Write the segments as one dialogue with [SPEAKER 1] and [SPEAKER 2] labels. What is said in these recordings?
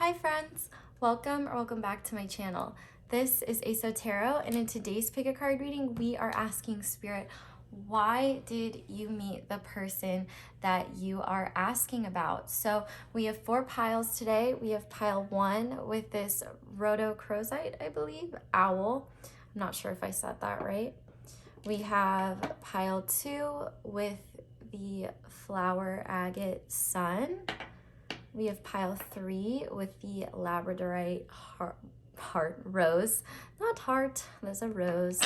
[SPEAKER 1] Hi friends, welcome back to my channel. This is Aso Tarot, and in today's pick a card reading, we are asking Spirit, why did you meet the person that you are asking about? So we have 4 piles today. We have pile 1 with this rhodochrosite, I believe, owl. I'm not sure if I said that right. We have pile 2 with the flower agate sun. We have pile 3 with the labradorite heart rose, not heart, there's a rose.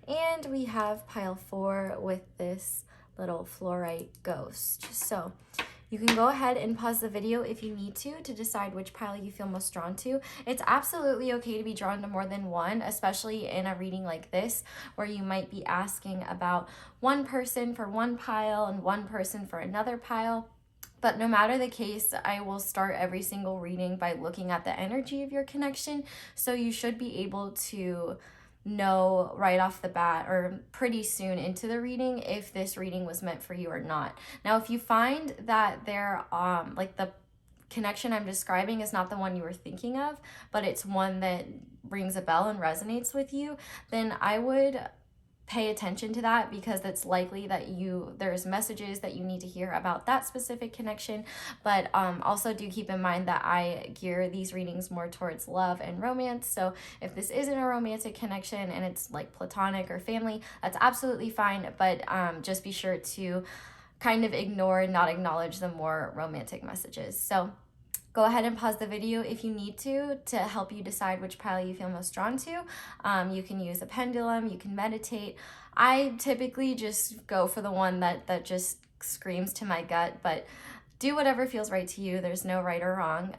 [SPEAKER 1] And we have pile 4 with this little fluorite ghost. So you can go ahead and pause the video if you need to decide which pile you feel most drawn to. It's absolutely okay to be drawn to more than one, especially in a reading like this, where you might be asking about one person for one pile and one person for another pile. But no matter the case, I will start every single reading by looking at the energy of your connection. So you should be able to know right off the bat or pretty soon into the reading if this reading was meant for you or not. Now, if you find that like the connection I'm describing is not the one you were thinking of, but it's one that rings a bell and resonates with you, then I would pay attention to that, because it's likely that there's messages that you need to hear about that specific connection. But also do keep in mind that I gear these readings more towards love and romance. So if this isn't a romantic connection and it's like platonic or family, that's absolutely fine. But just be sure to kind of ignore and not acknowledge the more romantic messages. So go ahead and pause the video if you need to help you decide which pile you feel most drawn to. You can use a pendulum, you can meditate. I typically just go for the one that just screams to my gut, but do whatever feels right to you. There's no right or wrong.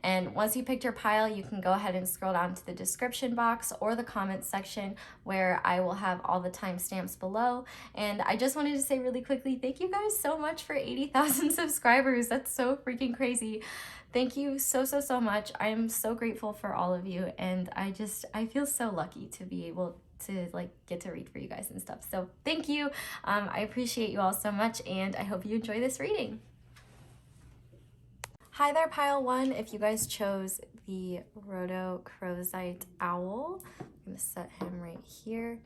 [SPEAKER 1] And once you picked your pile, you can go ahead and scroll down to the description box or the comments section, where I will have all the timestamps below. And I just wanted to say really quickly, thank you guys so much for 80,000 subscribers. That's so freaking crazy. Thank you so much. I'm so grateful for all of you, and I feel so lucky to be able to get to read for you guys and stuff. So thank you. I appreciate you all so much, and I hope you enjoy this reading. Hi there, pile 1. If you guys chose the rhodochrosite owl, I'm going to set him right here,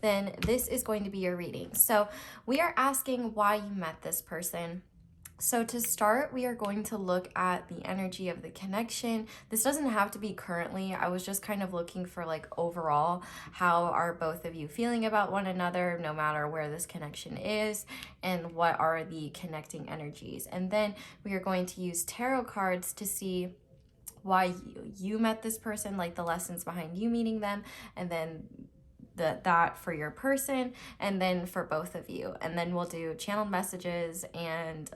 [SPEAKER 1] then this is going to be your reading. So we are asking why you met this person. So to start, we are going to look at the energy of the connection. This doesn't have to be currently. I was just kind of looking for overall, how are both of you feeling about one another, no matter where this connection is, and what are the connecting energies. And then we are going to use tarot cards to see why you met this person, like the lessons behind you meeting them, and then that for your person, and then for both of you. And then we'll do channeled messages and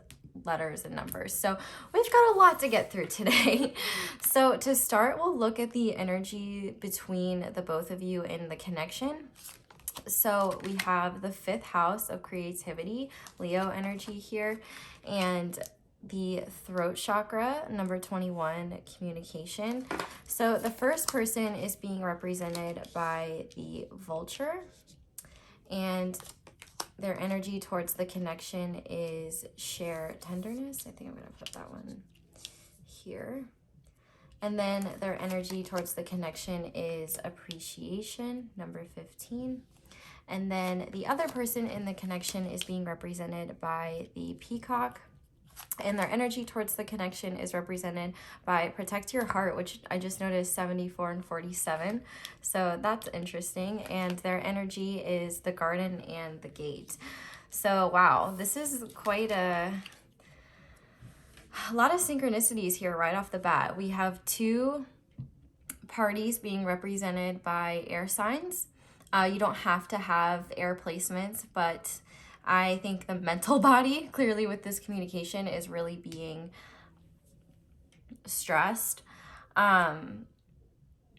[SPEAKER 1] letters and numbers. So we've got a lot to get through today. So to start, we'll look at the energy between the both of you in the connection. So we have the 5th house of creativity, Leo energy here, and the throat chakra, number 21, communication. So the first person is being represented by the vulture, and their energy towards the connection is share tenderness. I think I'm going to put that one here. And then their energy towards the connection is appreciation, number 15. And then the other person in the connection is being represented by the peacock, and their energy towards the connection is represented by protect your heart, which I just noticed 74 and 47. So that's interesting. And their energy is the garden and the gate. So wow, this is quite a lot of synchronicities here right off the bat. We have 2 parties being represented by air signs. You don't have to have air placements, but I think the mental body, clearly with this communication, is really being stressed.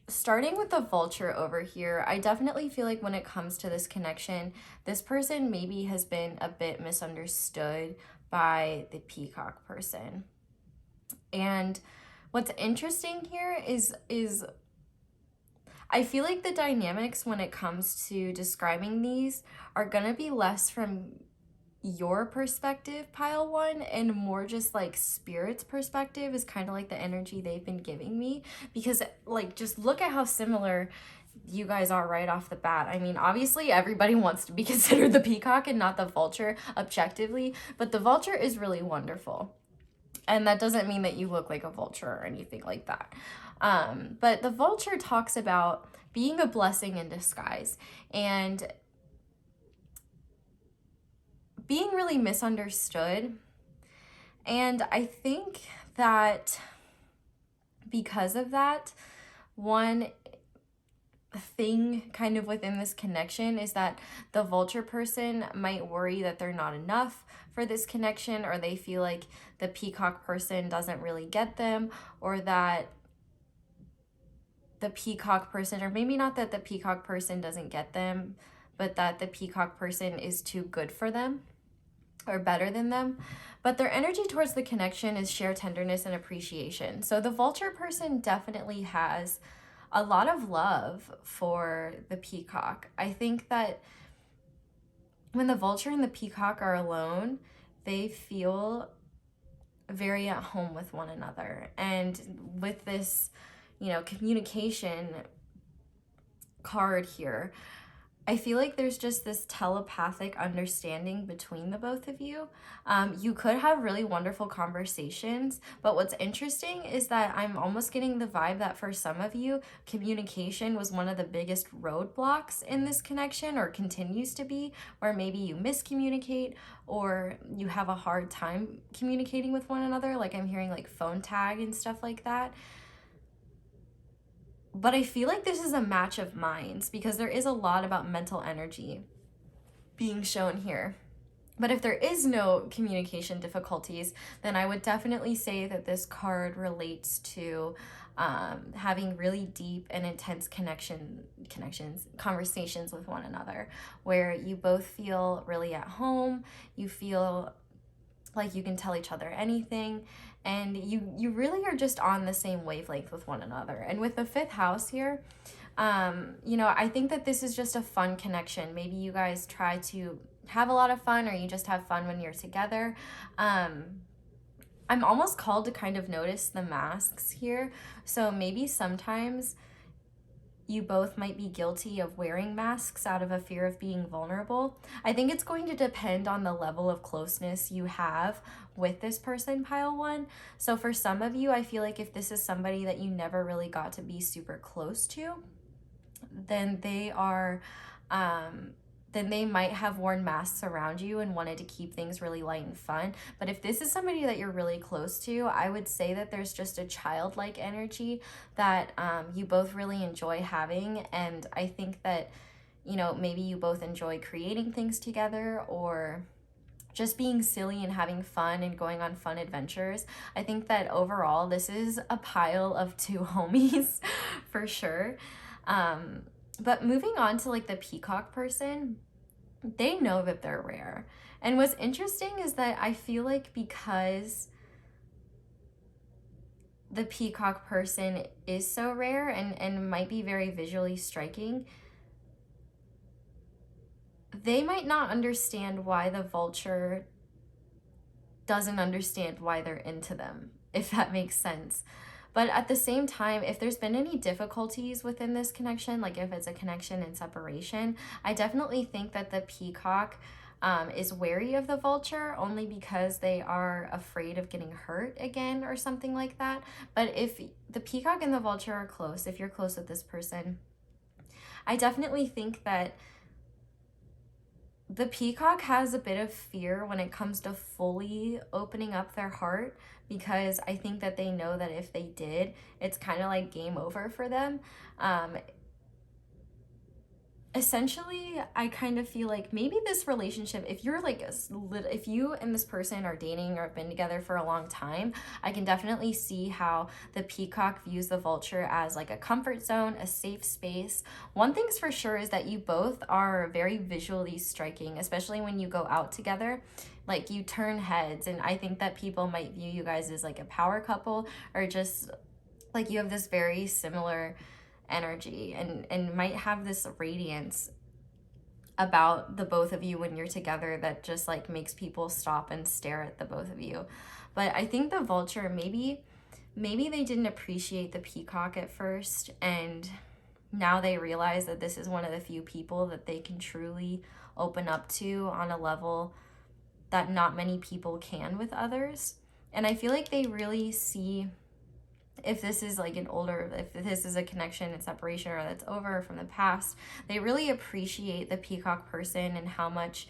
[SPEAKER 1] Starting with the vulture over here, I definitely feel like when it comes to this connection, this person maybe has been a bit misunderstood by the peacock person. And what's interesting here is I feel like the dynamics when it comes to describing these are going to be less from your perspective, pile one, and more just like spirit's perspective is kind of like the energy they've been giving me, because like just look at how similar you guys are right off the bat. I mean, obviously everybody wants to be considered the peacock and not the vulture objectively, but the vulture is really wonderful. And that doesn't mean that you look like a vulture or anything like that. But the vulture talks about being a blessing in disguise and being really misunderstood. And I think that because of that, one thing kind of within this connection is that the vulture person might worry that they're not enough for this connection, or they feel like the peacock person doesn't really get them, or that the peacock person, or maybe not that the peacock person doesn't get them, but that the peacock person is too good for them or better than them. But their energy towards the connection is sheer tenderness and appreciation. So the vulture person definitely has a lot of love for the peacock. I think that when the vulture and the peacock are alone, they feel very at home with one another. And with this, communication card here, I feel like there's just this telepathic understanding between the both of you. You could have really wonderful conversations, but what's interesting is that I'm almost getting the vibe that for some of you, communication was one of the biggest roadblocks in this connection, or continues to be, where maybe you miscommunicate or you have a hard time communicating with one another. Like I'm hearing like phone tag and stuff like that. But I feel like this is a match of minds, because there is a lot about mental energy being shown here. But if there is no communication difficulties, then I would definitely say that this card relates to having really deep and intense conversations with one another, where you both feel really at home, you feel like you can tell each other anything, and you really are just on the same wavelength with one another. And with the fifth house here, I think that this is just a fun connection. Maybe you guys try to have a lot of fun, or you just have fun when you're together. I'm almost called to kind of notice the masks here. So maybe sometimes you both might be guilty of wearing masks out of a fear of being vulnerable. I think it's going to depend on the level of closeness you have with this person, pile one. So for some of you, I feel like if this is somebody that you never really got to be super close to, then they might have worn masks around you and wanted to keep things really light and fun. But if this is somebody that you're really close to, I would say that there's just a childlike energy that you both really enjoy having. And I think that, maybe you both enjoy creating things together, or just being silly and having fun and going on fun adventures. I think that overall, this is a pile of two homies for sure. But moving on to like the peacock person, they know that they're rare. And what's interesting is that I feel like because the peacock person is so rare and might be very visually striking, they might not understand why the vulture doesn't understand why they're into them, if that makes sense. But at the same time, if there's been any difficulties within this connection, like if it's a connection in separation, I definitely think that the peacock is wary of the vulture, only because they are afraid of getting hurt again or something like that. But if the peacock and the vulture are close, if you're close with this person, I definitely think that the peacock has a bit of fear when it comes to fully opening up their heart, because I think that they know that if they did, it's kind of like game over for them. Essentially, I kind of feel like maybe this relationship, if you and this person are dating or have been together for a long time, I can definitely see how the peacock views the vulture as like a comfort zone, a safe space. One thing's for sure is that you both are very visually striking, especially when you go out together. Like you turn heads, and I think that people might view you guys as like a power couple, or just like you have this very similar energy and might have this radiance about the both of you when you're together that just like makes people stop and stare at the both of you. But I think the vulture, maybe they didn't appreciate the peacock at first, and now they realize that this is one of the few people that they can truly open up to on a level that not many people can with others. And I feel like they really see, if this is like if this is a connection and separation or that's over from the past, they really appreciate the peacock person and how much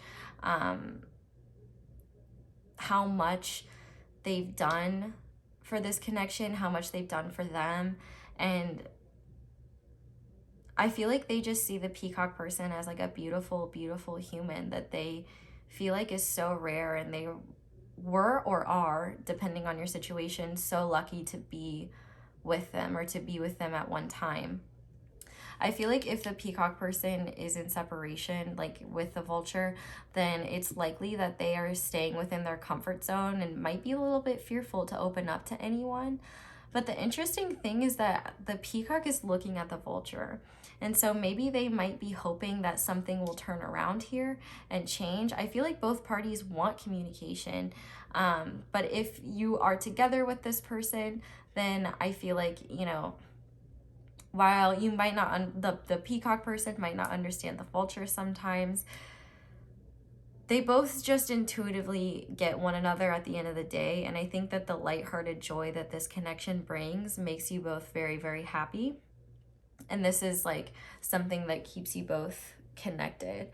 [SPEAKER 1] they've done for this connection, how much they've done for them. And I feel like they just see the peacock person as like a beautiful, beautiful human that they feel like is so rare, and they were or are, depending on your situation, so lucky to be with them or to be with them at one time. I feel like if the peacock person is in separation, like with the vulture, then it's likely that they are staying within their comfort zone and might be a little bit fearful to open up to anyone. But the interesting thing is that the peacock is looking at the vulture. And so maybe they might be hoping that something will turn around here and change. I feel like both parties want communication. But if you are together with this person, then I feel like, you know, while you might not, the peacock person might not understand the vulture sometimes, they both just intuitively get one another at the end of the day. And I think that the lighthearted joy that this connection brings makes you both very, very happy. And this is like something that keeps you both connected.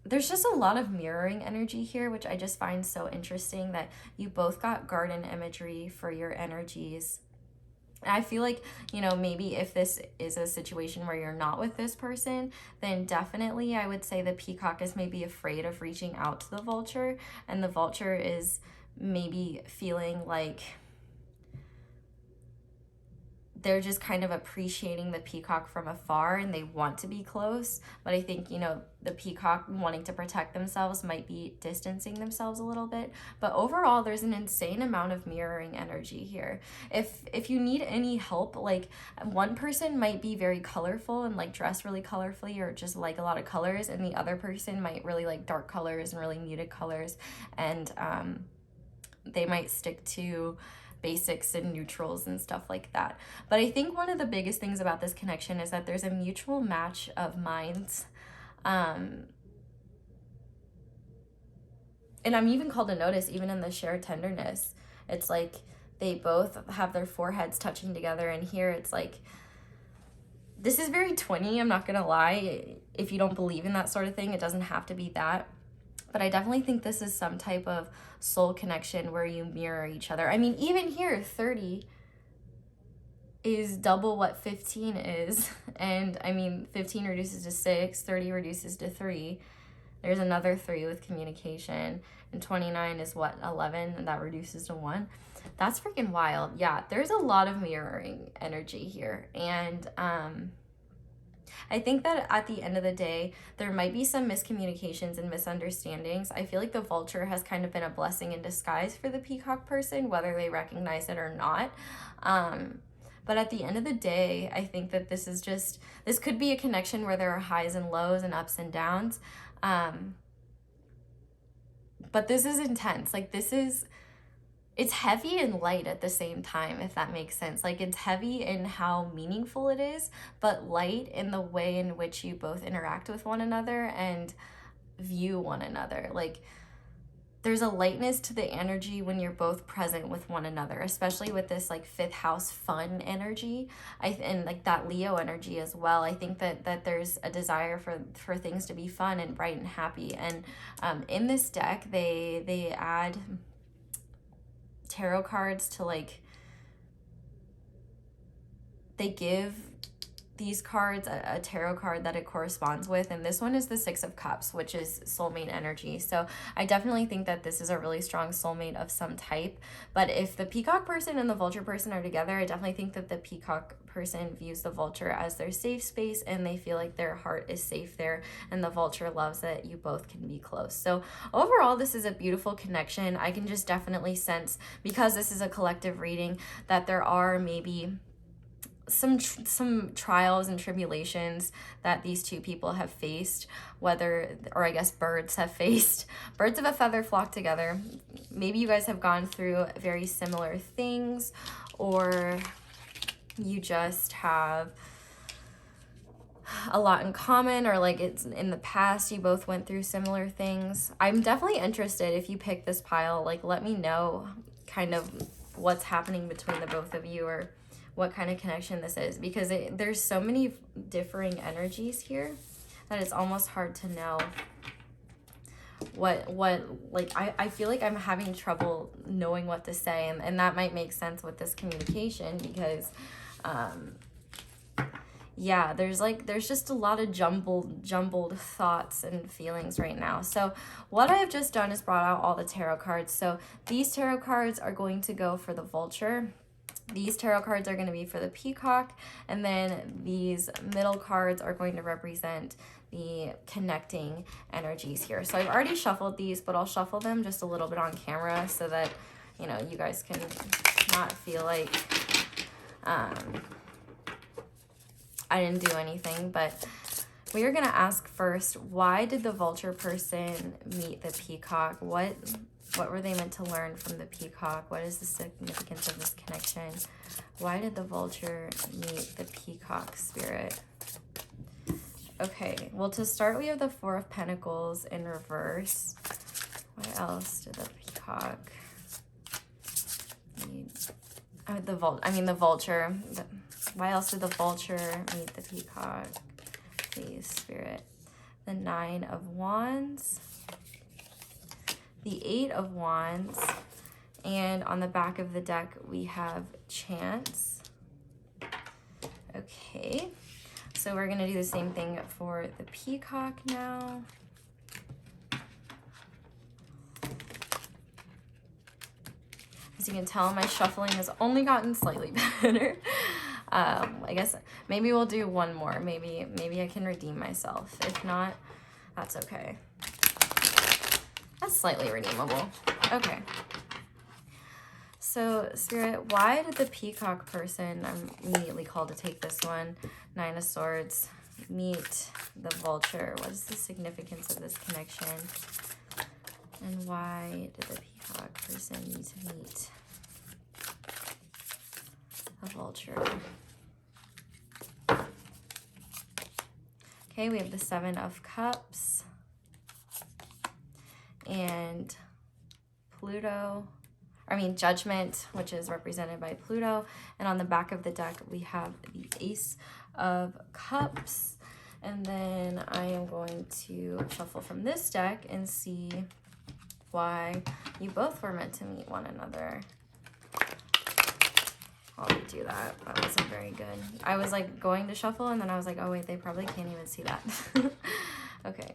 [SPEAKER 1] There's just a lot of mirroring energy here, which I just find so interesting, that you both got garden imagery for your energies. I feel like, you know, maybe if this is a situation where you're not with this person, then definitely I would say the peacock is maybe afraid of reaching out to the vulture, and the vulture is maybe feeling like they're just kind of appreciating the peacock from afar and they want to be close. But I think, you know, the peacock wanting to protect themselves might be distancing themselves a little bit. But overall, there's an insane amount of mirroring energy here. If you need any help, like one person might be very colorful and like dress really colorfully or just like a lot of colors, and the other person might really like dark colors and really muted colors. And they might stick to basics and neutrals and stuff like that. But I think one of the biggest things about this connection is that there's a mutual match of minds. And I'm even called to notice, even in the shared tenderness, it's like they both have their foreheads touching together, and here it's like, this is very twinny, I'm not gonna lie. If you don't believe in that sort of thing, it doesn't have to be that. But I definitely think this is some type of soul connection where you mirror each other. I mean, even here, 30 is double what 15 is. And I mean, 15 reduces to 6, 30 reduces to 3. There's another 3 with communication. And 29 is what, 11? And that reduces to 1. That's freaking wild. Yeah, there's a lot of mirroring energy here. And I think that at the end of the day, there might be some miscommunications and misunderstandings. I feel like the vulture has kind of been a blessing in disguise for the peacock person, whether they recognize it or not. But at the end of the day, I think that this could be a connection where there are highs and lows and ups and downs. But this is intense. Like it's heavy and light at the same time, if that makes sense. Like it's heavy in how meaningful it is, but light in the way in which you both interact with one another and view one another. Like there's a lightness to the energy when you're both present with one another, especially with this like 5th house fun energy, and like that Leo energy as well. I think that there's a desire for things to be fun and bright and happy. And in this deck, they add tarot cards to like, they give these cards a tarot card that it corresponds with, and this one is the 6 of Cups, which is soulmate energy. So I definitely think that this is a really strong soulmate of some type. But if the peacock person and the vulture person are together, I definitely think that the peacock person views the vulture as their safe space, and they feel like their heart is safe there, and the vulture loves that you both can be close. So overall, this is a beautiful connection. I can just definitely sense, because this is a collective reading, that there are maybe some trials and tribulations that these two people have faced, whether, or I guess birds have faced. Birds of a feather flock together. Maybe you guys have gone through very similar things, or you just have a lot in common, or like it's in the past you both went through similar things. I'm definitely interested if you pick this pile, like let me know kind of what's happening between the both of you, or what kind of connection this is, because there's so many differing energies here that it's almost hard to know what like I feel like I'm having trouble knowing what to say, and that might make sense with this communication, because yeah, there's just a lot of jumbled thoughts and feelings right now. So what I have just done is brought out all the tarot cards. So these tarot cards are going to go for the vulture. These tarot cards are going to be for the peacock, and then these middle cards are going to represent the connecting energies here. So I've already shuffled these, but I'll shuffle them just a little bit on camera so that, you know, you guys can not feel like I didn't do anything. But we are going to ask first, why did the vulture person meet the peacock? What were they meant to learn from the peacock? What is the significance of this connection? Why did the vulture meet the peacock, spirit? Okay, well, to start, we have the Four of Pentacles in reverse. What else did the peacock need? The vulture. Why else did the vulture meet the peacock? Please, spirit. The Nine of Wands. The Eight of Wands, and on the back of the deck we have Chance. Okay, so we're gonna do the same thing for the peacock now. As you can tell, my shuffling has only gotten slightly better. I guess maybe we'll do one more. Maybe I can redeem myself. If not, that's okay. That's slightly redeemable. Okay. So, spirit, why did the peacock person, I'm immediately called to take this one, Nine of Swords, meet the vulture? What is the significance of this connection? And why did the peacock person need to meet the vulture? Okay, we have the Seven of Cups and Judgment, which is represented by Pluto. And on the back of the deck, we have the Ace of Cups. And then I am going to shuffle from this deck and see why you both were meant to meet one another. I'll redo that. That wasn't very good. I was like going to shuffle, and then I was like, oh wait, they probably can't even see that. Okay.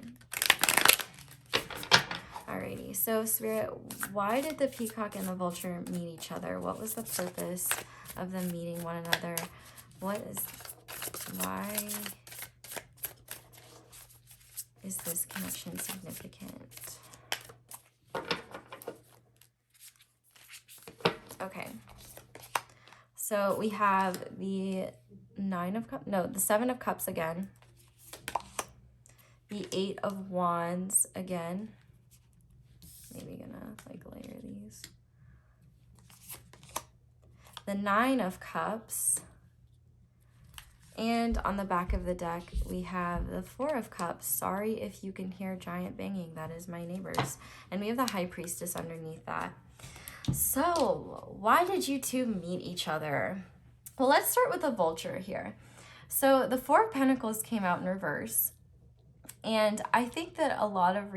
[SPEAKER 1] Alrighty, so spirit, why did the peacock and the vulture meet each other? What was the purpose of them meeting one another? Why is this connection significant? Okay, so we have the the Seven of Cups again, the Eight of Wands again. Maybe gonna like layer these. The Nine of Cups. And on the back of the deck, we have the Four of Cups. Sorry if you can hear giant banging. That is my neighbors. And we have the High Priestess underneath that. So, why did you two meet each other? Well, let's start with the vulture here. So, the Four of Pentacles came out in reverse. And I think that a lot of the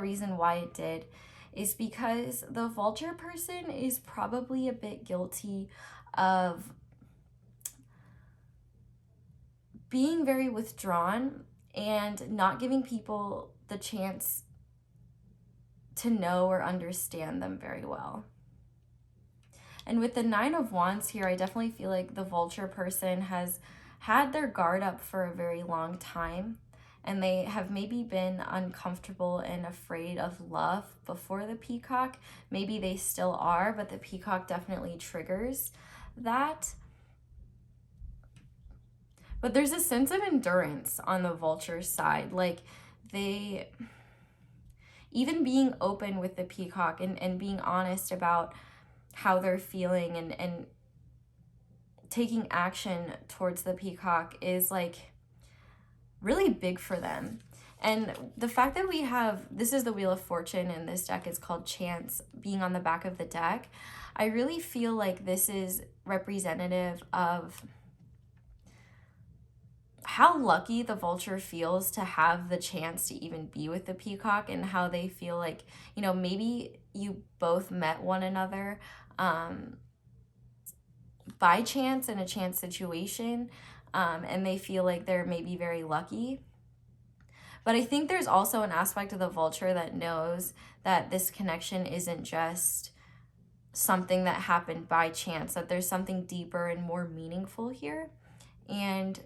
[SPEAKER 1] reason why it did is because the vulture person is probably a bit guilty of being very withdrawn and not giving people the chance to know or understand them very well. And with the Nine of Wands here, I definitely feel like the vulture person has had their guard up for a very long time, and they have maybe been uncomfortable and afraid of love before the peacock. Maybe they still are, but the peacock definitely triggers that. But there's a sense of endurance on the vulture side. Like they, even being open with the peacock and being honest about how they're feeling and taking action towards the peacock is like really big for them. And the fact that we have, this is the Wheel of Fortune and this deck is called Chance, being on the back of the deck, I really feel like this is representative of how lucky the vulture feels to have the chance to even be with the peacock, and how they feel like, you know, maybe you both met one another by chance in a chance situation, and they feel like they're maybe very lucky. But I think there's also an aspect of the vulture that knows that this connection isn't just something that happened by chance, that there's something deeper and more meaningful here. And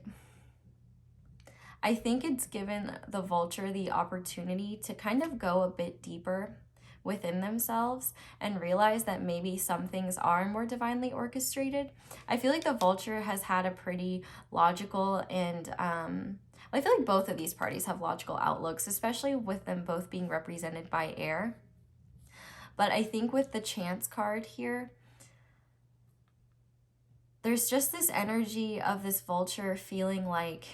[SPEAKER 1] I think it's given the vulture the opportunity to kind of go a bit deeper within themselves and realize that maybe some things are more divinely orchestrated. I feel like the vulture has had a pretty logical and I feel like both of these parties have logical outlooks, especially with them both being represented by air. But I think with the Chance card here, there's just this energy of this vulture feeling like,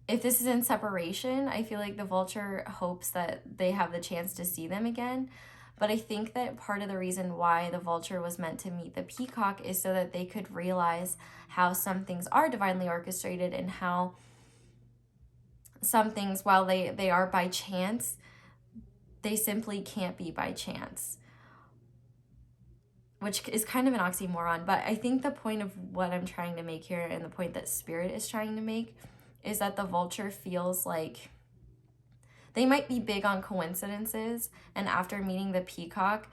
[SPEAKER 1] if this is in separation, I feel like the vulture hopes that they have the chance to see them again. But I think that part of the reason why the vulture was meant to meet the peacock is so that they could realize how some things are divinely orchestrated, and how some things, while they are by chance, they simply can't be by chance, which is kind of an oxymoron. But I think the point of what I'm trying to make here, and the point that Spirit is trying to make, is that the vulture feels like they might be big on coincidences, and after meeting the peacock,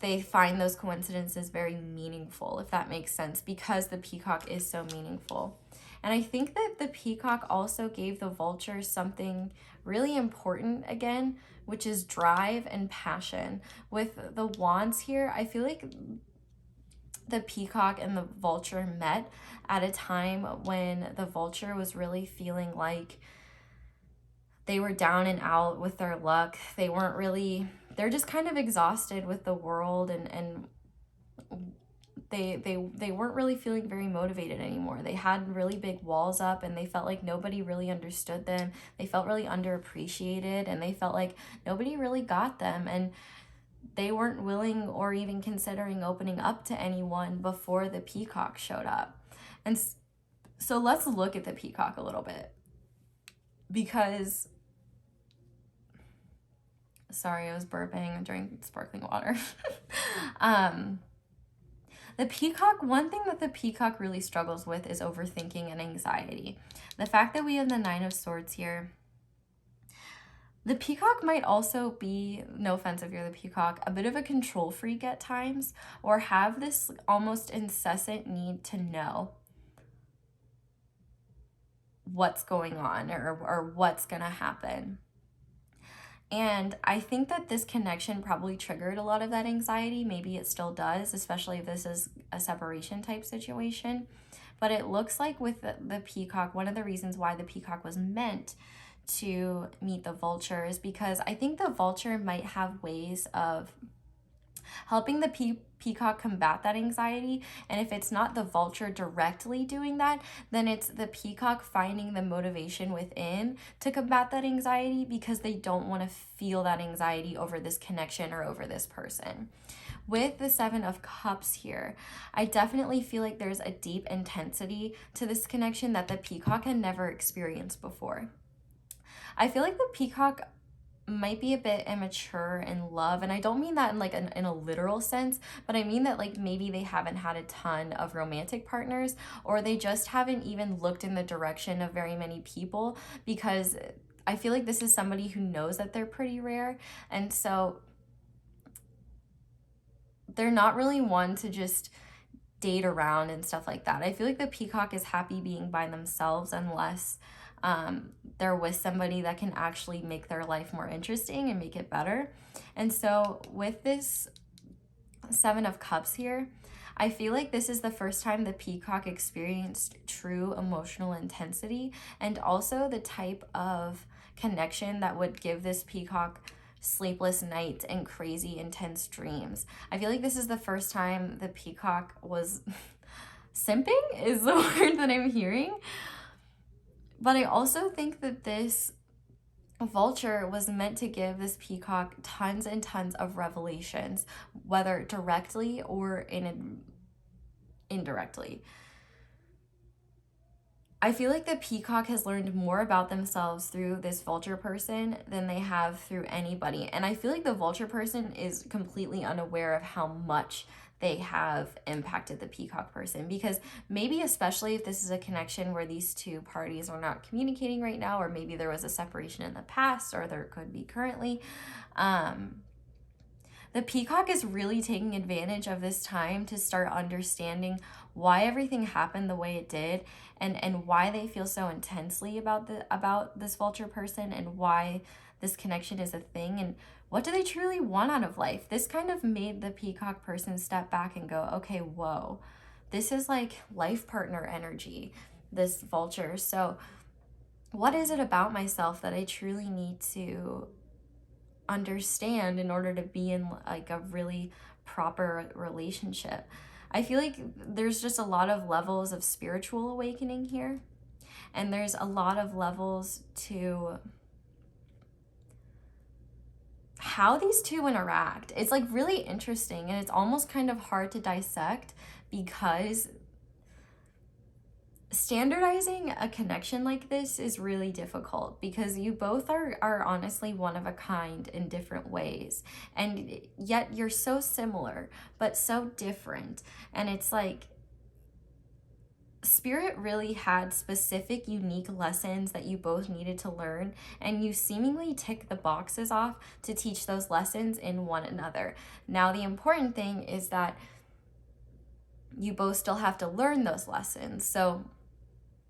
[SPEAKER 1] they find those coincidences very meaningful, if that makes sense, because the peacock is so meaningful. And I think that the peacock also gave the vulture something really important again, which is drive and passion. With the wands here, I feel like the peacock and the vulture met at a time when the vulture was really feeling like they were down and out with their luck. They're just kind of exhausted with the world, and they weren't really feeling very motivated anymore. They had really big walls up, and they felt like nobody really understood them. They felt really underappreciated, and they felt like nobody really got them, and they weren't willing or even considering opening up to anyone before the peacock showed up. And so let's look at the peacock a little bit, because sorry, I was burping and drank sparkling water. The peacock, one thing that the peacock really struggles with is overthinking and anxiety. The fact that we have the Nine of Swords here, the peacock might also be, no offense if you're the peacock, a bit of a control freak at times, or have this almost incessant need to know what's going on, or what's gonna happen. And I think that this connection probably triggered a lot of that anxiety. Maybe it still does, especially if this is a separation type situation. But it looks like with the peacock, one of the reasons why the peacock was meant to meet the vulture is because I think the vulture might have ways of helping the peacock combat that anxiety. And if it's not the vulture directly doing that, then it's the peacock finding the motivation within to combat that anxiety, because they don't want to feel that anxiety over this connection or over this person. With the Seven of Cups here, I definitely feel like there's a deep intensity to this connection that the peacock had never experienced before. I feel like the peacock might be a bit immature in love, and I don't mean that in like in a literal sense, but I mean that like maybe they haven't had a ton of romantic partners, or they just haven't even looked in the direction of very many people, because I feel like this is somebody who knows that they're pretty rare, and so they're not really one to just date around and stuff like that. I feel like the peacock is happy being by themselves unless they're with somebody that can actually make their life more interesting and make it better. And so with this Seven of Cups here, I feel like this is the first time the peacock experienced true emotional intensity, and also the type of connection that would give this peacock sleepless nights and crazy intense dreams. I feel like this is the first time the peacock was simping is the word that I'm hearing. But I also think that this vulture was meant to give this peacock tons and tons of revelations, whether directly or indirectly. I feel like the peacock has learned more about themselves through this vulture person than they have through anybody. And I feel like the vulture person is completely unaware of how much they have impacted the peacock person, because maybe especially if this is a connection where these two parties are not communicating right now, or maybe there was a separation in the past, or there could be currently, the peacock is really taking advantage of this time to start understanding why everything happened the way it did, and why they feel so intensely about this vulture person, and why this connection is a thing, and what do they truly want out of life. This kind of made the peacock person step back and go, okay, whoa, this is like life partner energy, this vulture. So what is it about myself that I truly need to understand in order to be in like a really proper relationship? I feel like there's just a lot of levels of spiritual awakening here, and there's a lot of levels to how these two interact. It's like really interesting, and it's almost kind of hard to dissect, because standardizing a connection like this is really difficult, because you both are honestly one of a kind in different ways, and yet you're so similar but so different. And it's like Spirit really had specific, unique lessons that you both needed to learn, and you seemingly tick the boxes off to teach those lessons in one another. Now, the important thing is that you both still have to learn those lessons. So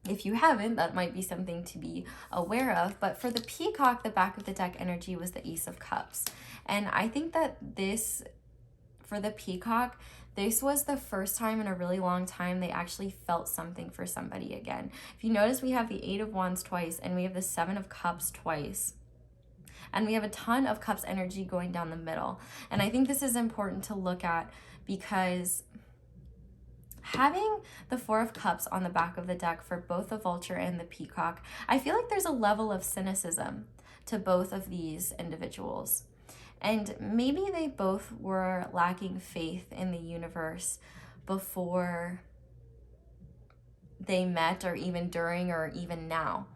[SPEAKER 1] if you haven't, that might be something to be aware of. But for the peacock, the back of the deck energy was the Ace of Cups. And I think that this, for the peacock, this was the first time in a really long time they actually felt something for somebody again. If you notice, we have the Eight of Wands twice, and we have the Seven of Cups twice. And we have a ton of cups energy going down the middle. And I think this is important to look at, because having the Four of Cups on the back of the deck for both the vulture and the peacock, I feel like there's a level of cynicism to both of these individuals. And maybe they both were lacking faith in the universe before they met, or even during, or even now.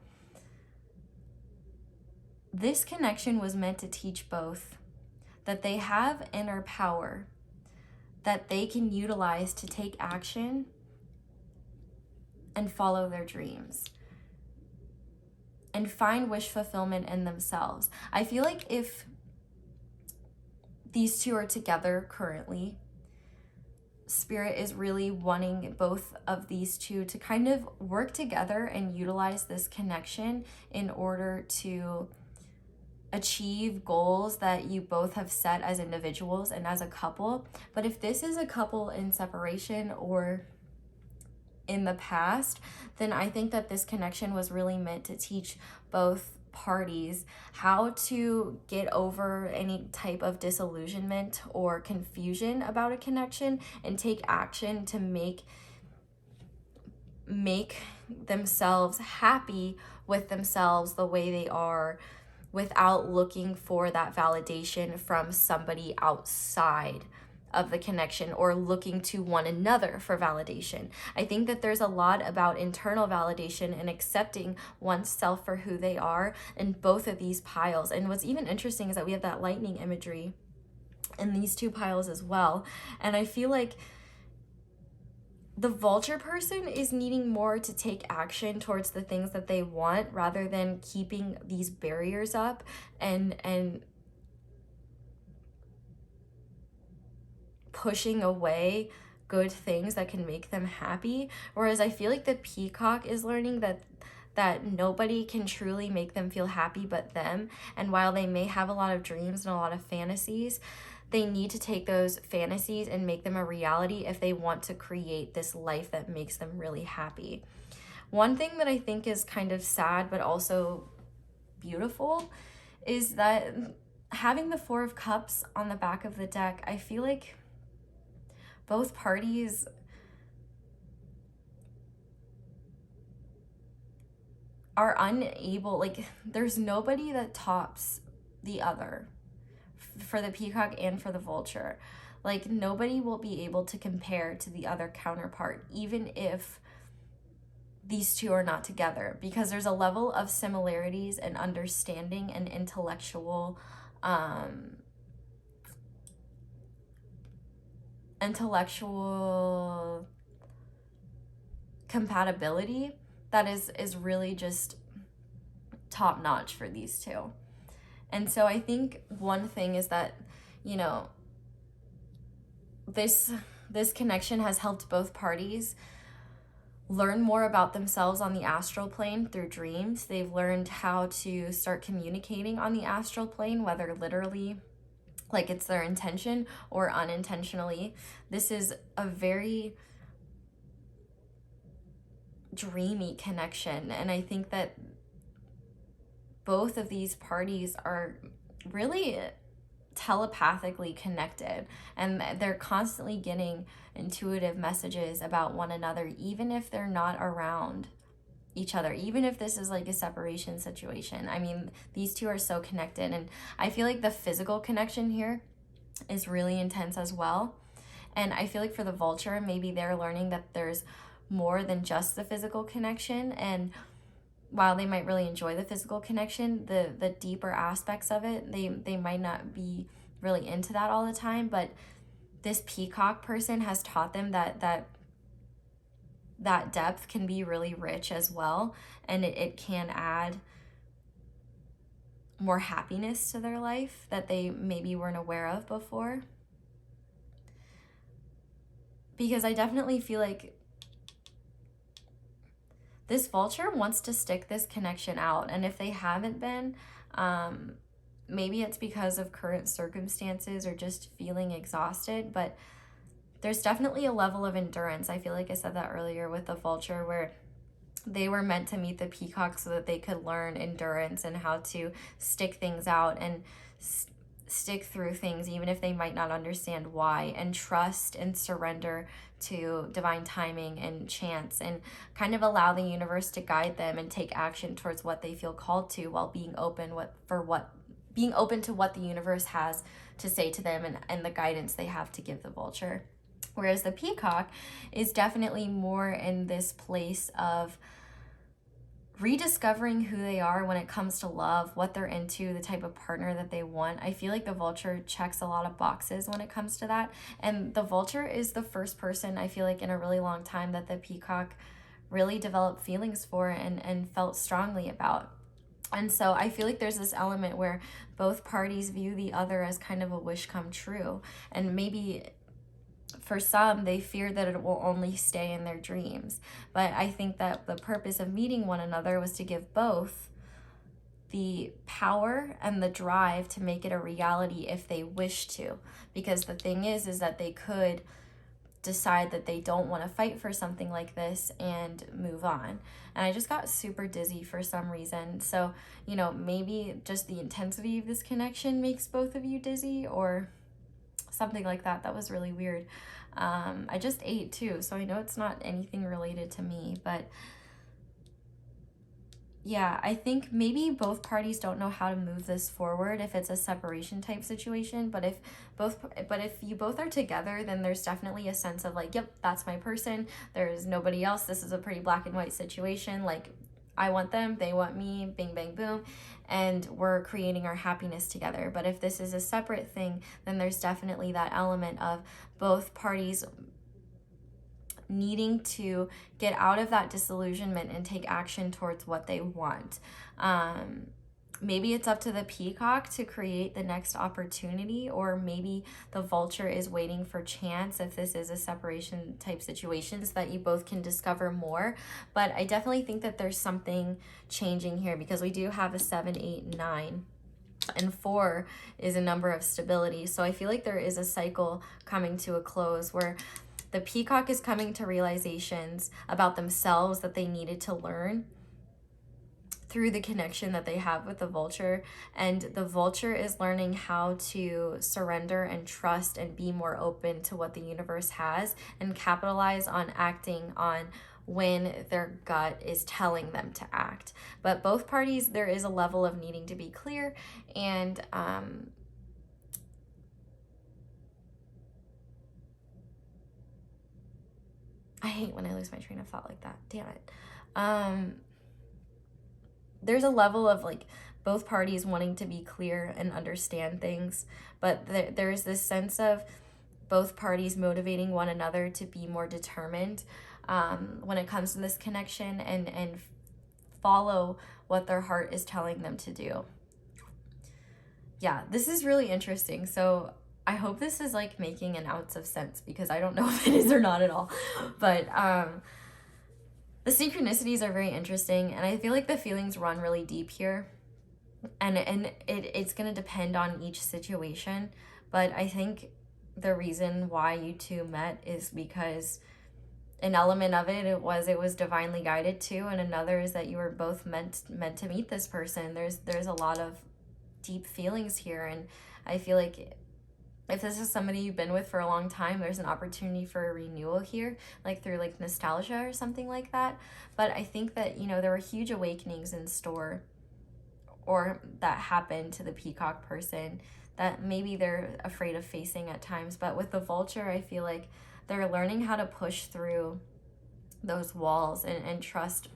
[SPEAKER 1] This connection was meant to teach both that they have inner power that they can utilize to take action and follow their dreams and find wish fulfillment in themselves. I feel like if these two are together currently, Spirit is really wanting both of these two to kind of work together and utilize this connection in order to achieve goals that you both have set as individuals and as a couple. But if this is a couple in separation or in the past, then I think that this connection was really meant to teach both parties how to get over any type of disillusionment or confusion about a connection, and take action to make themselves happy with themselves the way they are, without looking for that validation from somebody outside of the connection, or looking to one another for validation. I think that there's a lot about internal validation and accepting oneself for who they are in both of these piles. And what's even interesting is that we have that lightning imagery in these two piles as well. And I feel like the vulture person is needing more to take action towards the things that they want, rather than keeping these barriers up and pushing away good things that can make them happy. Whereas I feel like the peacock is learning that nobody can truly make them feel happy but them. And while they may have a lot of dreams and a lot of fantasies, they need to take those fantasies and make them a reality if they want to create this life that makes them really happy. One thing that I think is kind of sad but also beautiful is that having the Four of Cups on the back of the deck, I feel like both parties are unable, like there's nobody that tops the other for the peacock and for the vulture. Like nobody will be able to compare to the other counterpart, even if these two are not together, because there's a level of similarities and understanding and intellectual compatibility that is really just top notch for these two. And so I think one thing is that, you know, this connection has helped both parties learn more about themselves on the astral plane through dreams. They've learned how to start communicating on the astral plane, whether literally, like it's their intention, or unintentionally. This is a very dreamy connection, and I think that both of these parties are really telepathically connected, and they're constantly getting intuitive messages about one another, even if they're not around each other, even if this is like a separation situation. I mean, these two are so connected, and I feel like the physical connection here is really intense as well. And I feel like for the vulture, maybe they're learning that there's more than just the physical connection, and while they might really enjoy the physical connection, the deeper aspects of it, they might not be really into that all the time. But this peacock person has taught them that depth can be really rich as well, and it can add more happiness to their life that they maybe weren't aware of before. Because I definitely feel like this vulture wants to stick this connection out, and if they haven't been, maybe it's because of current circumstances or just feeling exhausted, but there's definitely a level of endurance. I feel like I said that earlier with the vulture, where they were meant to meet the peacock so that they could learn endurance and how to stick things out and stick through things even if they might not understand why, and trust and surrender to divine timing and chance, and kind of allow the universe to guide them and take action towards what they feel called to, while being open to what the universe has to say to them, and the guidance they have to give the vulture. Whereas the peacock is definitely more in this place of rediscovering who they are when it comes to love, what they're into, the type of partner that they want. I feel like the vulture checks a lot of boxes when it comes to that. And the vulture is the first person, I feel like, in a really long time that the peacock really developed feelings for and felt strongly about. And so I feel like there's this element where both parties view the other as kind of a wish come true. And maybe for some, they fear that it will only stay in their dreams. But I think that the purpose of meeting one another was to give both the power and the drive to make it a reality if they wish to. Because the thing is that they could decide that they don't want to fight for something like this and move on. And I just got super dizzy for some reason. So, you know, maybe just the intensity of this connection makes both of you dizzy, or something like that. That was really weird. I just ate too, so I know it's not anything related to me, but yeah, I think maybe both parties don't know how to move this forward if it's a separation type situation. But if you both are together, then there's definitely a sense of like, yep, that's my person. There's nobody else. This is a pretty black and white situation. Like, I want them, they want me, bing, bang, boom, and we're creating our happiness together. But if this is a separate thing, then there's definitely that element of both parties needing to get out of that disillusionment and take action towards what they want. Maybe it's up to the peacock to create the next opportunity, or maybe the vulture is waiting for chance if this is a separation type situation, so that you both can discover more. But I definitely think that there's something changing here, because we do have a 7, 8, 9 And 4 is a number of stability. So I feel like there is a cycle coming to a close where the peacock is coming to realizations about themselves that they needed to learn through the connection that they have with the vulture. And the vulture is learning how to surrender and trust and be more open to what the universe has and capitalize on acting on when their gut is telling them to act. But both parties, there is a level of needing to be clear, and I hate when I lose my train of thought like that. Damn it. There's a level of like both parties wanting to be clear and understand things, but there's this sense of both parties motivating one another to be more determined when it comes to this connection, and follow what their heart is telling them to do. Yeah, this is really interesting. So I hope this is like making an ounce of sense, because I don't know if it is or not at all. But the synchronicities are very interesting, and I feel like the feelings run really deep here. And it's going to depend on each situation. But I think the reason why you two met is because an element of it was divinely guided too, and another is that you were both meant to meet this person. There's a lot of deep feelings here, and I feel like if this is somebody you've been with for a long time, there's an opportunity for a renewal here, like through like nostalgia or something like that. But I think that, you know, there were huge awakenings in store, or that happened to the peacock person, that maybe they're afraid of facing at times. But with the vulture, I feel like they're learning how to push through those walls and trust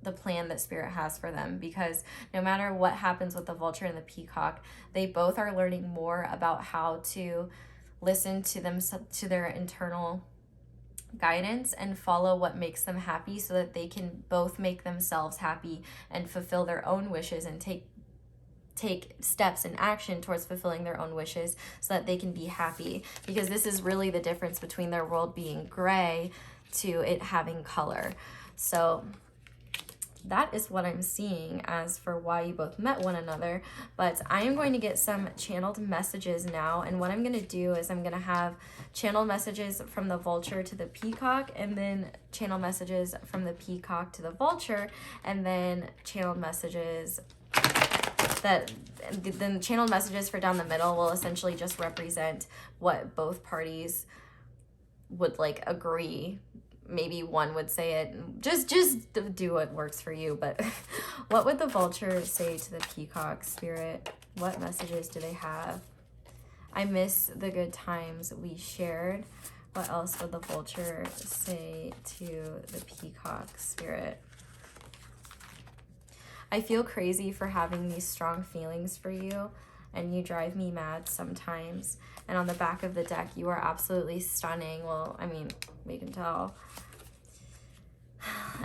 [SPEAKER 1] the plan that spirit has for them, because no matter what happens with the vulture and the peacock, they both are learning more about how to listen to them, to their internal guidance, and follow what makes them happy, so that they can both make themselves happy and fulfill their own wishes, and take steps and action towards fulfilling their own wishes, so that they can be happy. Because this is really the difference between their world being gray to it having color. So that is what I'm seeing as for why you both met one another. But I am going to get some channeled messages now, and what I'm going to do is I'm going to have channeled messages from the vulture to the peacock, and then channel messages from the peacock to the vulture, and then channeled messages that the channeled messages for down the middle will essentially just represent what both parties would like agree. Maybe one would say it, just do what works for you. But what would the vulture say to the peacock, spirit? What messages do they have? I miss the good times we shared. What else would the vulture say to the peacock, spirit? I feel crazy for having these strong feelings for you, and you drive me mad sometimes. And on the back of the deck, you are absolutely stunning. Well, I mean, we can tell.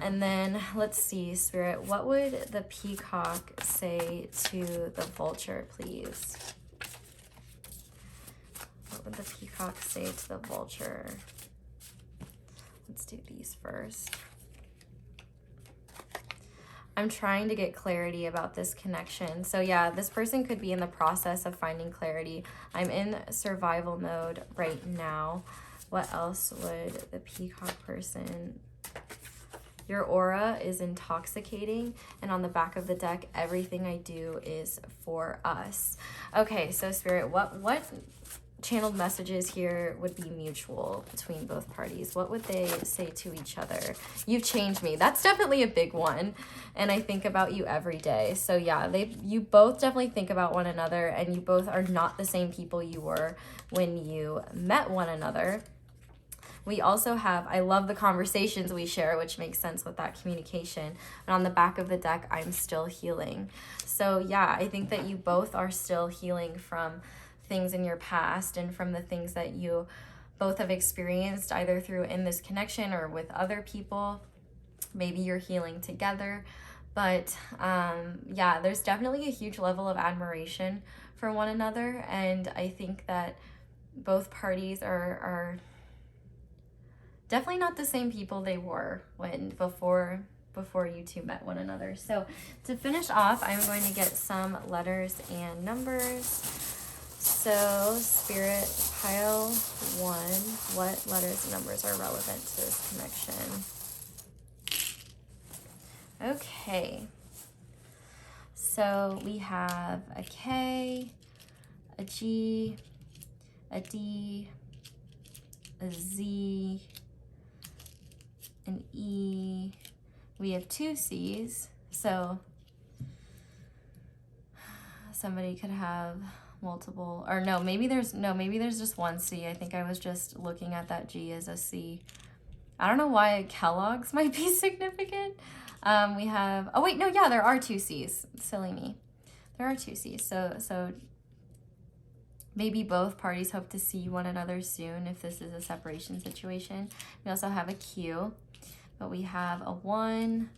[SPEAKER 1] And then let's see, spirit, what would the peacock say to the vulture, please? What would the peacock say to the vulture? Let's do these first. I'm trying to get clarity about this connection. So yeah, this person could be in the process of finding clarity. I'm in survival mode right now. What else would the peacock person... Your aura is intoxicating, and on the back of the deck, everything I do is for us. Okay, so spirit, what channeled messages here would be mutual between both parties? What would they say to each other? You've changed me. That's definitely a big one, and I think about you every day. So yeah, you both definitely think about one another, and you both are not the same people you were when you met one another. We also have, I love the conversations we share, which makes sense with that communication. And on the back of the deck, I'm still healing. So yeah, I think that you both are still healing from things in your past, and from the things that you both have experienced either through in this connection or with other people. Maybe you're healing together. But yeah, there's definitely a huge level of admiration for one another. And I think that both parties are definitely not the same people they were before before you two met one another. So to finish off, I'm going to get some letters and numbers. So Spirit, pile 1, what letters and numbers are relevant to this connection? Okay, so we have a K, a G, a D, a Z, an E. We have 2 C's, so somebody could have multiple, or no, maybe there's just 1 C. I think I was just looking at that G as a C. I don't know why Kellogg's might be significant. We have, oh wait, no, yeah, there are 2 C's. Silly me. There are 2 C's. So maybe both parties hope to see one another soon if this is a separation situation. We also have a Q, but we have a 1,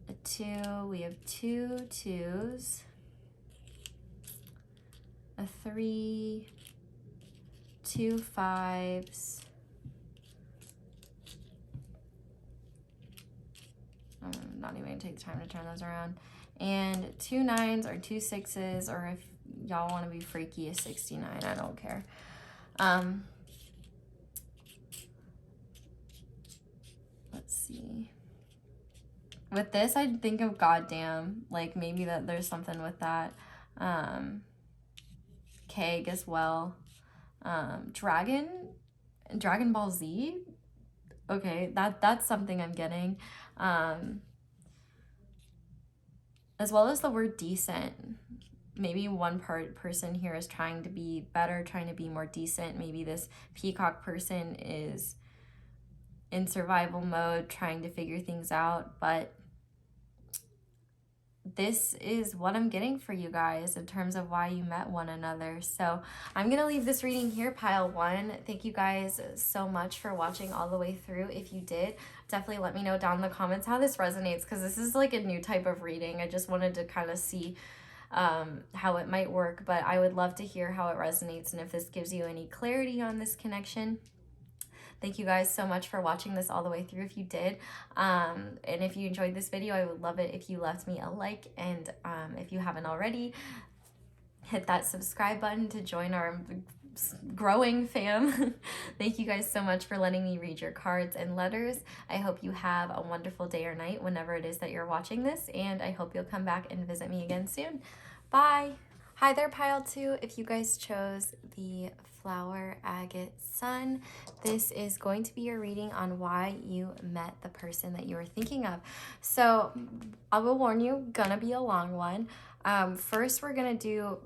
[SPEAKER 1] a 2, we have 2 2s, a 3, 2 5s, I'm not even gonna take the time to turn those around, and 2 9s or 2 6s, or if y'all want to be freaky, a 69, I don't care. Let's see. With this, I'd think of goddamn, like maybe that there's something with that. Keg as well. Dragon Ball Z. Okay, that's something I'm getting. As well as the word decent. Maybe one person here is trying to be better, trying to be more decent. Maybe this peacock person is in survival mode, trying to figure things out, but this is what I'm getting for you guys in terms of why you met one another. So I'm gonna leave this reading here, pile 1. Thank you guys so much for watching all the way through. If you did, definitely let me know down in the comments how this resonates, because this is like a new type of reading. I just wanted to kind of see how it might work, but I would love to hear how it resonates and if this gives you any clarity on this connection. Thank you guys so much for watching this all the way through if you did. And if you enjoyed this video, I would love it if you left me a like. And if you haven't already, hit that subscribe button to join our growing fam. Thank you guys so much for letting me read your cards and letters. I hope you have a wonderful day or night whenever it is that you're watching this. And I hope you'll come back and visit me again soon. Bye. Hi there, pile 2. If you guys chose the flower agate sun, this is going to be your reading on why you met the person that you were thinking of. So I will warn you, gonna be a long one. First, we're gonna do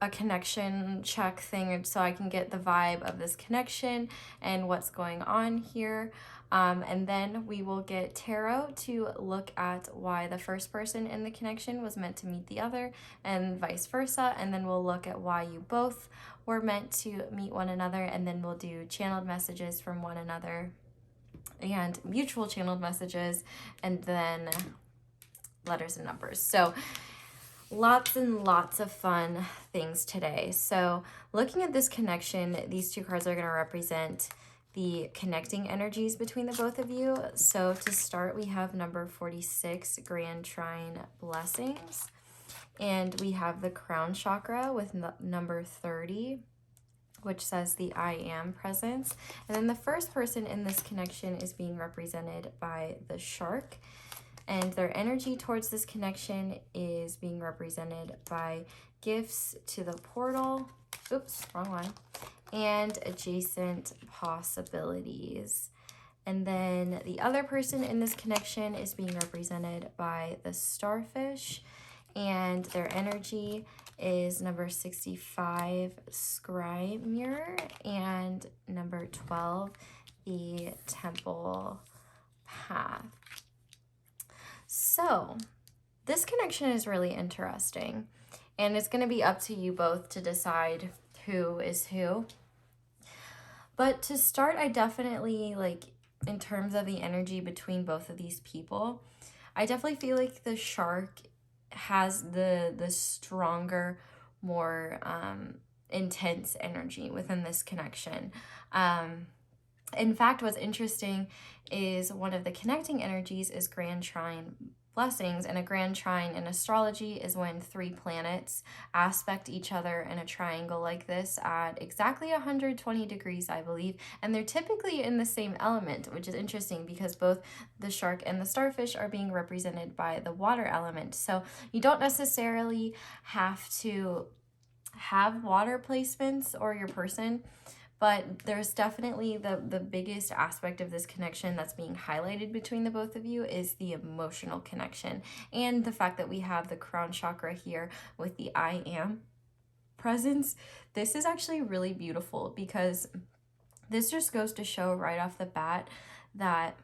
[SPEAKER 1] a connection check thing so I can get the vibe of this connection and what's going on here. And then we will get tarot to look at why the first person in the connection was meant to meet the other and vice versa. And then we'll look at why you both were meant to meet one another. And then we'll do channeled messages from one another and mutual channeled messages, and then letters and numbers. So lots and lots of fun things today. So looking at this connection, these 2 cards are going to represent the connecting energies between the both of you. So to start, we have number 46, Grand Trine Blessings. And we have the crown chakra with number 30, which says the I am presence. And then the first person in this connection is being represented by the shark. And their energy towards this connection is being represented by gifts to the portal. Oops, wrong one. And adjacent possibilities. And then the other person in this connection is being represented by the starfish, and their energy is number 65, scry mirror, and number 12, the temple path. So this connection is really interesting, and it's going to be up to you both to decide who is who. But to start, I definitely, like, in terms of the energy between both of these people, I definitely feel like the shark has the stronger, more intense energy within this connection. In fact, what's interesting is one of the connecting energies is grand trine blessings, and a grand trine in astrology is when 3 planets aspect each other in a triangle like this at exactly 120 degrees, I believe, and they're typically in the same element, which is interesting because both the shark and the starfish are being represented by the water element. So you don't necessarily have to have water placements or your person, but there's definitely the biggest aspect of this connection that's being highlighted between the both of you is the emotional connection, and the fact that we have the crown chakra here with the I am presence. This is actually really beautiful because this just goes to show right off the bat that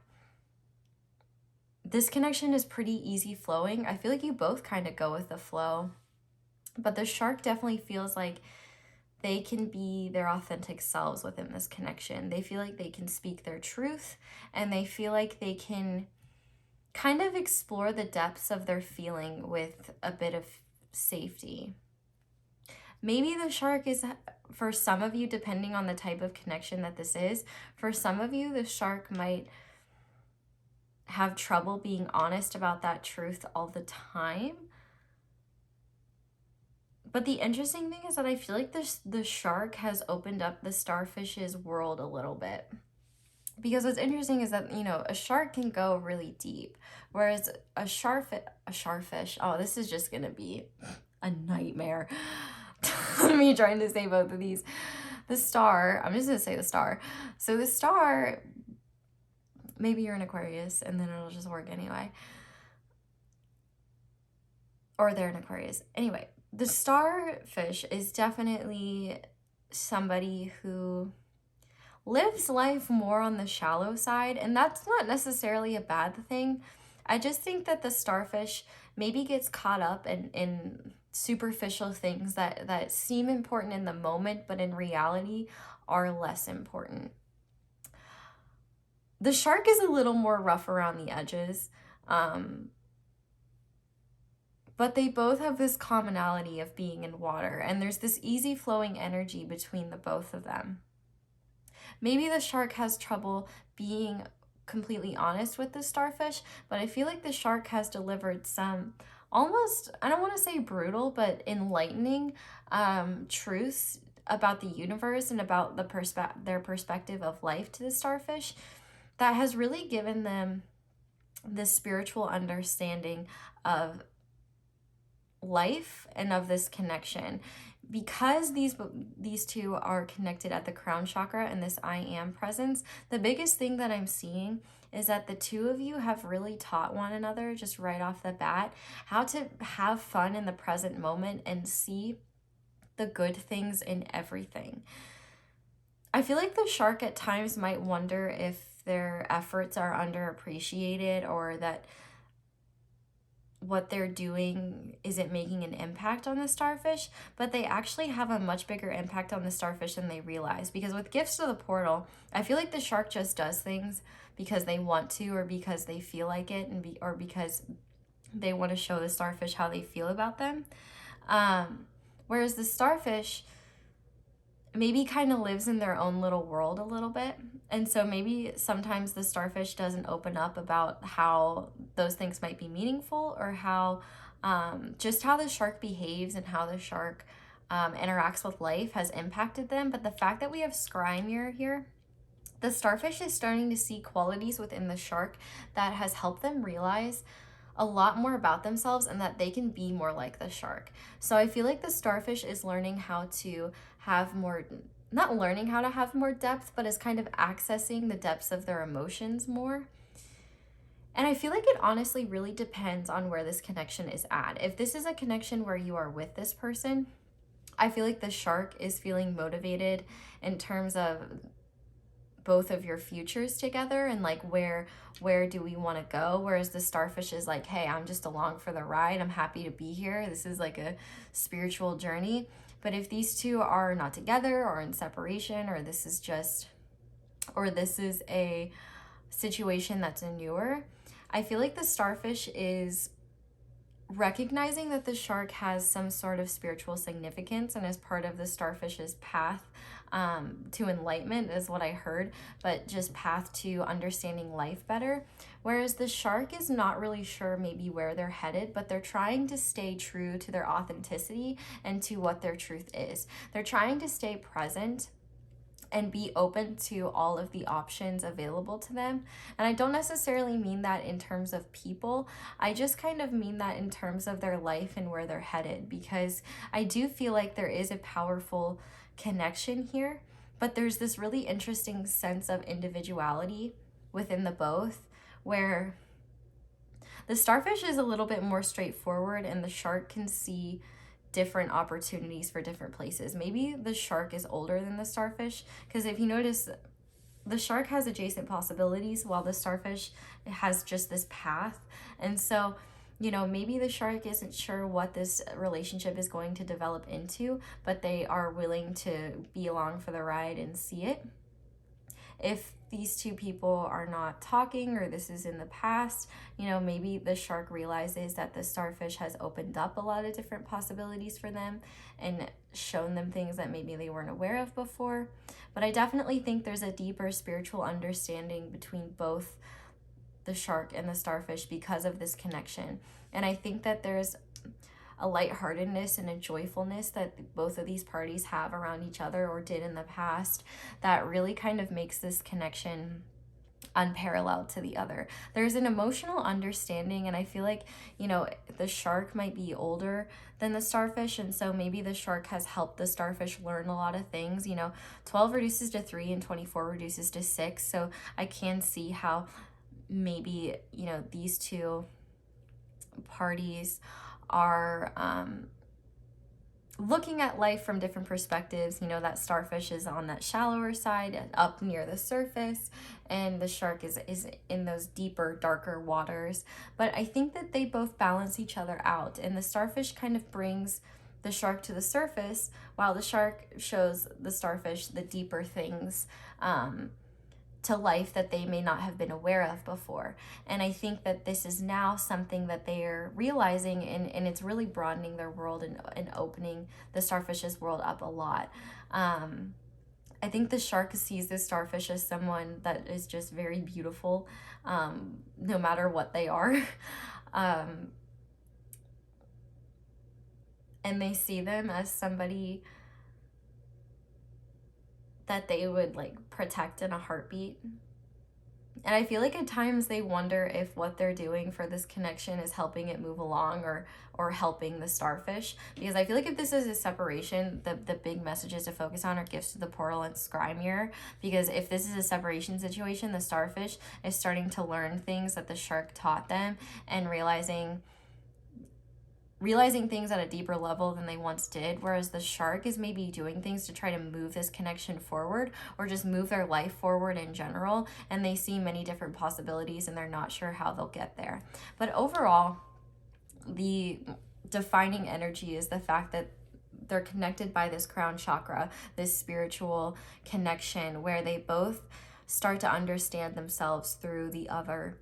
[SPEAKER 1] this connection is pretty easy flowing. I feel like you both kind of go with the flow, but the shark definitely feels like they can be their authentic selves within this connection. They feel like they can speak their truth, and they feel like they can kind of explore the depths of their feeling with a bit of safety. Maybe the shark is, for some of you, depending on the type of connection that this is, for some of you, the shark might have trouble being honest about that truth all the time. But the interesting thing is that I feel like the shark has opened up the starfish's world a little bit. Because what's interesting is that, you know, a shark can go really deep, whereas a starfish, oh, this is just going to be a nightmare. Me trying to say both of these. The star, I'm just going to say the star. So the star, maybe you're an Aquarius and then it'll just work anyway. Or they're an Aquarius. Anyway, the starfish is definitely somebody who lives life more on the shallow side, and that's not necessarily a bad thing. I just think that the starfish maybe gets caught up in superficial things that seem important in the moment, but in reality are less important. The shark is a little more rough around the edges, but they both have this commonality of being in water, and there's this easy flowing energy between the both of them. Maybe the shark has trouble being completely honest with the starfish, but I feel like the shark has delivered some almost, I don't want to say brutal, but enlightening truths about the universe and about their perspective of life to the starfish that has really given them this spiritual understanding of life and of this connection. Because these two are connected at the crown chakra and this I am presence, the biggest thing that I'm seeing is that the two of you have really taught one another just right off the bat how to have fun in the present moment and see the good things in everything. I feel like the shark at times might wonder if their efforts are underappreciated, or that what they're doing isn't making an impact on the starfish, but they actually have a much bigger impact on the starfish than they realize. Because with gifts to the portal, I feel like the shark just does things because they want to, or because they feel like it, or because they want to show the starfish how they feel about them. Whereas the starfish maybe kind of lives in their own little world a little bit. And so maybe sometimes the starfish doesn't open up about how those things might be meaningful, or how just how the shark behaves and how the shark interacts with life has impacted them. But the fact that we have scry mirror here, the starfish is starting to see qualities within the shark that has helped them realize a lot more about themselves and that they can be more like the shark. So I feel like the starfish is learning how to have more, not learning how to have more depth, but is kind of accessing the depths of their emotions more. And I feel like it honestly really depends on where this connection is at. If this is a connection where you are with this person, I feel like the shark is feeling motivated in terms of both of your futures together, and like where do we want to go, whereas the starfish is like, hey, I'm just along for the ride, I'm happy to be here, this is like a spiritual journey. But if these two are not together, or in separation, or this is a situation that's newer, I feel like the starfish is recognizing that the shark has some sort of spiritual significance and is part of the starfish's path to enlightenment is what I heard, but just path to understanding life better. Whereas the shark is not really sure maybe where they're headed, but they're trying to stay true to their authenticity and to what their truth is. They're trying to stay present and be open to all of the options available to them. And I don't necessarily mean that in terms of people. I just kind of mean that in terms of their life and where they're headed, because I do feel like there is a powerful connection here, but there's this really interesting sense of individuality within the both, where the starfish is a little bit more straightforward and the shark can see different opportunities for different places. Maybe the shark is older than the starfish, because if you notice, the shark has adjacent possibilities while the starfish has just this path. And so, you know, maybe the shark isn't sure what this relationship is going to develop into, but they are willing to be along for the ride and see it. If these two people are not talking, or this is in the past, you know, maybe the shark realizes that the starfish has opened up a lot of different possibilities for them and shown them things that maybe they weren't aware of before. But I definitely think there's a deeper spiritual understanding between both the shark and the starfish because of this connection. And I think that there's a lightheartedness and a joyfulness that both of these parties have around each other, or did in the past, that really kind of makes this connection unparalleled to the other. There's an emotional understanding, and I feel like, you know, the shark might be older than the starfish, and so maybe the shark has helped the starfish learn a lot of things. You know, 12 reduces to 3 and 24 reduces to 6, so I can see how maybe, you know, these two parties are looking at life from different perspectives. You know, that starfish is on that shallower side, up near the surface, and the shark is in those deeper, darker waters. But I think that they both balance each other out, and the starfish kind of brings the shark to the surface, while the shark shows the starfish the deeper things to life that they may not have been aware of before. And I think that this is now something that they are realizing, and it's really broadening their world and opening the starfish's world up a lot. I think the shark sees the starfish as someone that is just very beautiful, no matter what they are. And they see them as somebody that they would like protect in a heartbeat. And I feel like at times they wonder if what they're doing for this connection is helping it move along, or helping the starfish. Because I feel like if this is a separation, the big messages to focus on are gifts to the portal and scry mirror. Because if this is a separation situation, the starfish is starting to learn things that the shark taught them, and realizing things at a deeper level than they once did, whereas the shark is maybe doing things to try to move this connection forward, or just move their life forward in general, and they see many different possibilities and they're not sure how they'll get there. But overall, the defining energy is the fact that they're connected by this crown chakra, this spiritual connection where they both start to understand themselves through the other.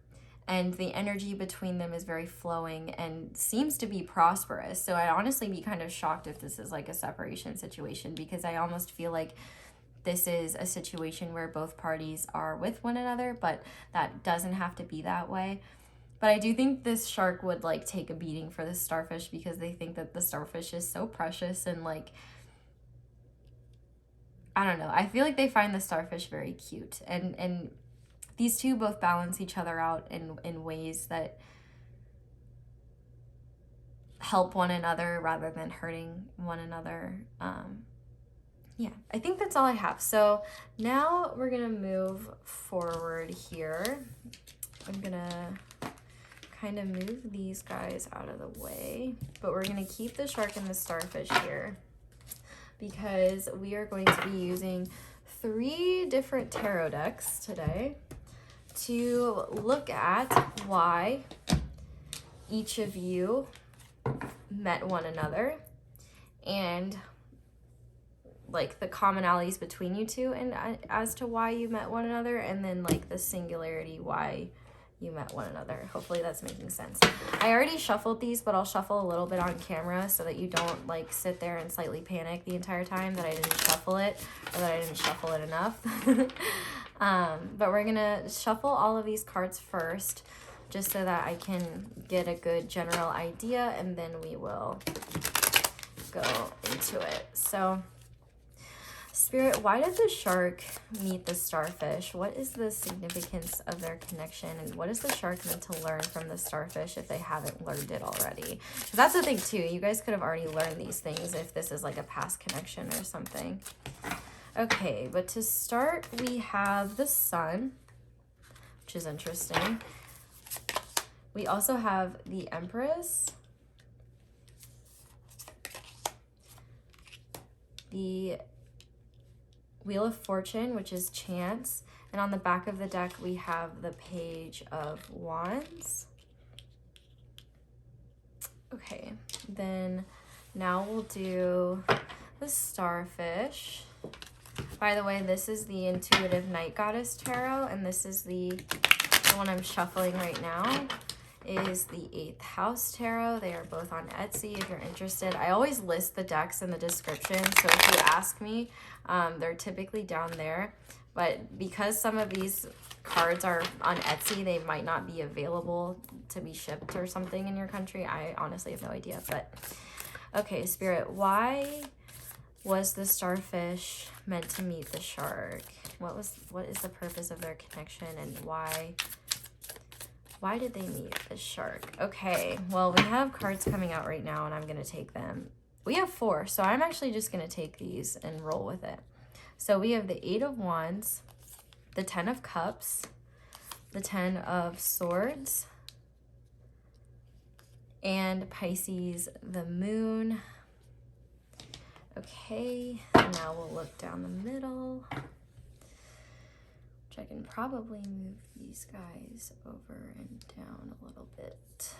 [SPEAKER 1] And the energy between them is very flowing and seems to be prosperous. So I'd honestly be kind of shocked if this is like a separation situation, because I almost feel like this is a situation where both parties are with one another, but that doesn't have to be that way. But I do think this shark would like take a beating for this starfish, because they think that the starfish is so precious, and like, I don't know. I feel like they find the starfish very cute, and these two both balance each other out in ways that help one another rather than hurting one another. Yeah, I think that's all I have. So now we're gonna move forward here. I'm gonna kind of move these guys out of the way, but we're gonna keep the shark and the starfish here, because we are going to be using 3 different tarot decks today to look at why each of you met one another, and like the commonalities between you two, and as to why you met one another, and then like the singularity, why you met one another. Hopefully that's making sense. I already shuffled these, but I'll shuffle a little bit on camera so that you don't like sit there and slightly panic the entire time that I didn't shuffle it or that I didn't shuffle it enough. But we're gonna shuffle all of these cards first just so that I can get a good general idea, and then we will go into it. So Spirit, why did the shark meet the starfish? What is the significance of their connection? And what is the shark meant to learn from the starfish if they haven't learned it already? 'Cause that's the thing too. You guys could have already learned these things if this is like a past connection or something. Okay, but to start, we have the sun, which is interesting. We also have the Empress, the Wheel of Fortune, which is chance, and on the back of the deck we have the Page of Wands. Okay, then now we'll do the starfish. By the way, this is the Intuitive Night Goddess Tarot, and this is the one I'm shuffling right now is the 8th House Tarot. They are both on Etsy if you're interested. I always list the decks in the description, so if you ask me, they're typically down there. But because some of these cards are on Etsy, they might not be available to be shipped or something in your country. I honestly have no idea. But okay, Spirit, why was the starfish meant to meet the shark? What is the purpose of their connection, and why did they meet the shark? Okay, well, we have cards coming out right now, and I'm going to take them. We have 4, so I'm actually just going to take these and roll with it. So we have the 8 of Wands, the 10 of Cups, the 10 of Swords, and Pisces, the Moon. Okay, now we'll look down the middle. I can probably move these guys over and down a little bit.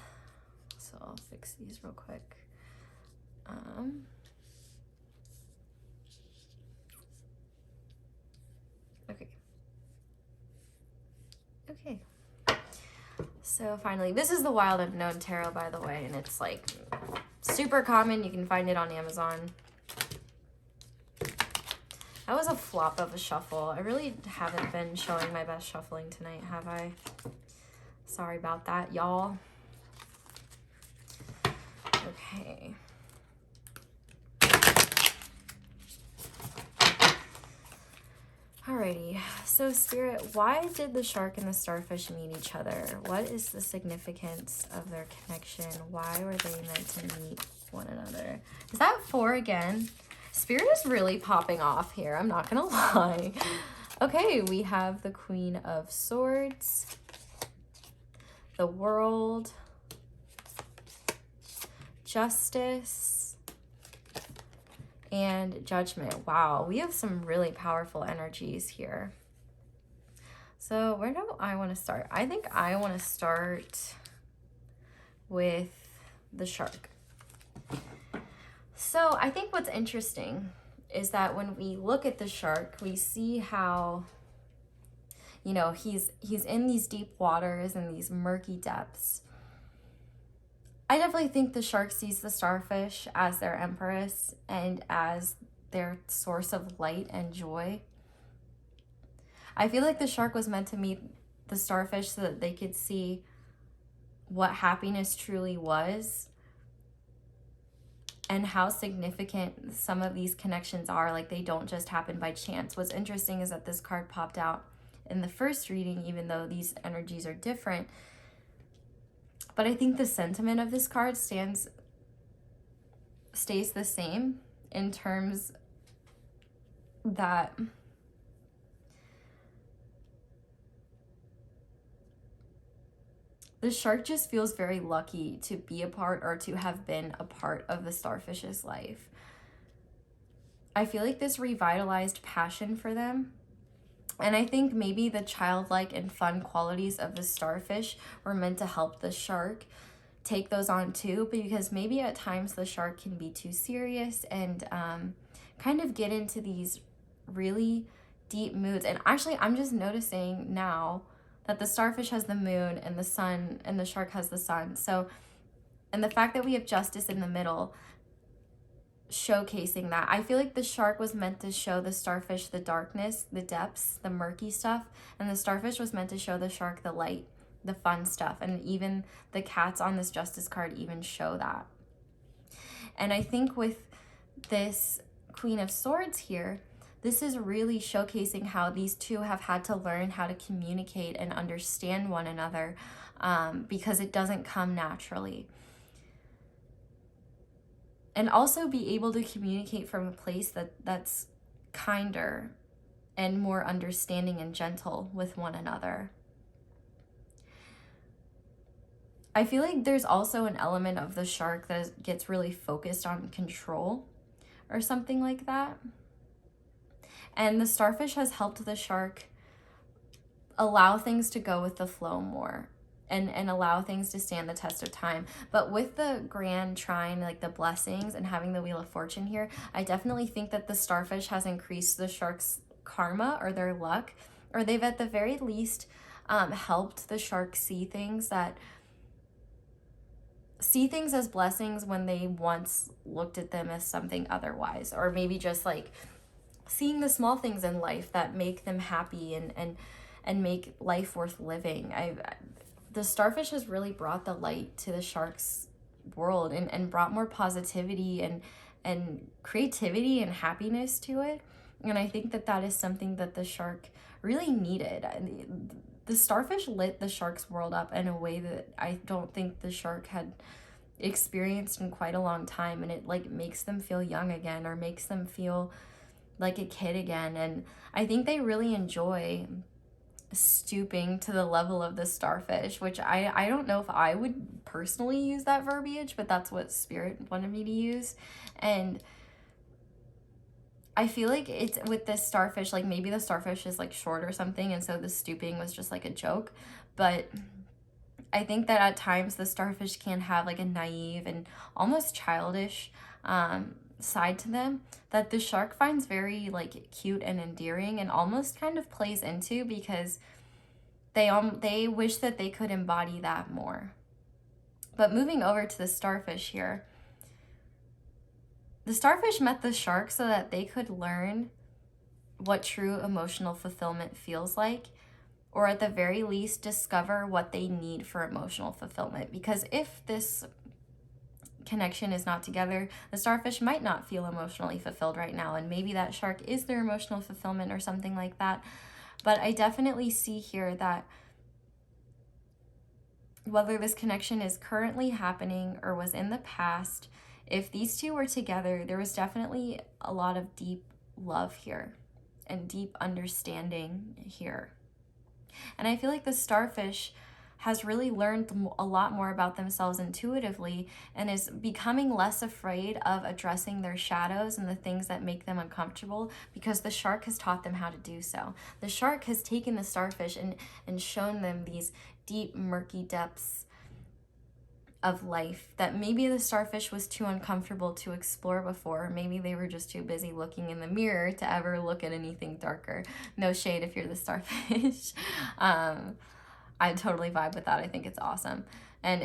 [SPEAKER 1] So I'll fix these real quick. Okay. Okay. So finally, this is the Wild Unknown Tarot, by the way, and it's like super common. You can find it on Amazon. That was a flop of a shuffle. I really haven't been showing my best shuffling tonight, have I? Sorry about that, y'all. Okay. Alrighty, so Spirit, why did the shark and the starfish meet each other? What is the significance of their connection? Why were they meant to meet one another? Is that 4 again? Spirit is really popping off here, I'm not gonna lie. Okay, we have the Queen of Swords, the World, Justice, and Judgment. Wow, we have some really powerful energies here. So where do I want to start? I think I want to start with the shark. So I think what's interesting is that when we look at the shark, we see how, you know, he's in these deep waters and these murky depths. I definitely think the shark sees the starfish as their empress and as their source of light and joy. I feel like the shark was meant to meet the starfish so that they could see what happiness truly was and how significant some of these connections are. Like, they don't just happen by chance. What's interesting is that this card popped out in the first reading, even though these energies are different. But I think the sentiment of this card stays the same in terms that the shark just feels very lucky to be a part or to have been a part of the starfish's life. I feel like this revitalized passion for them. And I think maybe the childlike and fun qualities of the starfish were meant to help the shark take those on too, because maybe at times the shark can be too serious and kind of get into these really deep moods. And actually, I'm just noticing now that the starfish has the moon and the sun, and the shark has the sun. So, and the fact that we have justice in the middle, showcasing that. I feel like the shark was meant to show the starfish the darkness, the depths, the murky stuff, and the starfish was meant to show the shark the light, the fun stuff. And even the cats on this justice card even show that. And I think with this Queen of Swords here, this is really showcasing how these two have had to learn how to communicate and understand one another, because it doesn't come naturally. And also be able to communicate from a place that's kinder and more understanding and gentle with one another. I feel like there's also an element of the shark that gets really focused on control or something like that. And the starfish has helped the shark allow things to go with the flow more and allow things to stand the test of time. But with the grand trine, like the blessings and having the Wheel of Fortune here, I definitely think that the starfish has increased the shark's karma or their luck, or they've at the very least helped the shark see things as blessings when they once looked at them as something otherwise, or maybe just like seeing the small things in life that make them happy and make life worth living. The starfish has really brought the light to the shark's world and brought more positivity and creativity and happiness to it. And I think that is something that the shark really needed. The starfish lit the shark's world up in a way that I don't think the shark had experienced in quite a long time. And it like makes them feel young again, or makes them feel like a kid again. And I think they really enjoy stooping to the level of the starfish, which I don't know if I would personally use that verbiage, but that's what Spirit wanted me to use. And I feel like it's with this starfish, like maybe the starfish is like short or something, and so the stooping was just like a joke. But I think that at times the starfish can have like a naive and almost childish side to them that the shark finds very like cute and endearing, and almost kind of plays into, because they wish that they could embody that more. But moving over to the starfish here, the starfish met the shark so that they could learn what true emotional fulfillment feels like, or at the very least discover what they need for emotional fulfillment. Because if this connection is not together, the starfish might not feel emotionally fulfilled right now, and maybe that shark is their emotional fulfillment or something like that. But I definitely see here that whether this connection is currently happening or was in the past, if these two were together, there was definitely a lot of deep love here and deep understanding here. And I feel like the starfish has really learned a lot more about themselves intuitively, and is becoming less afraid of addressing their shadows and the things that make them uncomfortable, because the shark has taught them how to do so. The shark has taken the starfish and shown them these deep, murky depths of life that maybe the starfish was too uncomfortable to explore before. Maybe they were just too busy looking in the mirror to ever look at anything darker. No shade if you're the starfish. I totally vibe with that. I think it's awesome. And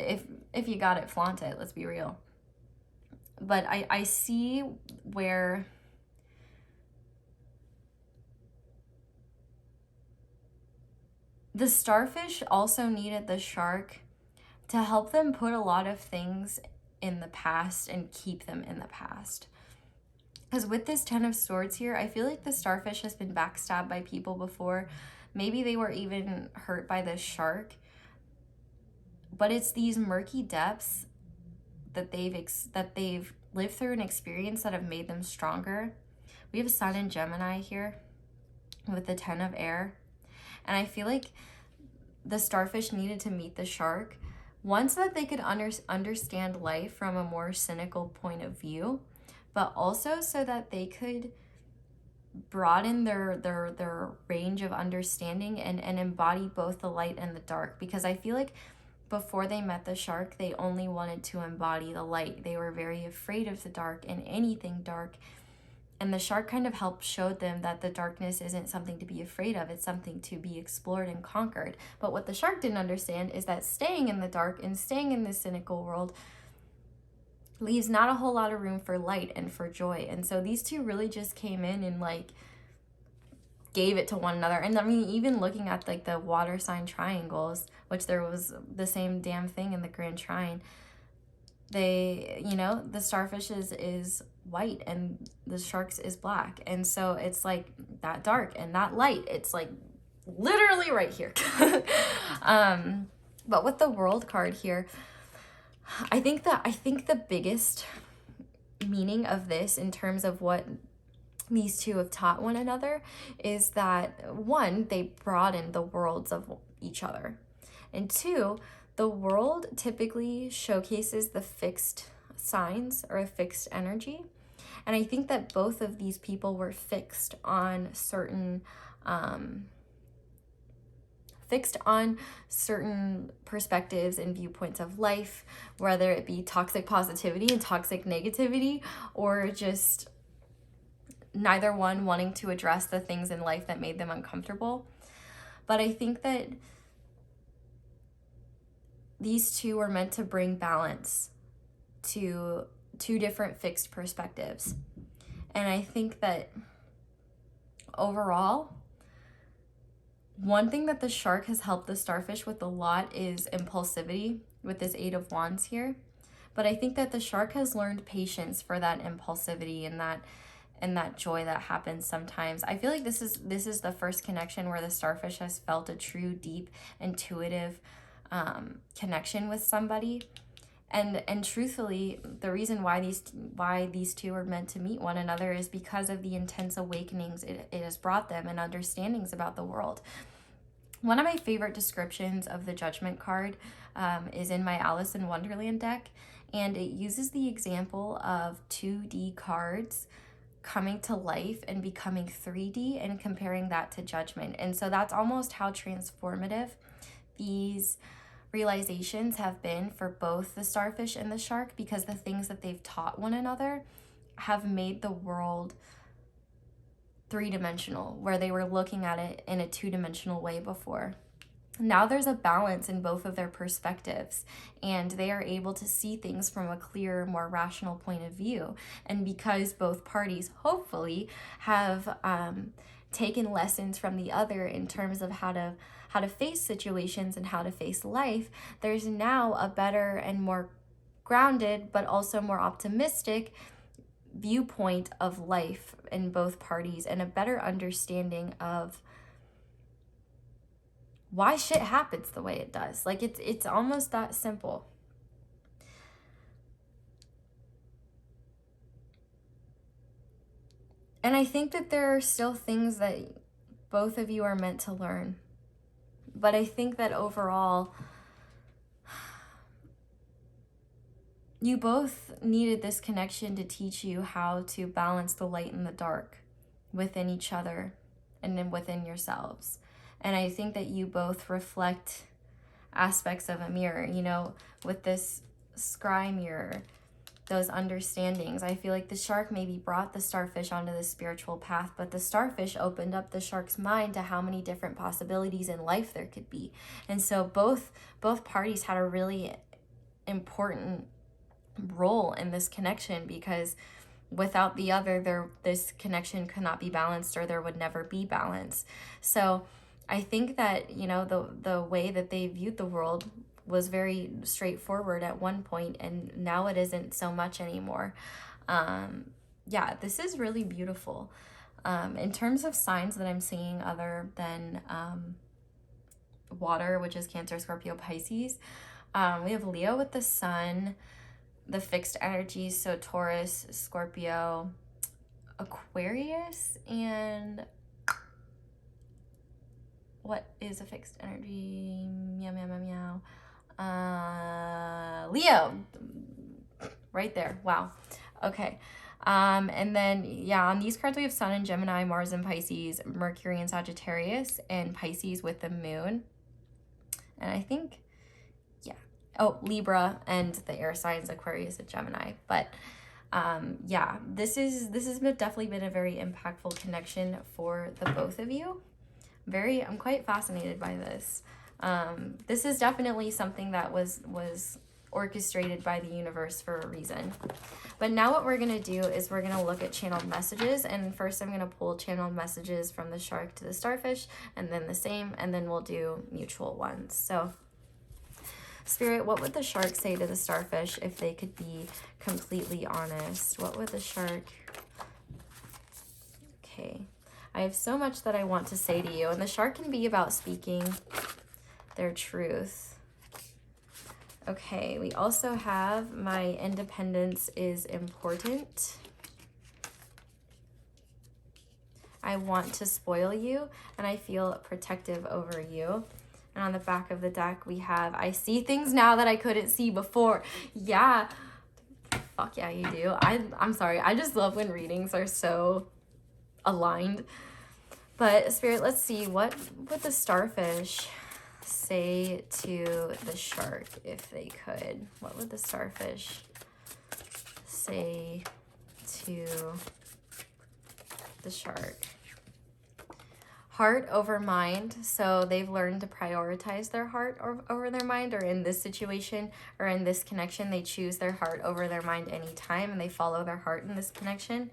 [SPEAKER 1] if you got it, flaunt it. Let's be real. But I see where the starfish also needed the shark to help them put a lot of things in the past and keep them in the past. Because with this Ten of Swords here, I feel like the starfish has been backstabbed by people before. Maybe they were even hurt by the shark. But it's these murky depths that they've lived through and experienced that have made them stronger. We have Sun in Gemini here with the Ten of Air. And I feel like the starfish needed to meet the shark once, so that they could understand life from a more cynical point of view, but also so that they could broaden their range of understanding and embody both the light and the dark. Because I feel like before they met the shark, they only wanted to embody the light. They were very afraid of the dark and anything dark. And the shark kind of helped showed them that the darkness isn't something to be afraid of. It's something to be explored and conquered. But what the shark didn't understand is that staying in the dark and staying in this cynical world leaves not a whole lot of room for light and for joy. And so these two really just came in and like gave it to one another. And I mean, even looking at like the water sign triangles, which there was the same damn thing in the Grand Trine, they, you know, the starfish is white and the sharks is black. And so it's like that dark and that light, it's like literally right here. But with the World card here, I think the biggest meaning of this in terms of what these two have taught one another is that, one, they broaden the worlds of each other, and two, the world typically showcases the fixed signs or a fixed energy. And I think that both of these people were fixed on certain perspectives and viewpoints of life, whether it be toxic positivity and toxic negativity, or just neither one wanting to address the things in life that made them uncomfortable. But I think that these two were meant to bring balance to two different fixed perspectives. And I think that overall, one thing that the shark has helped the starfish with a lot is impulsivity with this 8 of Wands here. But I think that the shark has learned patience for that impulsivity and that joy that happens sometimes. I feel like this is the first connection where the starfish has felt a true, deep, intuitive connection with somebody. And truthfully, the reason why these two are meant to meet one another is because of the intense awakenings it has brought them and understandings about the world. One of my favorite descriptions of the Judgment card is in my Alice in Wonderland deck, and it uses the example of 2D cards coming to life and becoming 3D and comparing that to Judgment. And so that's almost how transformative these realizations have been for both the starfish and the shark, because the things that they've taught one another have made the world three-dimensional, where they were looking at it in a two-dimensional way before. Now there's a balance in both of their perspectives, and they are able to see things from a clearer, more rational point of view. And because both parties hopefully have taken lessons from the other in terms of how to face situations and how to face life, there's now a better and more grounded but also more optimistic viewpoint of life in both parties, and a better understanding of why shit happens the way it does. Like it's almost that simple. And I think that there are still things that both of you are meant to learn. But I think that overall, you both needed this connection to teach you how to balance the light and the dark within each other and then within yourselves. And I think that you both reflect aspects of a mirror, you know, with this scry mirror, those understandings. I feel like the shark maybe brought the starfish onto the spiritual path, but the starfish opened up the shark's mind to how many different possibilities in life there could be. And so both parties had a really important role in this connection, because without the other, this connection could not be balanced, or there would never be balance. So I think that, you know, the way that they viewed the world was very straightforward at one point, and now it isn't so much anymore. Yeah, this is really beautiful. In terms of signs that I'm seeing other than water, which is Cancer, Scorpio, Pisces, we have Leo with the sun, the fixed energies, so Taurus, Scorpio, Aquarius, and what is a fixed energy? Meow, meow, meow, meow. Leo, right there. Wow. Okay. And then, yeah, on these cards we have Sun in Gemini, Mars in Pisces, Mercury in Sagittarius, and Pisces with the moon. And I think, yeah. Oh, Libra and the air signs, Aquarius and Gemini. But Yeah, this has definitely been a very impactful connection for the both of you. I'm quite fascinated by this. This is definitely something that was orchestrated by the universe for a reason. But now what we're going to do is we're going to look at channeled messages. And first I'm going to pull channeled messages from the shark to the starfish, and then the same, and then we'll do mutual ones. So Spirit, what would the shark say to the starfish if they could be completely honest? What would the shark... Okay. I have so much that I want to say to you. And the shark can be about speaking their truth. Okay, we also have my independence is important. I want to spoil you, and I feel protective over you. And on the back of the deck, we have, I see things now that I couldn't see before. Yeah. Fuck yeah, you do. I'm sorry. I just love when readings are so aligned. But Spirit, let's see. What would the starfish say to the shark if they could? What would the starfish say to the shark? Heart over mind. So they've learned to prioritize their heart over their mind, or in this situation or in this connection, they choose their heart over their mind anytime, and they follow their heart in this connection.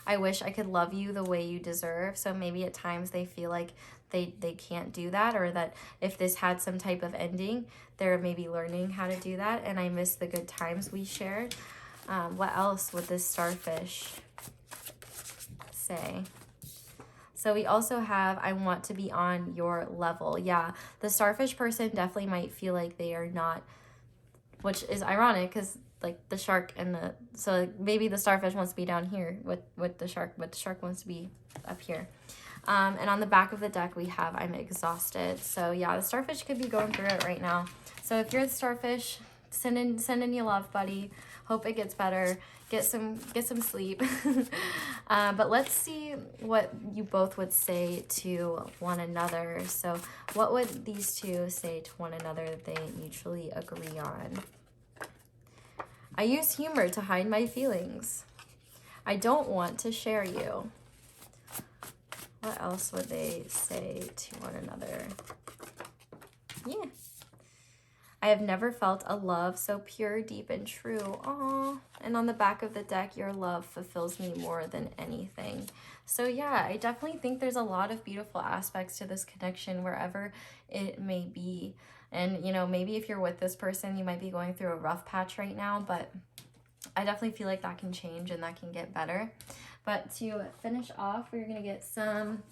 [SPEAKER 1] I wish I could love you the way you deserve. So maybe at times they feel like they can't do that, or that if this had some type of ending, they're maybe learning how to do that. And I miss the good times we shared. What else would this starfish say? So we also have, I want to be on your level. Yeah, the starfish person definitely might feel like they are not, which is ironic because like the shark and the, so like maybe the starfish wants to be down here with the shark, but the shark wants to be up here. And on the back of the deck, we have, I'm exhausted. So yeah, the starfish could be going through it right now. So if you're the starfish, send in your love, buddy. Hope it gets better. Get some sleep. But let's see what you both would say to one another. So what would these two say to one another that they mutually agree on? I use humor to hide my feelings. I don't want to share you. What else would they say to one another? Yeah. I have never felt a love so pure, deep, and true. Aww. And on the back of the deck, your love fulfills me more than anything. So yeah, I definitely think there's a lot of beautiful aspects to this connection wherever it may be. And, you know, maybe if you're with this person, you might be going through a rough patch right now, but I definitely feel like that can change and that can get better. But to finish off, we're going to get some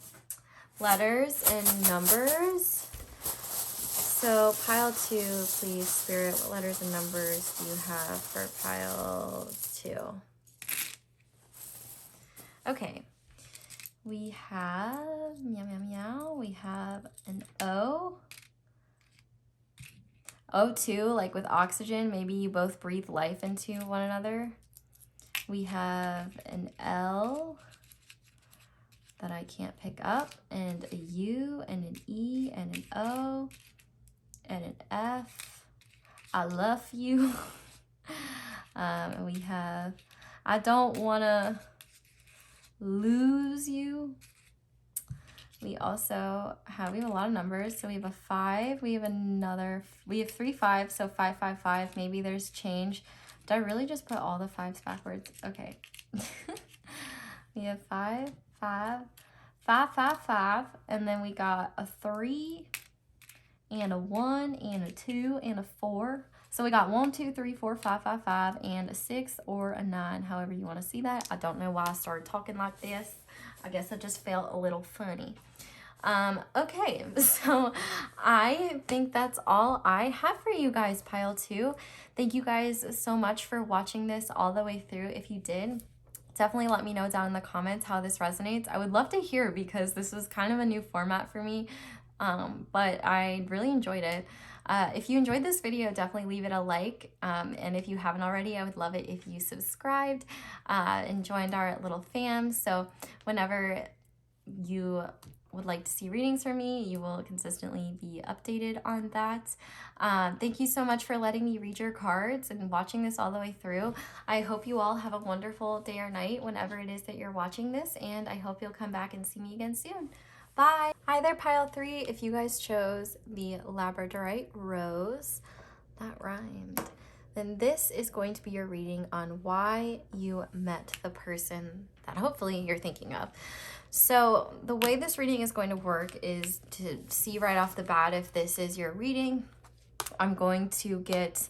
[SPEAKER 1] letters and numbers. So pile 2, please, Spirit, what letters and numbers do you have for pile 2? Okay. We have, meow, meow, meow. We have an O. O2, like with oxygen, maybe you both breathe life into one another. We have an L that I can't pick up, and a U, and an E, and an O, and an F. I love you. And we have, I don't want to lose you. We also have, we have a lot of numbers. So we have a 5, we have another, we have 3 5s, so 5 5 5. Maybe there's change. Did I really just put all the 5s backwards? Okay. We have 5 5 5 5 5, and then we got a 3 and a 1 and a 2 and a 4. So we got 1 2 3 4 5 5 5 and a 6 or a 9, however you want to see that. I don't know why I started talking like this. I guess I just felt a little funny. Okay, so I think that's all I have for you guys, pile 2. Thank you guys so much for watching this all the way through. If you did, definitely let me know down in the comments how this resonates. I would love to hear, because this was kind of a new format for me, but I really enjoyed it. If you enjoyed this video, definitely leave it a like, and if you haven't already, I would love it if you subscribed and joined our little fam, so whenever you would like to see readings from me, you will consistently be updated on that. Thank you so much for letting me read your cards and watching this all the way through. I hope you all have a wonderful day or night whenever it is that you're watching this, and I hope you'll come back and see me again soon. Bye! Hi there, pile 3. If you guys chose the Labradorite Rose, that rhymed, then this is going to be your reading on why you met the person that hopefully you're thinking of. So the way this reading is going to work is to see right off the bat if this is your reading. I'm going to get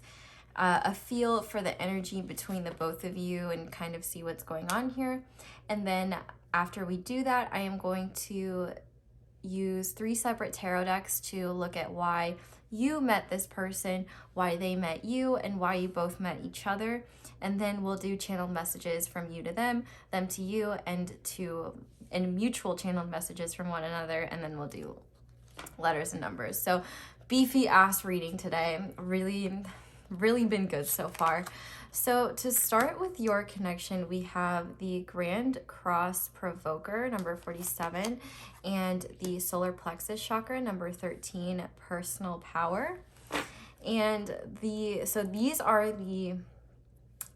[SPEAKER 1] a feel for the energy between the both of you and kind of see what's going on here. And then after we do that, I am going to use 3 separate tarot decks to look at why you met this person, why they met you, and why you both met each other. And then we'll do channeled messages from you to them to you, and mutual channeled messages from one another, and then we'll do letters and numbers. So beefy ass reading today. Really been good so far. So to start with your connection, we have the Grand Cross Provoker, number 47, and the Solar Plexus Chakra, number 13, Personal Power. And so these are the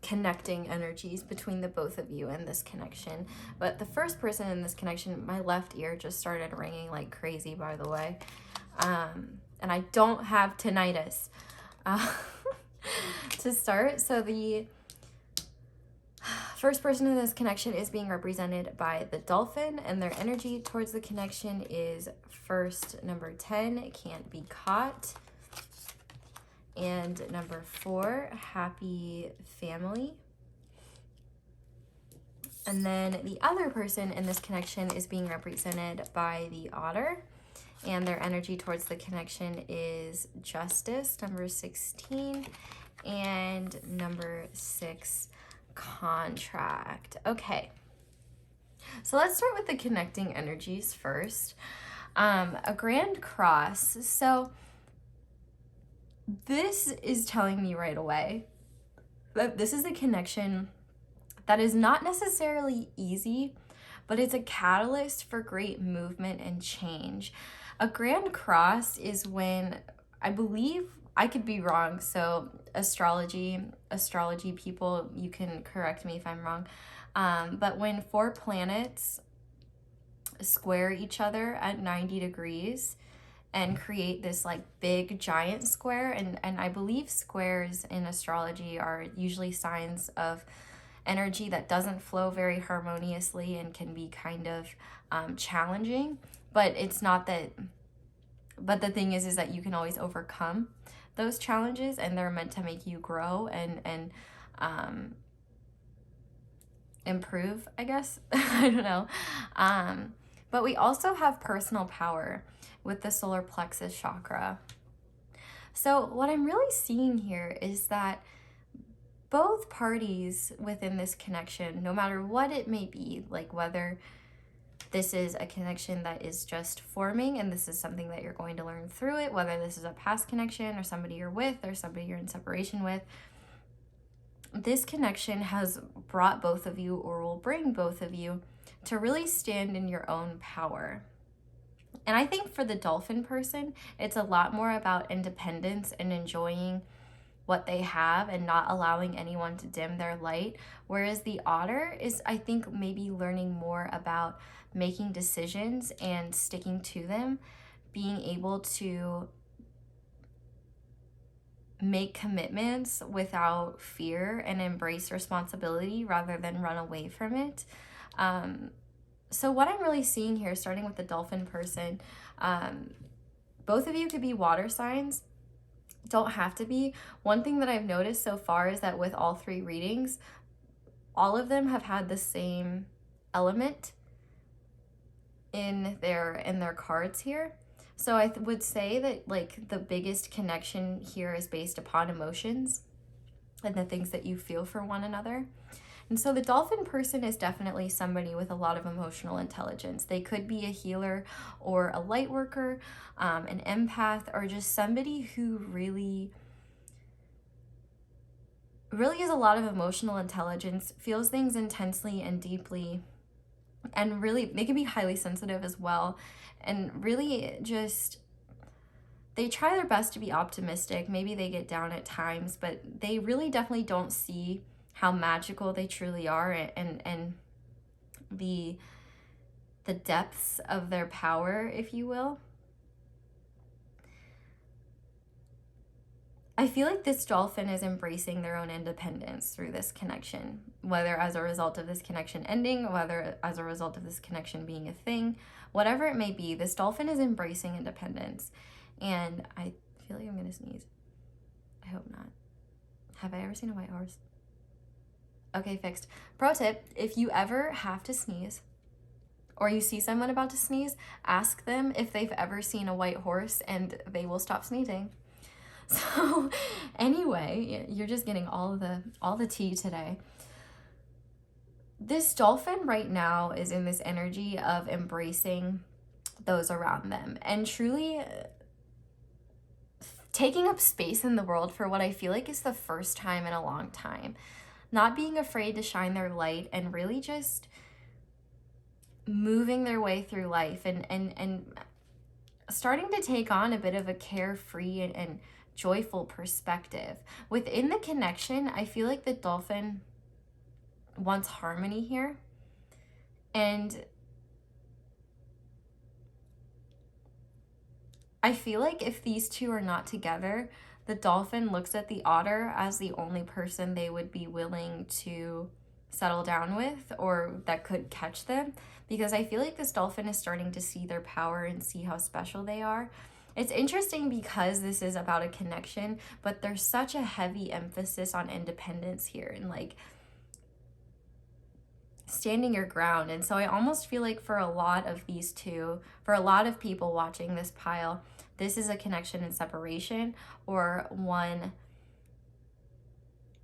[SPEAKER 1] connecting energies between the both of you in this connection. But the first person in this connection, my left ear just started ringing like crazy, by the way. And I don't have tinnitus. To start, so the first person in this connection is being represented by the dolphin, and their energy towards the connection is first number 10, Can't Be Caught, and number 4, Happy Family. And then the other person in this connection is being represented by the otter, and their energy towards the connection is Justice, number 16, and number 6, Contract. Okay, so let's start with the connecting energies first. A Grand Cross. So this is telling me right away that this is a connection that is not necessarily easy, but it's a catalyst for great movement and change. A Grand Cross is when, I believe, I could be wrong, so astrology people, you can correct me if I'm wrong, but when 4 planets square each other at 90 degrees and create this like big giant square, and I believe squares in astrology are usually signs of energy that doesn't flow very harmoniously and can be kind of challenging, but it's not that, but the thing is that you can always overcome those challenges, and they're meant to make you grow and improve, I guess. I don't know. But we also have personal power with the solar plexus chakra. So what I'm really seeing here is that both parties within this connection, no matter what it may be, like whether this is a connection that is just forming and this is something that you're going to learn through it, whether this is a past connection or somebody you're with or somebody you're in separation with, this connection has brought both of you, or will bring both of you, to really stand in your own power. And I think for the dolphin person, it's a lot more about independence and enjoying what they have and not allowing anyone to dim their light. Whereas the otter is, I think, maybe learning more about making decisions and sticking to them, being able to make commitments without fear and embrace responsibility rather than run away from it. So what I'm really seeing here, starting with the dolphin person, both of you could be water signs, don't have to be. One thing that I've noticed so far is that with all 3 readings, all of them have had the same element in their cards here. So I would say that like the biggest connection here is based upon emotions and the things that you feel for one another. And so the dolphin person is definitely somebody with a lot of emotional intelligence. They could be a healer or a light worker, an empath, or just somebody who really has a lot of emotional intelligence, feels things intensely and deeply, And really, they can be highly sensitive as well. And really just, they try their best to be optimistic. Maybe they get down at times, but they really definitely don't see how magical they truly are, and the depths of their power, if you will. I feel like this dolphin is embracing their own independence through this connection, whether as a result of this connection ending, whether as a result of this connection being a thing, whatever it may be, this dolphin is embracing independence. And I feel like I'm gonna sneeze. I hope not. Have I ever seen a white horse? Okay, fixed. Pro tip, if you ever have to sneeze, or you see someone about to sneeze, ask them if they've ever seen a white horse, and they will stop sneezing. So anyway, you're just getting all the tea today. This dolphin right now is in this energy of embracing those around them and truly taking up space in the world for what I feel like is the first time in a long time. Not being afraid to shine their light and really just moving their way through life and starting to take on a bit of a carefree and joyful perspective. Within the connection, I feel like the dolphin wants harmony here. And I feel like if these two are not together, the dolphin looks at the otter as the only person they would be willing to settle down with, or that could catch them, because I feel like this dolphin is starting to see their power and see how special they are. It's interesting because this is about a connection, but there's such a heavy emphasis on independence here and like standing your ground. And so I almost feel like for a lot of these two, for a lot of people watching this pile, this is a connection in separation, or one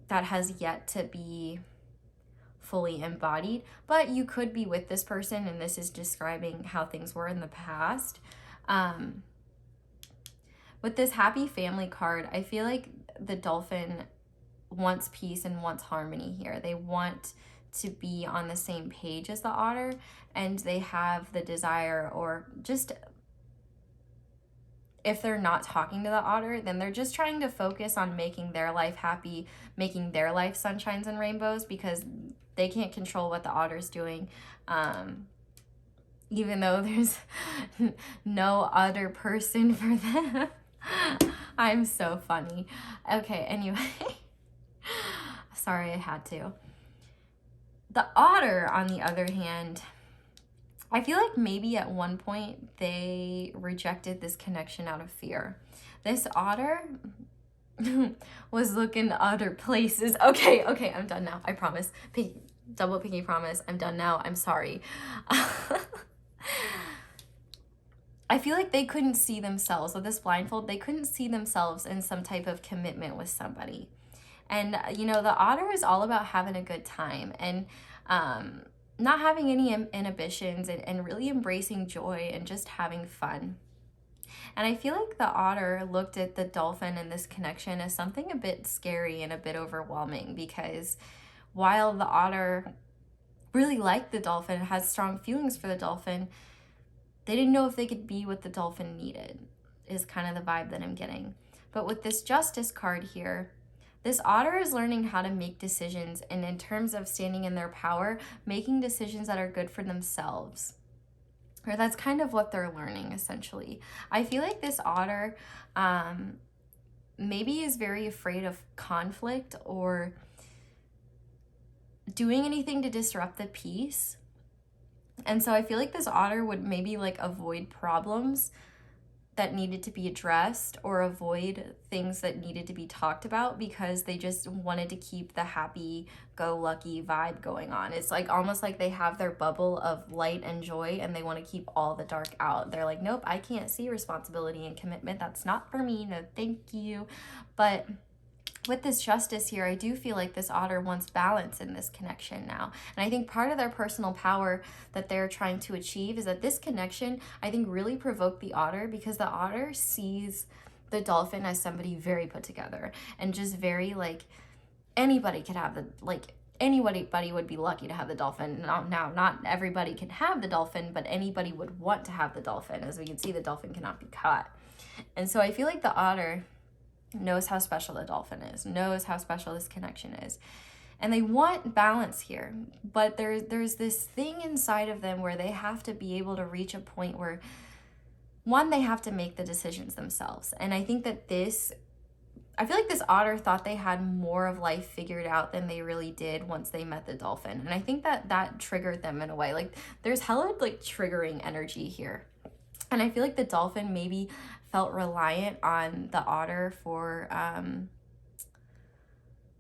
[SPEAKER 1] that has yet to be fully embodied. But you could be with this person and this is describing how things were in the past. With this happy family card, I feel like the dolphin wants peace and wants harmony here. They want to be on the same page as the otter, and they have the desire, or just if they're not talking to the otter, then they're just trying to focus on making their life happy, making their life sunshines and rainbows, because they can't control what the otter's doing. Even though there's no other person for them. I'm so funny. Okay, anyway. Sorry, I had to. The otter, on the other hand, I feel like maybe at one point they rejected this connection out of fear. This otter was looking to other places. Okay, I'm done now. I promise. Double pinky promise. I'm done now. I'm sorry. I feel like they couldn't see themselves with this blindfold. They couldn't see themselves in some type of commitment with somebody. And, you know, the otter is all about having a good time and not having any inhibitions, and really embracing joy and just having fun. And I feel like the otter looked at the dolphin in this connection as something a bit scary and a bit overwhelming, because while the otter really liked the dolphin, has strong feelings for the dolphin, they didn't know if they could be what the dolphin needed, is kind of the vibe that I'm getting. But with this Justice card here, this otter is learning how to make decisions, and in terms of standing in their power, making decisions that are good for themselves. Or that's kind of what they're learning, essentially. I feel like this otter maybe is very afraid of conflict or doing anything to disrupt the peace. And so I feel like this otter would maybe like avoid problems that needed to be addressed, or avoid things that needed to be talked about, because they just wanted to keep the happy-go-lucky vibe going on. It's like almost like they have their bubble of light and joy, and they want to keep all the dark out. They're like, nope, I can't see responsibility and commitment. That's not for me. No, thank you. But with this Justice here, I do feel like this otter wants balance in this connection now. And I think part of their personal power that they're trying to achieve is that this connection, I think, really provoked the otter, because the otter sees the dolphin as somebody very put together and just very like, anybody could have the, like, anybody would be lucky to have the dolphin. Now, not everybody can have the dolphin, but anybody would want to have the dolphin. As we can see, the dolphin cannot be caught. And so I feel like the otter knows how special the dolphin is, knows how special this connection is. And they want balance here, but there's this thing inside of them where they have to be able to reach a point where, one, they have to make the decisions themselves. And I think that I feel like this otter thought they had more of life figured out than they really did once they met the dolphin. And I think that triggered them in a way. Like, there's hella like triggering energy here. And I feel like the dolphin maybe felt reliant on the otter for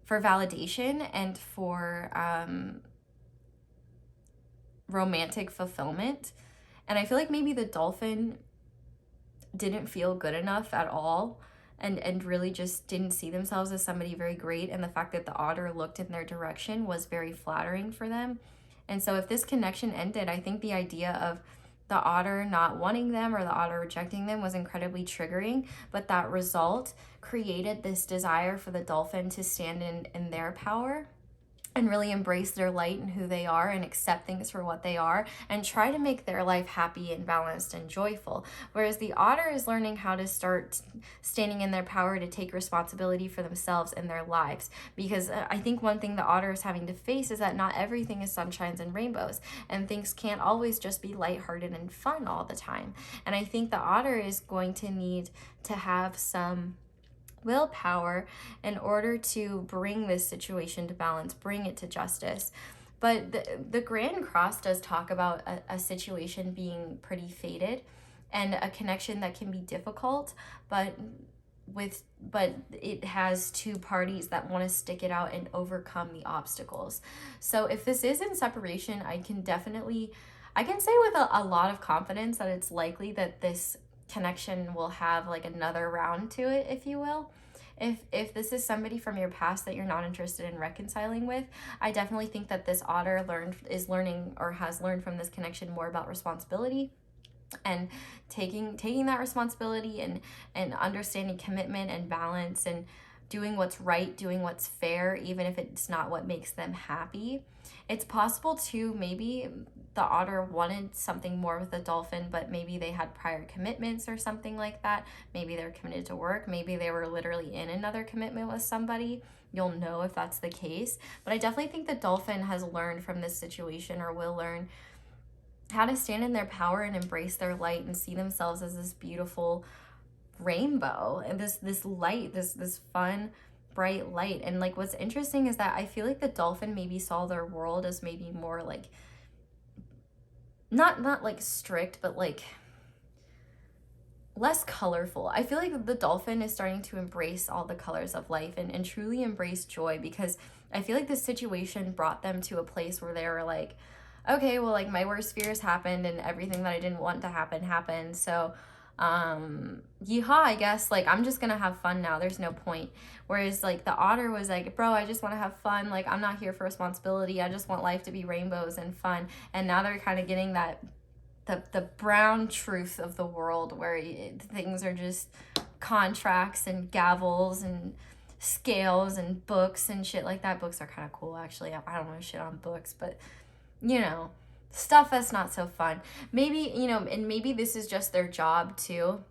[SPEAKER 1] validation and for romantic fulfillment. And I feel like maybe the dolphin didn't feel good enough at all, and really just didn't see themselves as somebody very great. And the fact that the otter looked in their direction was very flattering for them. And so if this connection ended, I think the idea of the otter not wanting them or the otter rejecting them was incredibly triggering, but that result created this desire for the dolphin to stand in their power and really embrace their light and who they are and accept things for what they are and try to make their life happy and balanced and joyful. Whereas the otter is learning how to start standing in their power to take responsibility for themselves and their lives. Because I think one thing the otter is having to face is that not everything is sunshines and rainbows, and things can't always just be lighthearted and fun all the time. And I think the otter is going to need to have some willpower in order to bring this situation to balance, bring it to justice. But the Grand Cross does talk about a situation being pretty fated and a connection that can be difficult, but it has two parties that want to stick it out and overcome the obstacles. So if this is in separation, I can say with a lot of confidence that it's likely that this connection will have like another round to it, if you will. If this is somebody from your past that you're not interested in reconciling with, I definitely think that this otter has learned from this connection more about responsibility and taking that responsibility and understanding commitment and balance and doing what's right, doing what's fair, even if it's not what makes them happy. It's possible too, maybe the otter wanted something more with the dolphin, but maybe they had prior commitments or something like that. Maybe they're committed to work. Maybe they were literally in another commitment with somebody. You'll know if that's the case. But I definitely think the dolphin has learned from this situation, or will learn how to stand in their power and embrace their light and see themselves as this beautiful rainbow and this light, this fun, bright light. And like, what's interesting is that I feel like the dolphin maybe saw their world as maybe more like not like strict, but like less colorful. I feel like the dolphin is starting to embrace all the colors of life and truly embrace joy, because I feel like this situation brought them to a place where they were like, okay, well, like my worst fears happened and everything that I didn't want to happen happened. So yeehaw, I guess, like I'm just gonna have fun now. There's no point. Whereas like the otter was like, bro, I just want to have fun. Like, I'm not here for responsibility. I just want life to be rainbows and fun. And now they're kind of getting that the brown truth of the world, where things are just contracts and gavels and scales and books and shit like that. Books are kind of cool, actually. I don't want to shit on books, but you know, stuff that's not so fun. Maybe, you know, and maybe this is just their job too.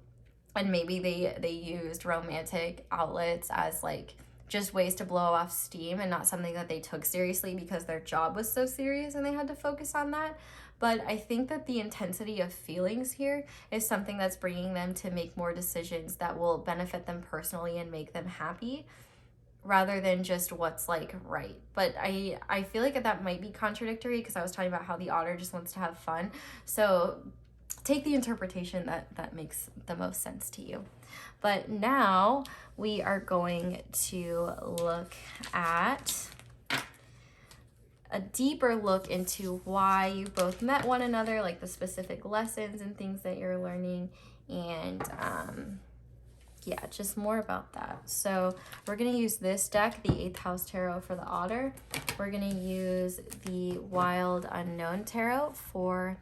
[SPEAKER 1] And maybe they used romantic outlets as like just ways to blow off steam and not something that they took seriously because their job was so serious and they had to focus on that. But I think that the intensity of feelings here is something that's bringing them to make more decisions that will benefit them personally and make them happy, rather than just what's like right. But I feel like that might be contradictory, because I was talking about how the otter just wants to have fun. So take the interpretation that makes the most sense to you. But now we are going to look at a deeper look into why you both met one another, like the specific lessons and things that you're learning, and yeah, just more about that. So we're going to use this deck, the 8th House Tarot, for the Otter. We're going to use the Wild Unknown Tarot for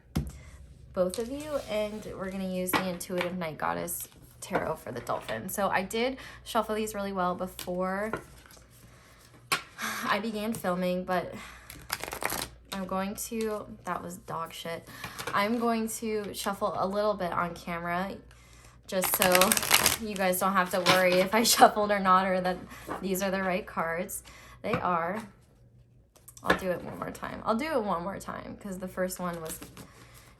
[SPEAKER 1] both of you, and we're going to use the Intuitive Night Goddess Tarot for the Dolphin. So I did shuffle these really well before I began filming, but I'm going to, that was dog shit. I'm going to shuffle a little bit on camera just so you guys don't have to worry if I shuffled or not, or that these are the right cards. They are. I'll do it one more time. I'll do it one more time because the first one was,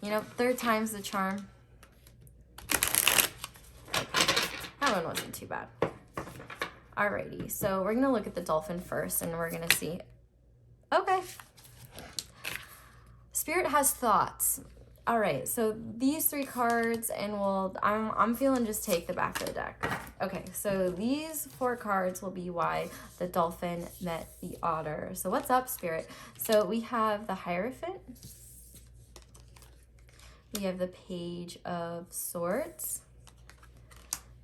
[SPEAKER 1] you know, third time's the charm. That one wasn't too bad. Alrighty, so we're gonna look at the dolphin first and we're gonna see. Okay. Spirit has thoughts. All right, so these three cards, and I'm feeling just take the back of the deck. Okay, so these four cards will be why the dolphin met the otter. So what's up, Spirit? So we have the Hierophant. We have the Page of Swords,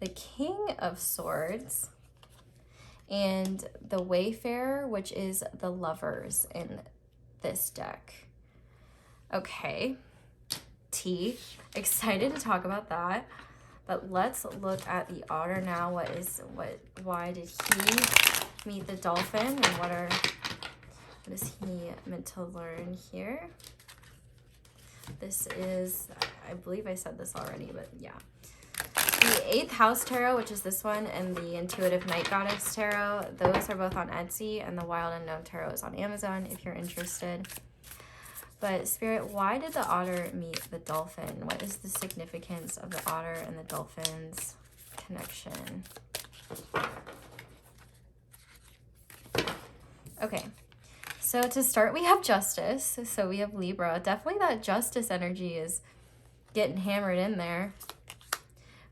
[SPEAKER 1] the King of Swords, and the Wayfarer, which is the Lovers in this deck. Okay. Tea. Excited to talk about that. But let's look at the otter now. Why did he meet the dolphin, and what is he meant to learn here? This is, I believe I said this already, but yeah. The 8th House Tarot, which is this one, and the Intuitive Night Goddess Tarot, those are both on Etsy, and the Wild Unknown Tarot is on Amazon if you're interested. But Spirit, why did the otter meet the dolphin? What is the significance of the otter and the dolphin's connection? Okay, so to start, we have Justice. So we have Libra. Definitely that Justice energy is getting hammered in there.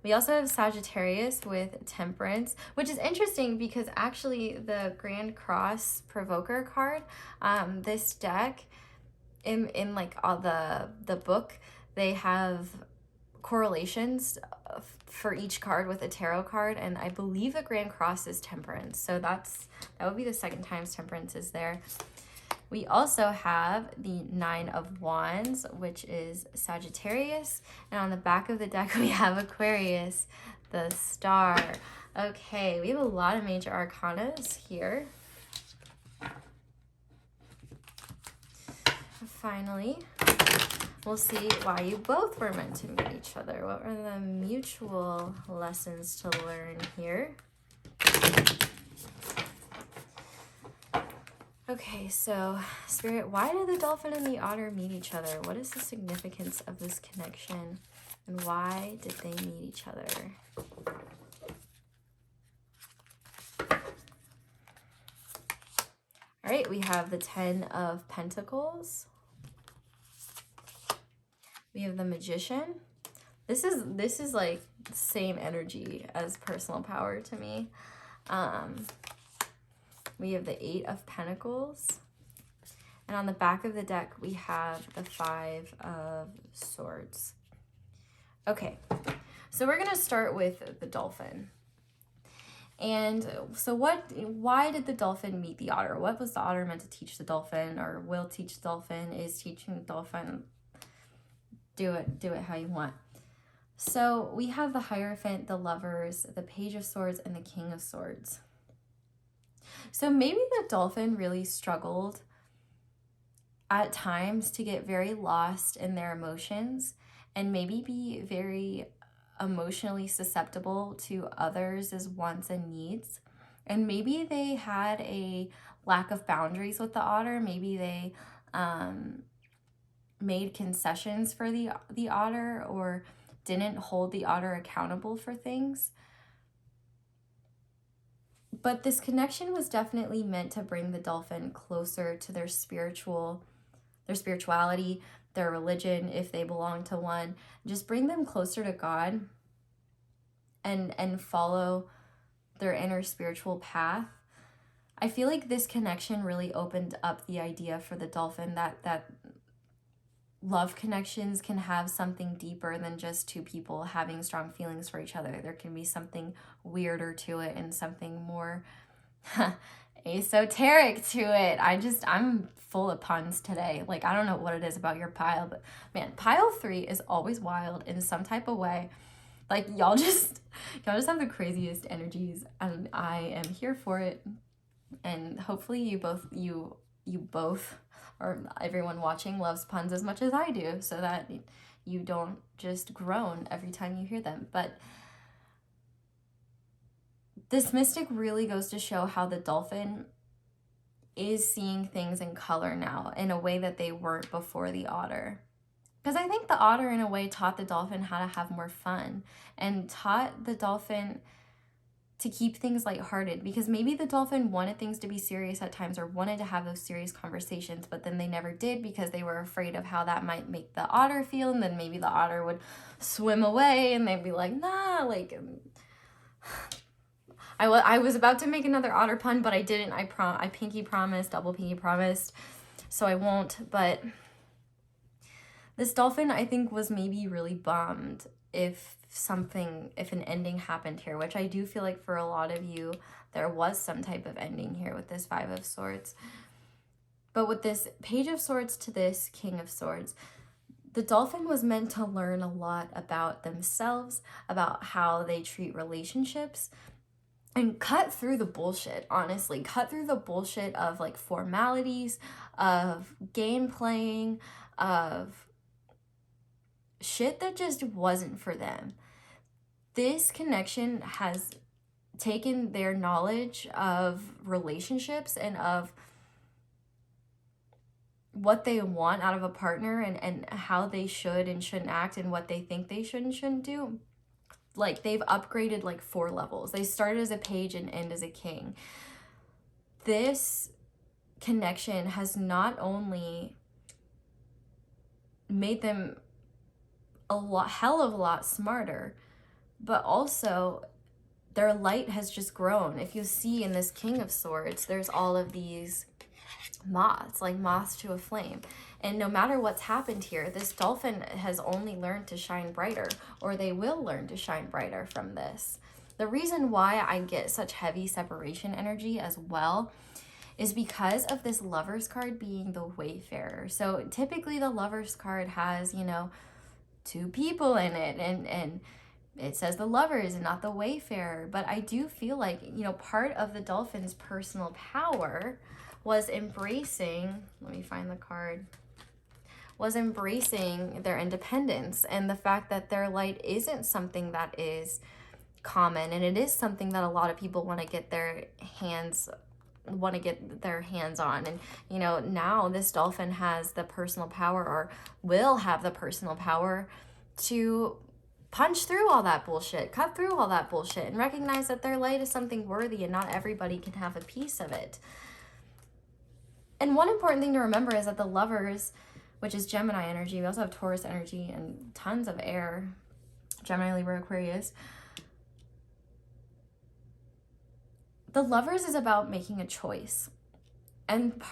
[SPEAKER 1] We also have Sagittarius with Temperance, which is interesting because actually the Grand Cross Provoker card, this deck, in like all the book, they have correlations for each card with a tarot card, and I believe the Grand Cross is Temperance, so that would be the second time Temperance is there. We also have the 9 of Wands, which is Sagittarius, and on the back of the deck we have Aquarius, the Star. Okay, we have a lot of major arcanas here. Finally, we'll see why you both were meant to meet each other. What are the mutual lessons to learn here? Okay, so Spirit, why did the dolphin and the otter meet each other? What is the significance of this connection, and why did they meet each other? All right, we have the 10 of Pentacles. We have the Magician. This is like the same energy as personal power to me. We have the 8 of Pentacles. And on the back of the deck, we have the 5 of Swords. Okay, so we're gonna start with the dolphin. And so why did the dolphin meet the otter? What was the otter meant to teach the dolphin, or will teach the dolphin, is teaching the dolphin? Do it how you want. So we have the Hierophant, the Lovers, the Page of Swords, and the King of Swords. So maybe the dolphin really struggled at times to get very lost in their emotions and maybe be very emotionally susceptible to others' wants and needs. And maybe they had a lack of boundaries with the otter. Maybe they made concessions for the otter, or didn't hold the otter accountable for things. But this connection was definitely meant to bring the dolphin closer to their spirituality, their religion, if they belong to one. Just bring them closer to God and follow their inner spiritual path. I feel like this connection really opened up the idea for the dolphin that love connections can have something deeper than just two people having strong feelings for each other. There can be something weirder to it and something more esoteric to it. I'm full of puns today. Like, I don't know what it is about your pile, but man, pile 3 is always wild in some type of way. Like, y'all just have the craziest energies, and I am here for it. And hopefully you both, or everyone watching, loves puns as much as I do, so that you don't just groan every time you hear them. But this mystic really goes to show how the dolphin is seeing things in color now in a way that they weren't before the otter. Because I think the otter, in a way, taught the dolphin how to have more fun and taught the dolphin to keep things lighthearted, because maybe the dolphin wanted things to be serious at times or wanted to have those serious conversations, but then they never did because they were afraid of how that might make the otter feel, and then maybe the otter would swim away and they'd be like, nah, like... I was about to make another otter pun, but I didn't. I pinky promised, double pinky promised, so I won't. But this dolphin, I think, was maybe really bummed if an ending happened here, which I do feel like for a lot of you, there was some type of ending here with this Five of Swords. But with this Page of Swords to this King of Swords, the dolphin was meant to learn a lot about themselves, about how they treat relationships, and cut through the bullshit, honestly. Cut through the bullshit of like formalities, of game playing, of shit that just wasn't for them. This connection has taken their knowledge of relationships and of what they want out of a partner, and how they should and shouldn't act, and what they think they should and shouldn't do. Like, they've upgraded like 4 levels. They started as a page and end as a king. This connection has not only made them hell of a lot smarter, but also their light has just grown. If you see in this King of Swords, there's all of these moths, like moths to a flame. And no matter what's happened here, this dolphin has only learned to shine brighter, or they will learn to shine brighter from this. The reason why I get such heavy separation energy as well is because of this Lover's card being the Wayfarer. So typically the Lover's card has, 2 people in it, and it says the Lovers and not the Wayfarer. But I do feel like, part of the dolphin's personal power was embracing, let me find the card, was embracing their independence and the fact that their light isn't something that is common, and it is something that a lot of people want to get their hands on. And now this dolphin has the personal power, or will have the personal power, to punch through all that bullshit, cut through all that bullshit, and recognize that their light is something worthy and not everybody can have a piece of it. And one important thing to remember is that the Lovers, which is Gemini energy, we also have Taurus energy and tons of air, Gemini, Libra, Aquarius. The Lovers is about making a choice. And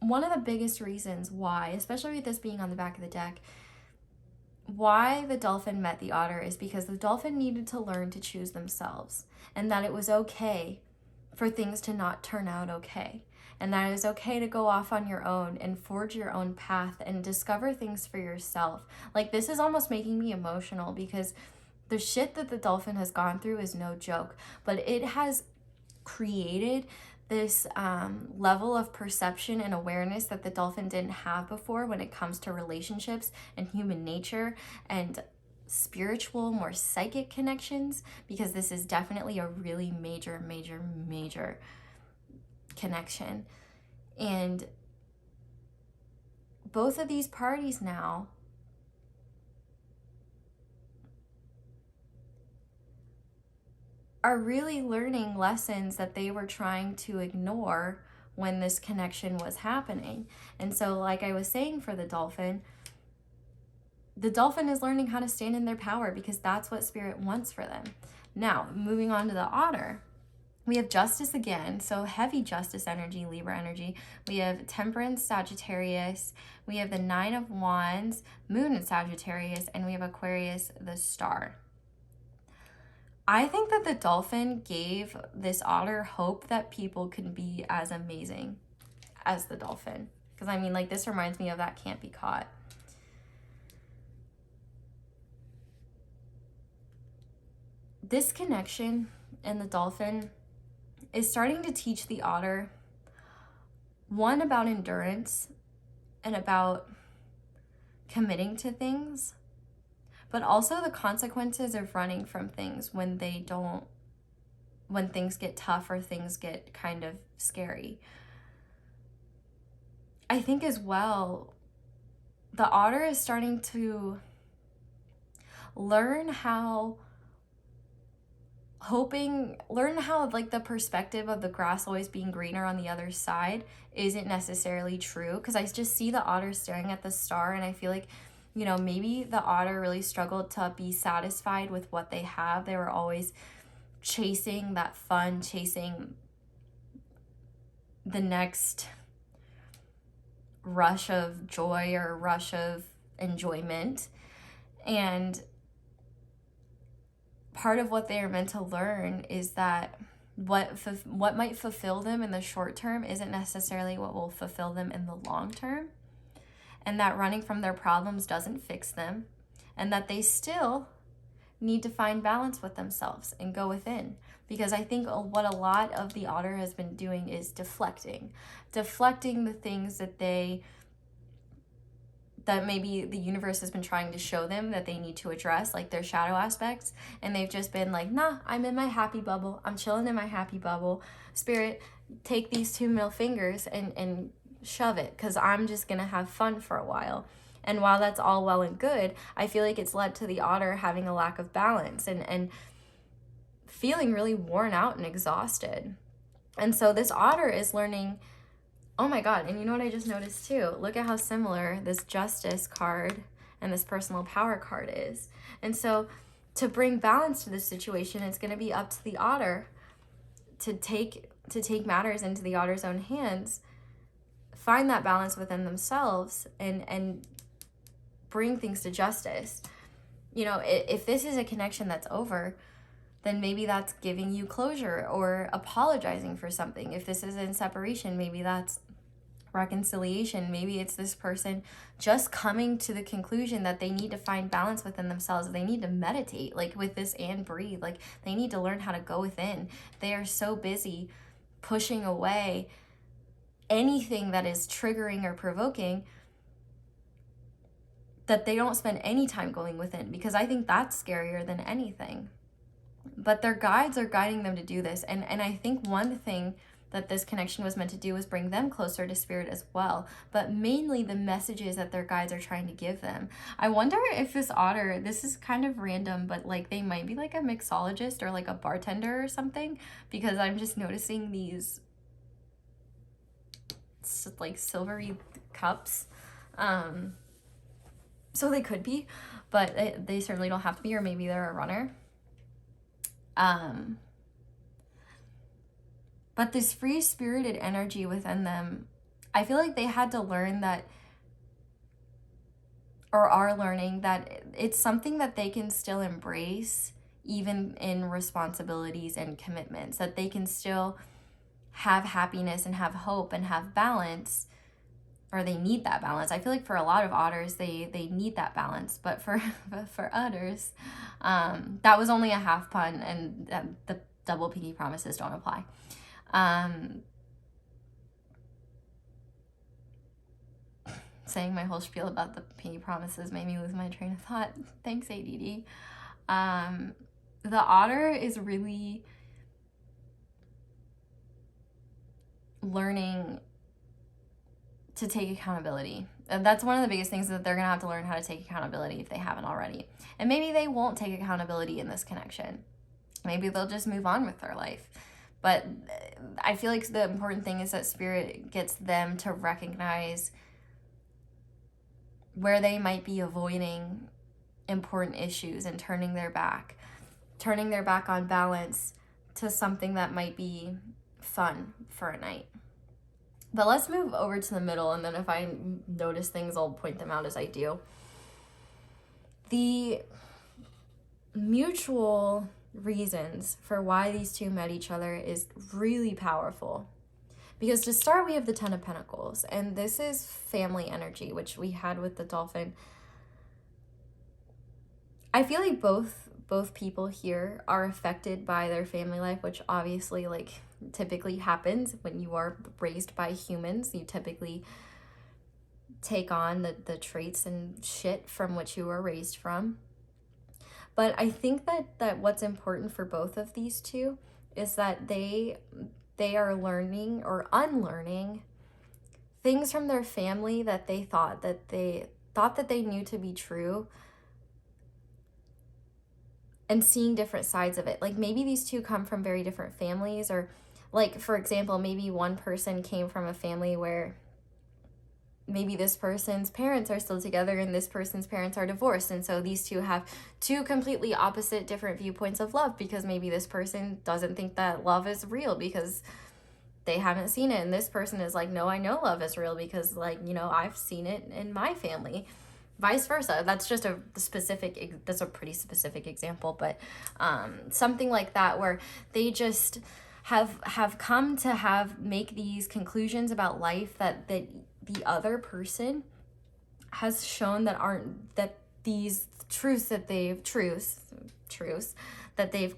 [SPEAKER 1] one of the biggest reasons why, especially with this being on the back of the deck, why the dolphin met the otter is because the dolphin needed to learn to choose themselves, and that it was okay for things to not turn out okay. And that it is okay to go off on your own and forge your own path and discover things for yourself. Like, this is almost making me emotional because the shit that the dolphin has gone through is no joke, but it has created this level of perception and awareness that the dolphin didn't have before when it comes to relationships and human nature and spiritual, more psychic connections, because this is definitely a really major connection. And both of these parties now are really learning lessons that they were trying to ignore when this connection was happening. And so, like I was saying, for the dolphin is learning how to stand in their power, because that's what spirit wants for them. Now, moving on to the otter, we have Justice again, so heavy Justice energy, Libra energy. We have Temperance, Sagittarius. We have the 9 of Wands, Moon in Sagittarius, and we have Aquarius, the Star. I think that the dolphin gave this otter hope that people can be as amazing as the dolphin. Because, I mean, like, this reminds me of that Can't Be Caught. This connection and the dolphin is starting to teach the otter, one, about endurance and about committing to things, but also the consequences of running from things when things get tough or things get kind of scary. I think as well, the otter is starting to learn how like the perspective of the grass always being greener on the other side isn't necessarily true. Because I just see the otter staring at the star, and I feel like, you know, maybe the otter really struggled to be satisfied with what they have. They were always chasing that fun, chasing the next rush of joy or rush of enjoyment. And part of what they are meant to learn is that what might fulfill them in the short term isn't necessarily what will fulfill them in the long term, and that running from their problems doesn't fix them, and that they still need to find balance with themselves and go within. Because I think what a lot of the otter has been doing is deflecting the things that maybe the universe has been trying to show them that they need to address, like their shadow aspects, and they've just been like, nah, I'm in my happy bubble, I'm chilling in my happy bubble. Spirit, take these 2 middle fingers and shove it, because I'm just gonna have fun for a while. And while that's all well and good, I feel like it's led to the otter having a lack of balance and feeling really worn out and exhausted. And so this otter is learning, oh my God, and you know what I just noticed too? Look at how similar this Justice card and this Personal Power card is. And so to bring balance to this situation, it's going to be up to the otter to take matters into the otter's own hands, find that balance within themselves, and bring things to justice. You know, if this is a connection that's over, then maybe that's giving you closure or apologizing for something. If this is in separation, maybe that's reconciliation. Maybe it's this person just coming to the conclusion that they need to find balance within themselves. They need to meditate, like with this and breathe. Like they need to learn how to go within. They are so busy pushing away anything that is triggering or provoking that they don't spend any time going within, because I think that's scarier than anything. But their guides are guiding them to do this. And I think one thing that this connection was meant to do was bring them closer to spirit as well, but mainly the messages that their guides are trying to give them. I wonder if this otter, this is kind of random, but like they might be like a mixologist or like a bartender or something, because I'm just noticing these like silvery cups. So they could be, but they certainly don't have to be, or maybe they're a runner. But this free-spirited energy within them, I feel like they had to learn that, or are learning that it's something that they can still embrace even in responsibilities and commitments, that they can still have happiness and have hope and have balance, or they need that balance. I feel like for a lot of otters, they need that balance, but for others, that was only a half pun, and the double pinky promises don't apply. Saying my whole spiel about the pinky promises made me lose my train of thought. Thanks, ADD. The otter is really learning to take accountability. And that's one of the biggest things, that they're gonna have to learn how to take accountability if they haven't already. And maybe they won't take accountability in this connection. Maybe they'll just move on with their life. But I feel like the important thing is that spirit gets them to recognize where they might be avoiding important issues and turning their back on balance to something that might be fun for a night. But let's move over to the middle, and then if I notice things, I'll point them out as I do. The mutual reasons for why these two met each other is really powerful. Because to start, we have the 10 of Pentacles, and this is family energy, which we had with the dolphin. I feel like both both people here are affected by their family life, which obviously like typically happens when you are raised by humans. You typically take on the traits and shit from which you were raised from. But I think that what's important for both of these two is that they are learning or unlearning things from their family that they thought that they knew to be true, and seeing different sides of it. Like maybe these two come from very different families, or like, for example, maybe one person came from a family where maybe this person's parents are still together and this person's parents are divorced. And so these two have two completely opposite different viewpoints of love, because maybe this person doesn't think that love is real because they haven't seen it. And this person is like, no, I know love is real because, like, you know, I've seen it in my family. Vice versa. That's just that's a pretty specific example, but something like that, where they just have come to make these conclusions about life that the other person has shown that these truths that they've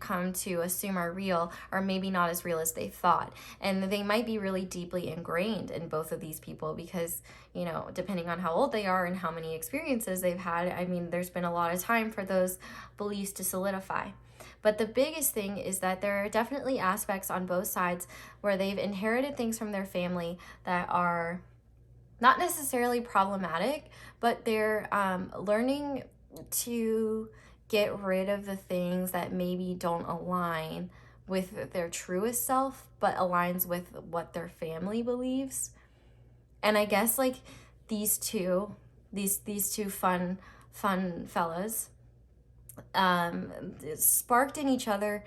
[SPEAKER 1] come to assume are real are maybe not as real as they thought. And they might be really deeply ingrained in both of these people because, you know, depending on how old they are and how many experiences they've had, I mean, there's been a lot of time for those beliefs to solidify. But the biggest thing is that there are definitely aspects on both sides where they've inherited things from their family that are not necessarily problematic, but they're learning to get rid of the things that maybe don't align with their truest self, but aligns with what their family believes. And I guess like these two fun fellas sparked in each other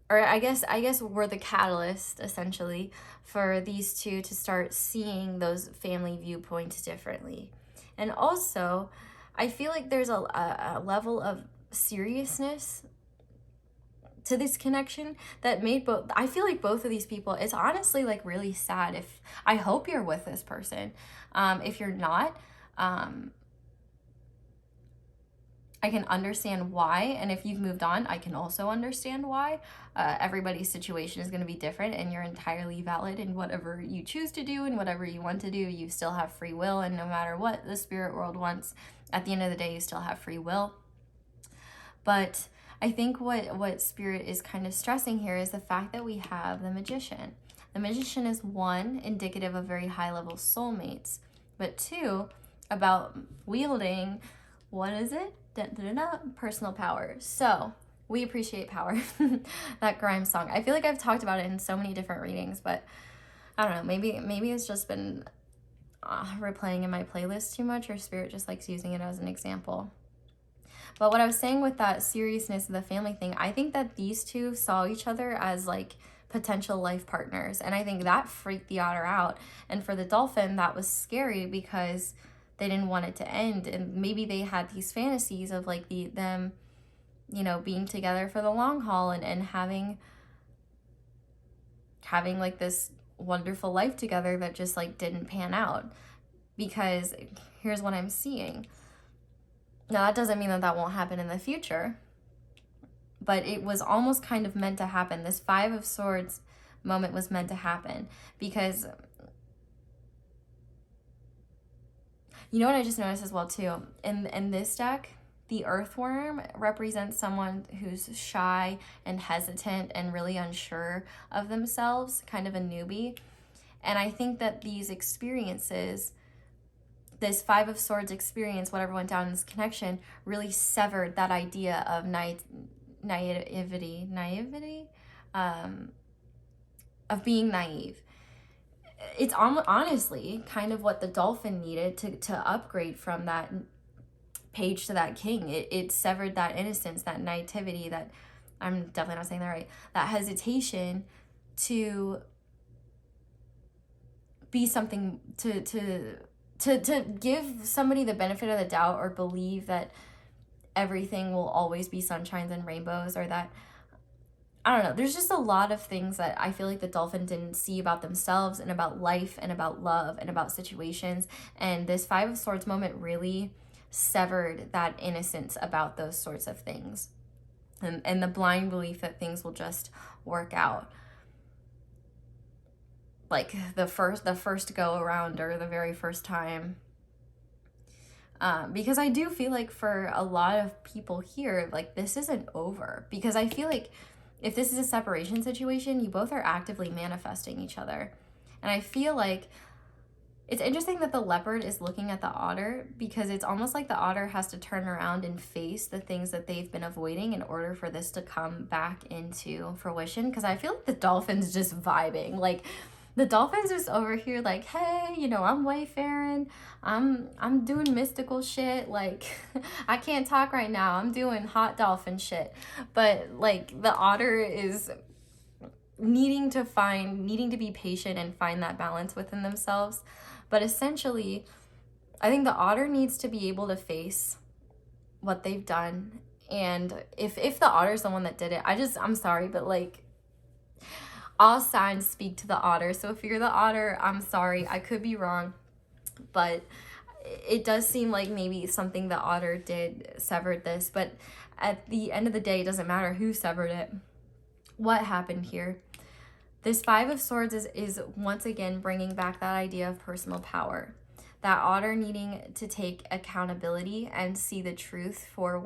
[SPEAKER 1] I guess were the catalyst essentially for these two to start seeing those family viewpoints differently. And also, I feel like there's a level of seriousness to this connection that made I feel like both of these people, it's honestly like really sad. I hope you're with this person. If you're not, I can understand why. And if you've moved on, I can also understand why. Everybody's situation is going to be different, and you're entirely valid in whatever you choose to do and whatever you want to do. You still have free will, and no matter what the spirit world wants, at the end of the day, you still have free will. But I think what spirit is kind of stressing here is the fact that we have the Magician. The Magician is, one, indicative of very high level soulmates, but two, about wielding, what is it? Personal power. So we appreciate power. That Grimes song. I feel like I've talked about it in so many different readings, but I don't know, maybe it's just been replaying in my playlist too much, or spirit just likes using it as an example. But what I was saying with that seriousness of the family thing, I think that these two saw each other as like potential life partners, and I think that freaked the otter out. And for the dolphin, that was scary because they didn't want it to end, and maybe they had these fantasies of like them, you know, being together for the long haul and having like this wonderful life together that just like didn't pan out. Because here's what I'm seeing. Now that doesn't mean that won't happen in the future, but it was almost kind of meant to happen. This Five of Swords moment was meant to happen because, you know what I just noticed as well too? In this deck, the earthworm represents someone who's shy and hesitant and really unsure of themselves, kind of a newbie. And I think that these experiences, this Five of Swords experience, whatever went down in this connection, really severed that idea of naivety, of being naive. It's honestly kind of what the dolphin needed to upgrade from that page to that king. It severed that innocence, that naivety, that, I'm definitely not saying that right, that hesitation to be something, to give somebody the benefit of the doubt, or believe that everything will always be sunshines and rainbows, or that, I don't know, there's just a lot of things that I feel like the dolphin didn't see about themselves and about life and about love and about situations. And this Five of Swords moment really severed that innocence about those sorts of things, and the blind belief that things will just work out, like the first go around or the very first time. Because I do feel like for a lot of people here, like, this isn't over, because I feel like if this is a separation situation, you both are actively manifesting each other. And I feel like it's interesting that the leopard is looking at the otter, because it's almost like the otter has to turn around and face the things that they've been avoiding in order for this to come back into fruition. Because I feel like the dolphin's just vibing. Like, the dolphin's just over here like, hey, you know, I'm wayfaring. I'm doing mystical shit. Like, I can't talk right now. I'm doing hot dolphin shit. But, like, the otter is needing to be patient and find that balance within themselves. But essentially, I think the otter needs to be able to face what they've done. And if the otter's the one that did it, I'm sorry, but, like, all signs speak to the otter. So if you're the otter, I'm sorry, I could be wrong, but it does seem like maybe something the otter did severed this. But at the end of the day, it doesn't matter who severed it. What happened here? This Five of Swords is once again bringing back that idea of personal power. That otter needing to take accountability and see the truth for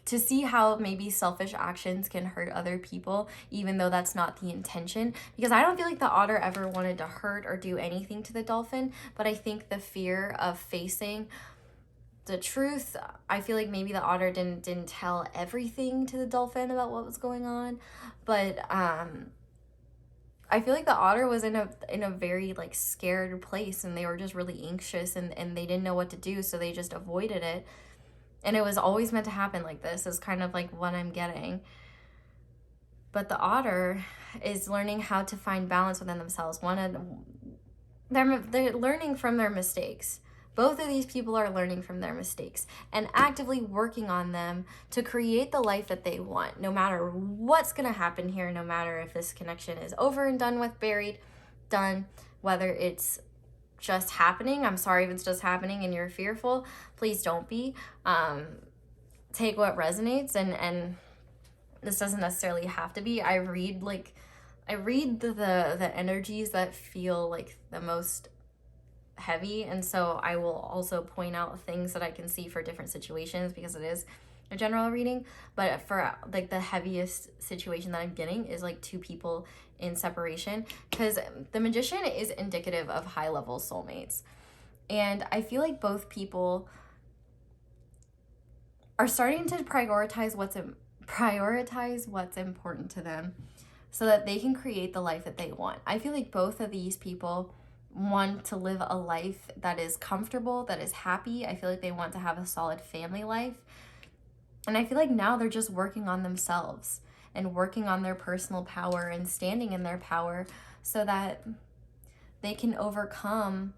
[SPEAKER 1] to see how maybe selfish actions can hurt other people, even though that's not the intention. Because I don't feel like the otter ever wanted to hurt or do anything to the dolphin, but I think the fear of facing the truth, I feel like maybe the otter didn't tell everything to the dolphin about what was going on. But I feel like the otter was in a very, like, scared place, and they were just really anxious, and they didn't know what to do, so they just avoided it. And it was always meant to happen like this, is kind of like what I'm getting. But the otter is learning how to find balance within themselves. They're learning from their mistakes. Both of these people are learning from their mistakes and actively working on them to create the life that they want, no matter what's going to happen here, no matter if this connection is over and done with, buried, done, whether it's just happening. I'm sorry if it's just happening and you're fearful. Please don't be. Take what resonates, and this doesn't necessarily have to be. I read the energies that feel like the most heavy, and so I will also point out things that I can see for different situations, because it is a general reading. But for, like, the heaviest situation that I'm getting is, like, two people in separation, because the Magician is indicative of high-level soulmates, and I feel like both people are starting to prioritize what's important to them, so that they can create the life that they want. I feel like both of these people want to live a life that is comfortable, that is happy. I feel like they want to have a solid family life. And I feel like now they're just working on themselves and working on their personal power and standing in their power, so that they can overcome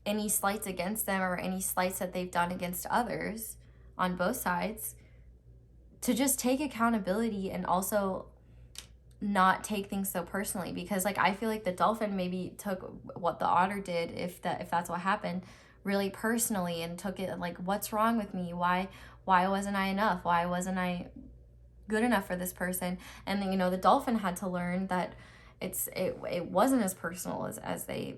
[SPEAKER 1] any slights against them or any slights that they've done against others on both sides, to just take accountability and also not take things so personally. Because, like, I feel like the dolphin maybe took what the otter did, if that's what happened, really personally, and took it like, what's wrong with me? Why wasn't I enough? Why wasn't I good enough for this person? And then, you know, the dolphin had to learn that it wasn't as personal as they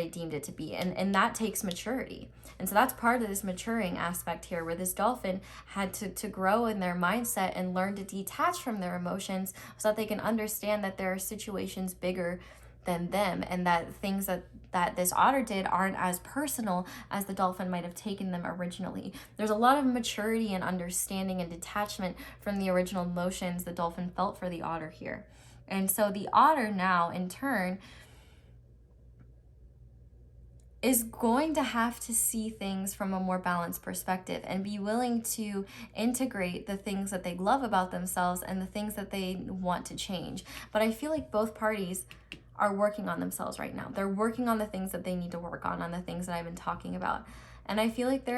[SPEAKER 1] deemed it to be, and that takes maturity. And so that's part of this maturing aspect here, where this dolphin had to grow in their mindset and learn to detach from their emotions, so that they can understand that there are situations bigger than them, and that things that this otter did aren't as personal as the dolphin might have taken them originally. There's a lot of maturity and understanding and detachment from the original emotions the dolphin felt for the otter here. And so the otter now, in turn, is going to have to see things from a more balanced perspective and be willing to integrate the things that they love about themselves and the things that they want to change. But I feel like both parties are working on themselves right now. They're working on the things that they need to work on the things that I've been talking about. And I feel like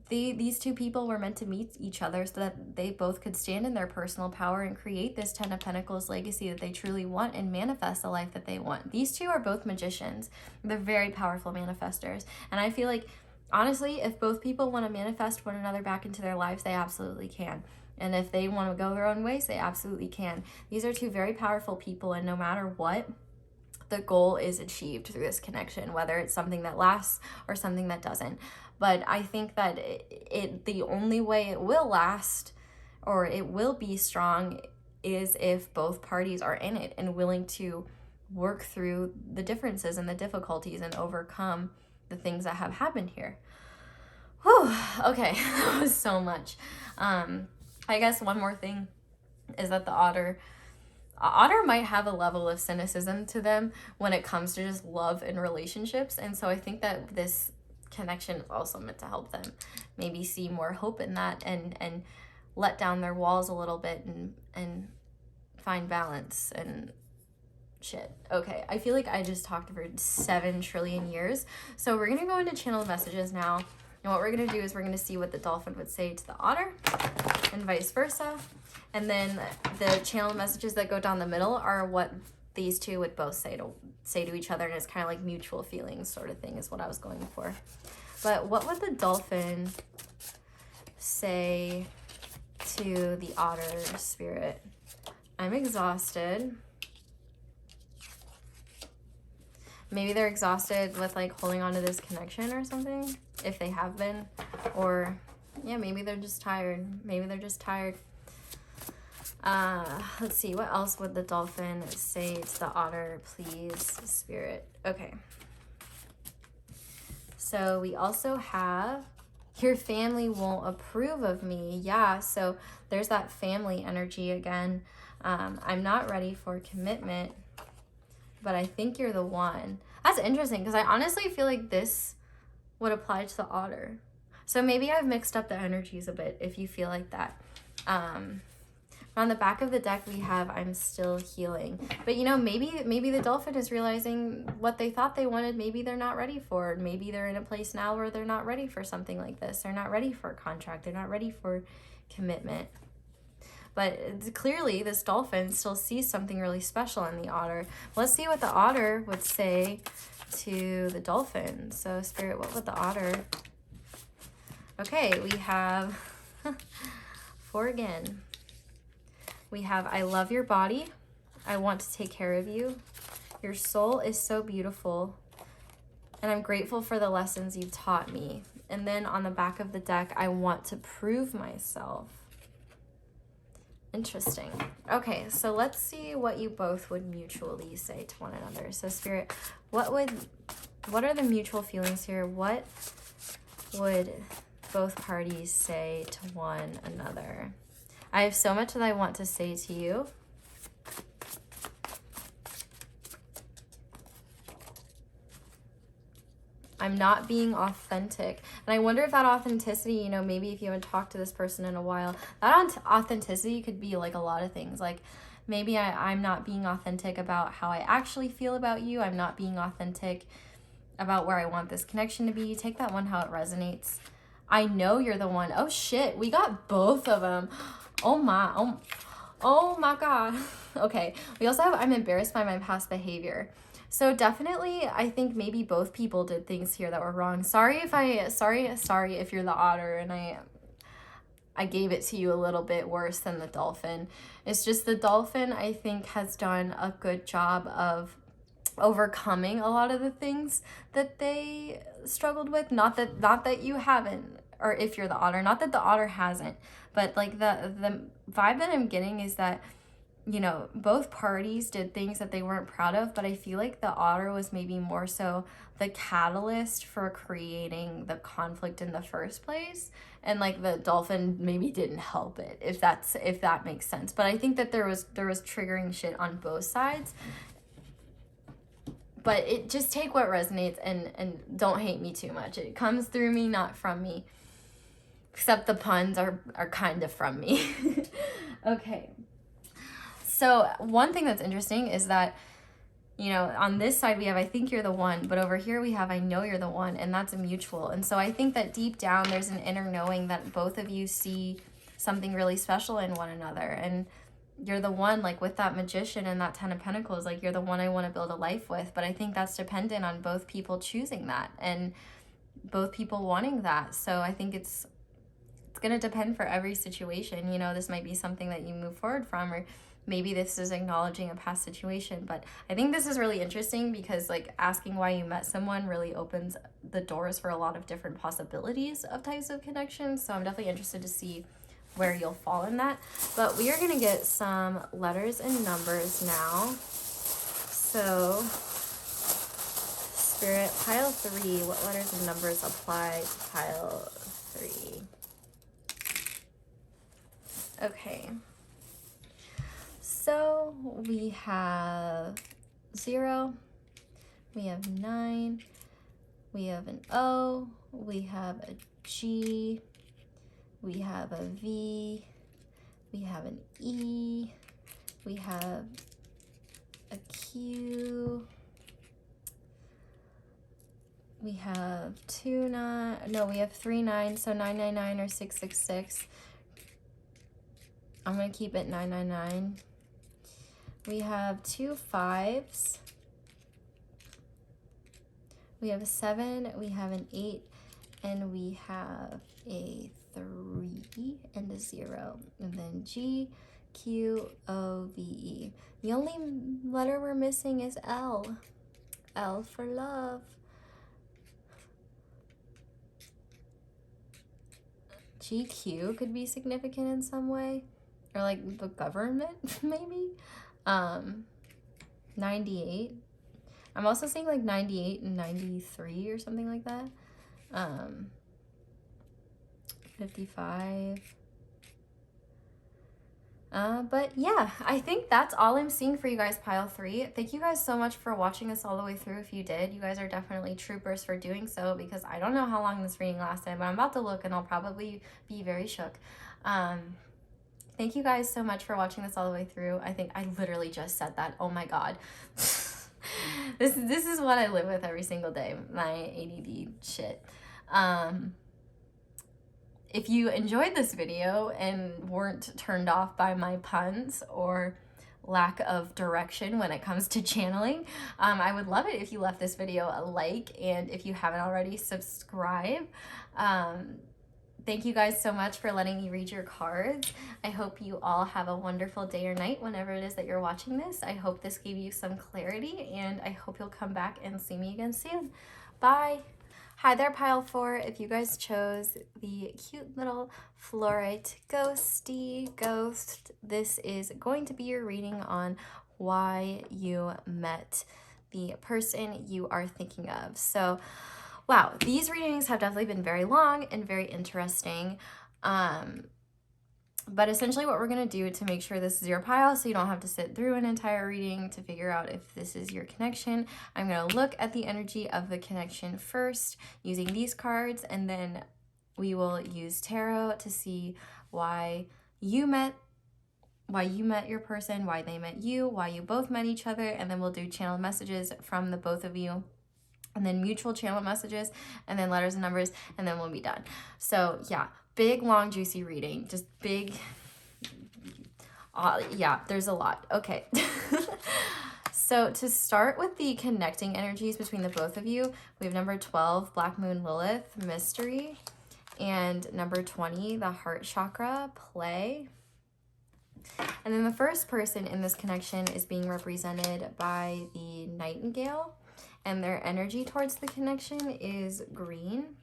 [SPEAKER 1] these two people were meant to meet each other, so that they both could stand in their personal power and create this Ten of Pentacles legacy that they truly want and manifest the life that they want. These two are both magicians. They're very powerful manifestors. And I feel like honestly, if both people want to manifest one another back into their lives, they absolutely can. And if they want to go their own ways, they absolutely can. These are two very powerful people, and no matter what, the goal is achieved through this connection, whether it's something that lasts or something that doesn't. But I think that the only way it will last or it will be strong is if both parties are in it and willing to work through the differences and the difficulties and overcome the things that have happened here. Whew, okay, that was so much. I guess one more thing is that the otter might have a level of cynicism to them when it comes to just love and relationships. And so I think that this connection is also meant to help them maybe see more hope in that and let down their walls a little bit and find balance and shit. Okay, I feel like I just talked for 7 trillion years. So we're gonna go into channel messages now. And what we're gonna do is we're gonna see what the dolphin would say to the otter and vice versa. And then the channel messages that go down the middle are what these two would both say to each other, and it's kind of like mutual feelings sort of thing is what I was going for. But what would the dolphin say to the otter spirit? I'm exhausted. Maybe they're exhausted with like holding on to this connection or something, if they have been. Or yeah, maybe they're just tired. Maybe they're just tired. Let's see, what else would the dolphin say to the otter, please, spirit? Okay. So we also have, your family won't approve of me. Yeah, so there's that family energy again. I'm not ready for commitment, but I think you're the one. That's interesting because I honestly feel like this would apply to the otter. So maybe I've mixed up the energies a bit if you feel like that. On the back of the deck, we have I'm still healing. But, you know, maybe the dolphin is realizing what they thought they wanted, maybe they're not ready for it. Maybe they're in a place now where they're not ready for something like this. They're not ready for a contract. They're not ready for commitment. But clearly, this dolphin still sees something really special in the otter. Let's see what the otter would say to the dolphin. So, spirit, what would the otter... Okay, we have 4 again. We have, I love your body. I want to take care of you. Your soul is so beautiful. And I'm grateful for the lessons you've taught me. And then on the back of the deck, I want to prove myself. Interesting. Okay, so let's see what you both would mutually say to one another. So spirit, what are the mutual feelings here? What would both parties say to one another? I have so much that I want to say to you. I'm not being authentic. And I wonder if that authenticity, you know, maybe if you haven't talked to this person in a while, that authenticity could be like a lot of things. Like maybe I'm not being authentic about how I actually feel about you. I'm not being authentic about where I want this connection to be. Take that one how it resonates. I know you're the one. Oh shit, we got both of them. Oh my God. Okay, we also have I'm embarrassed by my past behavior. So definitely, I think maybe both people did things here that were wrong. Sorry if you're the otter and I gave it to you a little bit worse than the dolphin. It's just the dolphin, I think, has done a good job of overcoming a lot of the things that they struggled with. Not that you haven't, or if you're the otter, not that the otter hasn't, but like the vibe that I'm getting is that, you know, both parties did things that they weren't proud of, but I feel like the otter was maybe more so the catalyst for creating the conflict in the first place, and like the dolphin maybe didn't help it, if that makes sense. But I think that there was triggering shit on both sides. But it just take what resonates and don't hate me too much. It comes through me, not from me. Except the puns are kind of from me. Okay. So one thing that's interesting is that, you know, on this side we have I think you're the one, but over here we have I know you're the one, and that's a mutual. And so I think that deep down there's an inner knowing that both of you see something really special in one another, and you're the one, like with that Magician and that 10 of Pentacles, like you're the one I want to build a life with. But I think that's dependent on both people choosing that. And both people wanting that. So I think it's going to depend for every situation. You know, this might be something that you move forward from, or maybe this is acknowledging a past situation. But I think this is really interesting because like asking why you met someone really opens the doors for a lot of different possibilities of types of connections. So I'm definitely interested to see where you'll fall in that. But we are going to get some letters and numbers now. So Spirit, pile 3, what letters and numbers apply to pile 3? Okay, so we have 0, we have 9, we have an O, we have a G, we have a V, we have an E, we have a Q, we have 2 9, no, we have 3 9, so 999 or 666. I'm going to keep it 999. We have 2 5s. We have a 7, we have an 8, and we have a 3 and a 0. And then G, Q, O, V, E. The only letter we're missing is L. L for love. GQ could be significant in some way. Or like the government, maybe. 98. I'm also seeing like 98 and 93 or something like that. 55. But yeah, I think that's all I'm seeing for you guys, pile 3. Thank you guys so much for watching this all the way through. If you did, you guys are definitely troopers for doing so, because I don't know how long this reading lasted, but I'm about to look and I'll probably be very shook. Thank you guys so much for watching this all the way through. I think I literally just said that. Oh my God. This is what I live with every single day, my ADD shit. If you enjoyed this video and weren't turned off by my puns or lack of direction when it comes to channeling, I would love it if you left this video a like, and if you haven't already, subscribe. Thank you guys so much for letting me read your cards. I hope you all have a wonderful day or night whenever it is that you're watching this. I hope this gave you some clarity, and I hope you'll come back and see me again soon. Bye. Hi there, pile 4. If you guys chose the cute little fluorite ghosty ghost, this is going to be your reading on why you met the person you are thinking of. So wow, these readings have definitely been very long and very interesting. But essentially what we're going to do to make sure this is your pile, so you don't have to sit through an entire reading to figure out if this is your connection, I'm going to look at the energy of the connection first using these cards, and then we will use tarot to see why you met your person, why they met you, why you both met each other, and then we'll do channel messages from the both of you, and then mutual channel messages, and then letters and numbers, and then we'll be done. So yeah, big, long, juicy reading. Just big, yeah, there's a lot. Okay. So to start with the connecting energies between the both of you, we have number 12, Black Moon Lilith, Mystery, and number 20, the Heart Chakra, Play. And then the first person in this connection is being represented by the Nightingale, and their energy towards the connection is green.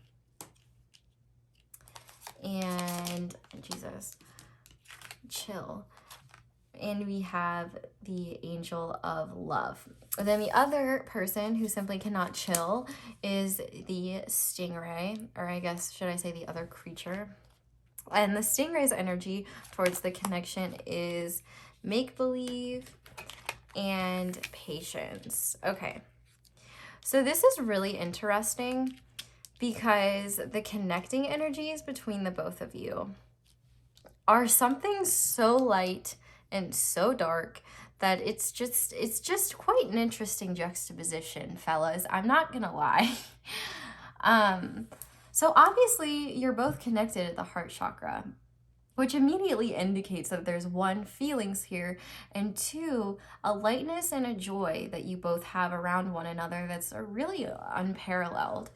[SPEAKER 1] And Jesus, chill. And we have the Angel of Love. And then the other person who simply cannot chill is the Stingray, or I guess, should I say the other creature? And the Stingray's energy towards the connection is make-believe and patience. Okay. So this is really interesting because the connecting energies between the both of you are something so light and so dark that it's just quite an interesting juxtaposition, fellas. I'm not gonna lie. So obviously you're both connected at the heart chakra, which immediately indicates that there's 1, feelings here, and 2, a lightness and a joy that you both have around one another that's really unparalleled.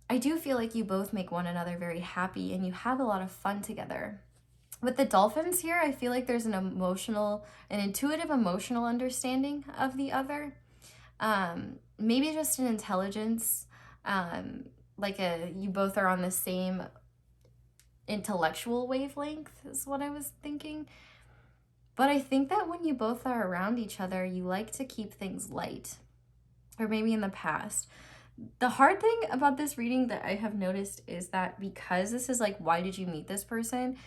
[SPEAKER 1] I do feel like you both make one another very happy and you have a lot of fun together. With the dolphins here, I feel like there's an intuitive emotional understanding of the other. Maybe just an intelligence, you both are on the same intellectual wavelength is what I was thinking. But I think that when you both are around each other, you like to keep things light, or maybe in the past. The hard thing about this reading that I have noticed is that because this is like, why did you meet this person?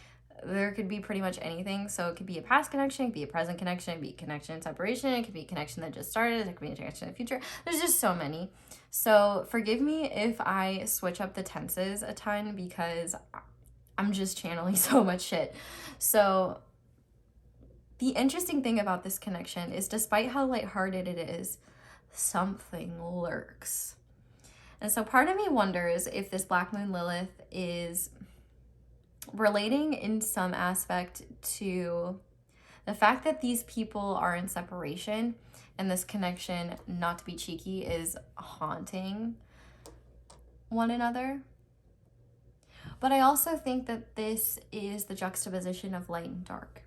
[SPEAKER 1] There could be pretty much anything. So it could be a past connection, it could be a present connection, it could be a connection in separation, it could be a connection that just started, it could be a connection in the future. There's just so many. So forgive me if I switch up the tenses a ton because I'm just channeling so much shit. So the interesting thing about this connection is despite how lighthearted it is, something lurks. And so part of me wonders if this Black Moon Lilith is relating in some aspect to the fact that these people are in separation and this connection, not to be cheeky, is haunting one another. But I also think that this is the juxtaposition of light and dark.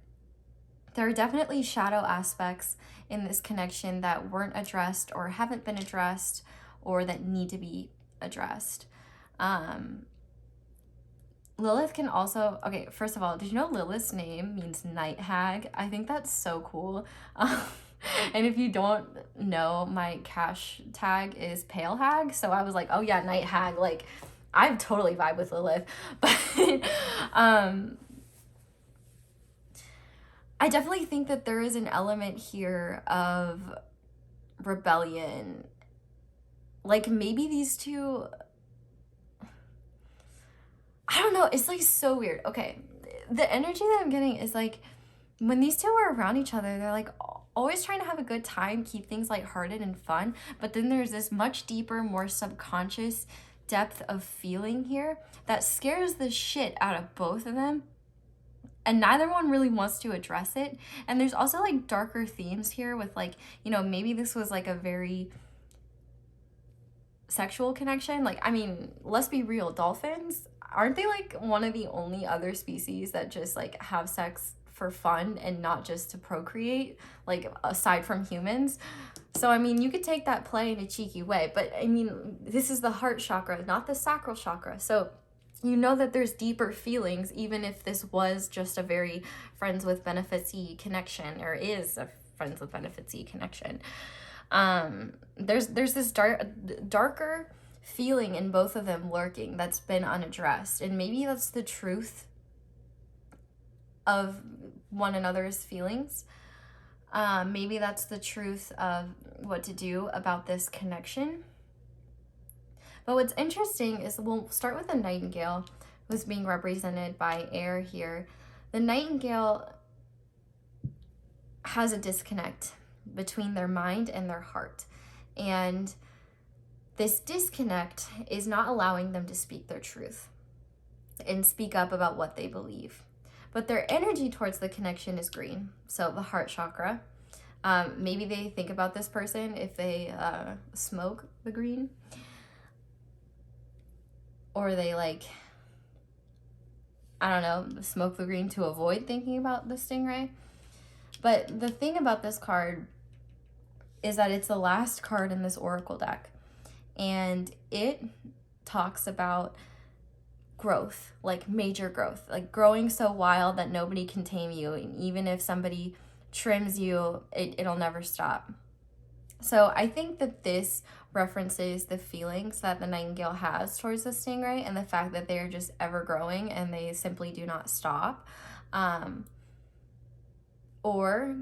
[SPEAKER 1] There are definitely shadow aspects in this connection that weren't addressed or haven't been addressed or that need to be addressed. Lilith can also, okay, first of all, did you know Lilith's name means night hag? I think that's so cool. And if you don't know, my cash tag is palehag, so I was like, oh yeah, night hag, like, I totally vibe with Lilith. But I definitely think that there is an element here of rebellion. Like maybe these two, I don't know, it's like so weird. Okay, the energy that I'm getting is like when these two are around each other, they're like always trying to have a good time, keep things lighthearted and fun. But then there's this much deeper, more subconscious depth of feeling here that scares the shit out of both of them. And neither one really wants to address it. And there's also like darker themes here with like, you know, maybe this was like a very sexual connection. Like, I mean, let's be real, dolphins, aren't they like one of the only other species that just like have sex for fun and not just to procreate, like aside from humans? So, I mean, you could take that play in a cheeky way, but I mean, this is the heart chakra, not the sacral chakra. So you know that there's deeper feelings, even if this was just a very friends with benefits-y connection, or is a friends with benefits-y connection. There's this darker feeling in both of them lurking that's been unaddressed, and maybe that's the truth of one another's feelings. Maybe that's the truth of what to do about this connection. But what's interesting is we'll start with the nightingale, who's being represented by air here. The nightingale has a disconnect between their mind and their heart. And this disconnect is not allowing them to speak their truth and speak up about what they believe. But their energy towards the connection is green, so the heart chakra. Maybe they think about this person if they smoke the green. Or they like, I don't know, smoke the green to avoid thinking about the stingray. But the thing about this card is that it's the last card in this oracle deck. And it talks about growth, like major growth, like growing so wild that nobody can tame you. And even if somebody trims you, it'll never stop. So I think that this references the feelings that the nightingale has towards the stingray and the fact that they're just ever growing and they simply do not stop. Or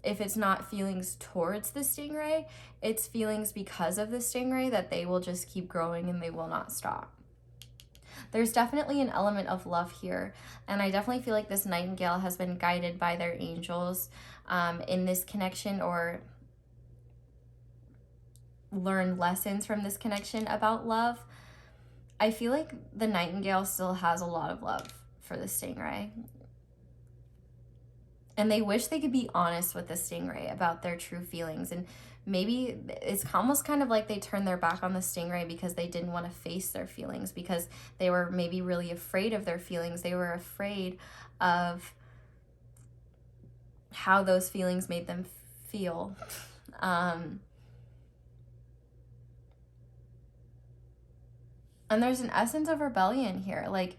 [SPEAKER 1] if it's not feelings towards the stingray, it's feelings because of the stingray that they will just keep growing and they will not stop. There's definitely an element of love here, and I definitely feel like this nightingale has been guided by their angels in this connection, or learn lessons from this connection about love. I feel like the nightingale still has a lot of love for the stingray. And they wish they could be honest with the stingray about their true feelings and maybe it's almost kind of like they turned their back on the stingray because they didn't want to face their feelings, because they were maybe really afraid of their feelings. They were afraid of how those feelings made them feel. And there's an essence of rebellion here. Like,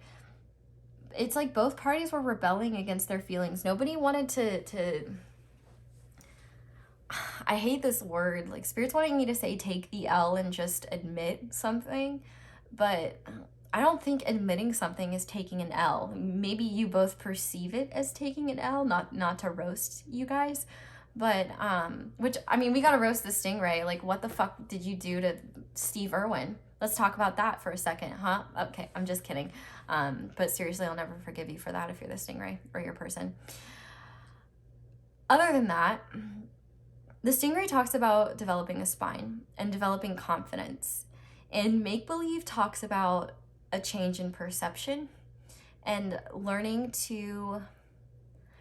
[SPEAKER 1] it's like both parties were rebelling against their feelings. Nobody wanted to I hate this word. Like, Spirit's wanting me to say take the L and just admit something. But I don't think admitting something is taking an L. Maybe you both perceive it as taking an L, not to roast you guys. But, which, I mean, we gotta roast the stingray. Like, what the fuck did you do to Steve Irwin? Let's talk about that for a second, huh? Okay, I'm just kidding. But seriously, I'll never forgive you for that if you're the stingray or your person. Other than that, the stingray talks about developing a spine and developing confidence. And make-believe talks about a change in perception and learning to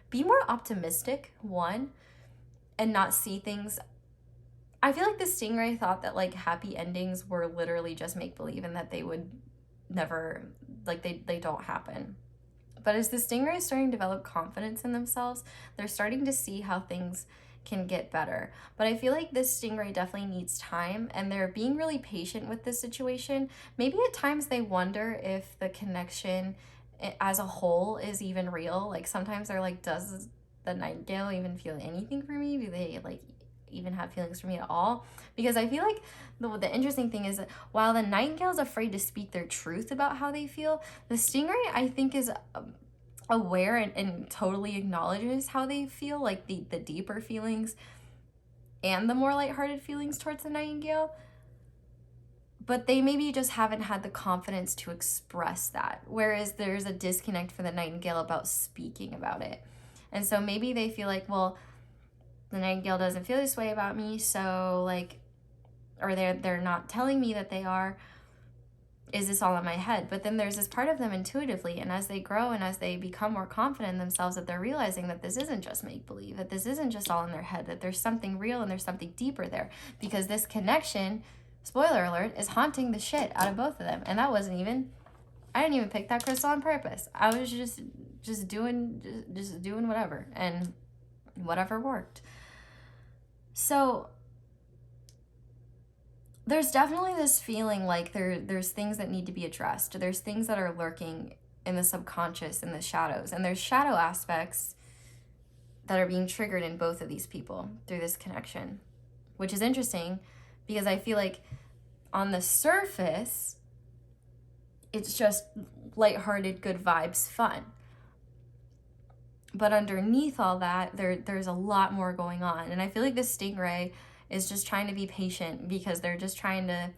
[SPEAKER 1] be more optimistic, one, and not see things. I feel like the stingray thought that like happy endings were literally just make-believe and that they would never, like they don't happen. But as the stingray is starting to develop confidence in themselves, they're starting to see how things can get better. But I feel like this stingray definitely needs time, and they're being really patient with this situation. Maybe at times they wonder if the connection as a whole is even real. Like, sometimes they're like, does the nightingale even feel anything for me? Do they like even have feelings for me at all? Because I feel like the interesting thing is that while the nightingale is afraid to speak their truth about how they feel, the stingray, I think, is aware and totally acknowledges how they feel, like the deeper feelings and the more lighthearted feelings towards the nightingale. But they maybe just haven't had the confidence to express that, whereas there's a disconnect for the nightingale about speaking about it. And so maybe they feel like, well, the nightingale doesn't feel this way about me, so like, or they're not telling me that they are. Is this all in my head? But then there's this part of them intuitively, and as they grow and as they become more confident in themselves, that they're realizing that this isn't just make-believe, that this isn't just all in their head, that there's something real and there's something deeper there, because this connection, spoiler alert, is haunting the shit out of both of them. And that wasn't even, I didn't even pick that crystal on purpose. I was just doing whatever, and whatever worked. So there's definitely this feeling like there's things that need to be addressed. There's things that are lurking in the subconscious, in the shadows. And there's shadow aspects that are being triggered in both of these people through this connection, which is interesting because I feel like on the surface, it's just lighthearted, good vibes, fun. But underneath all that, there's a lot more going on. And I feel like this stingray is just trying to be patient because they're just trying to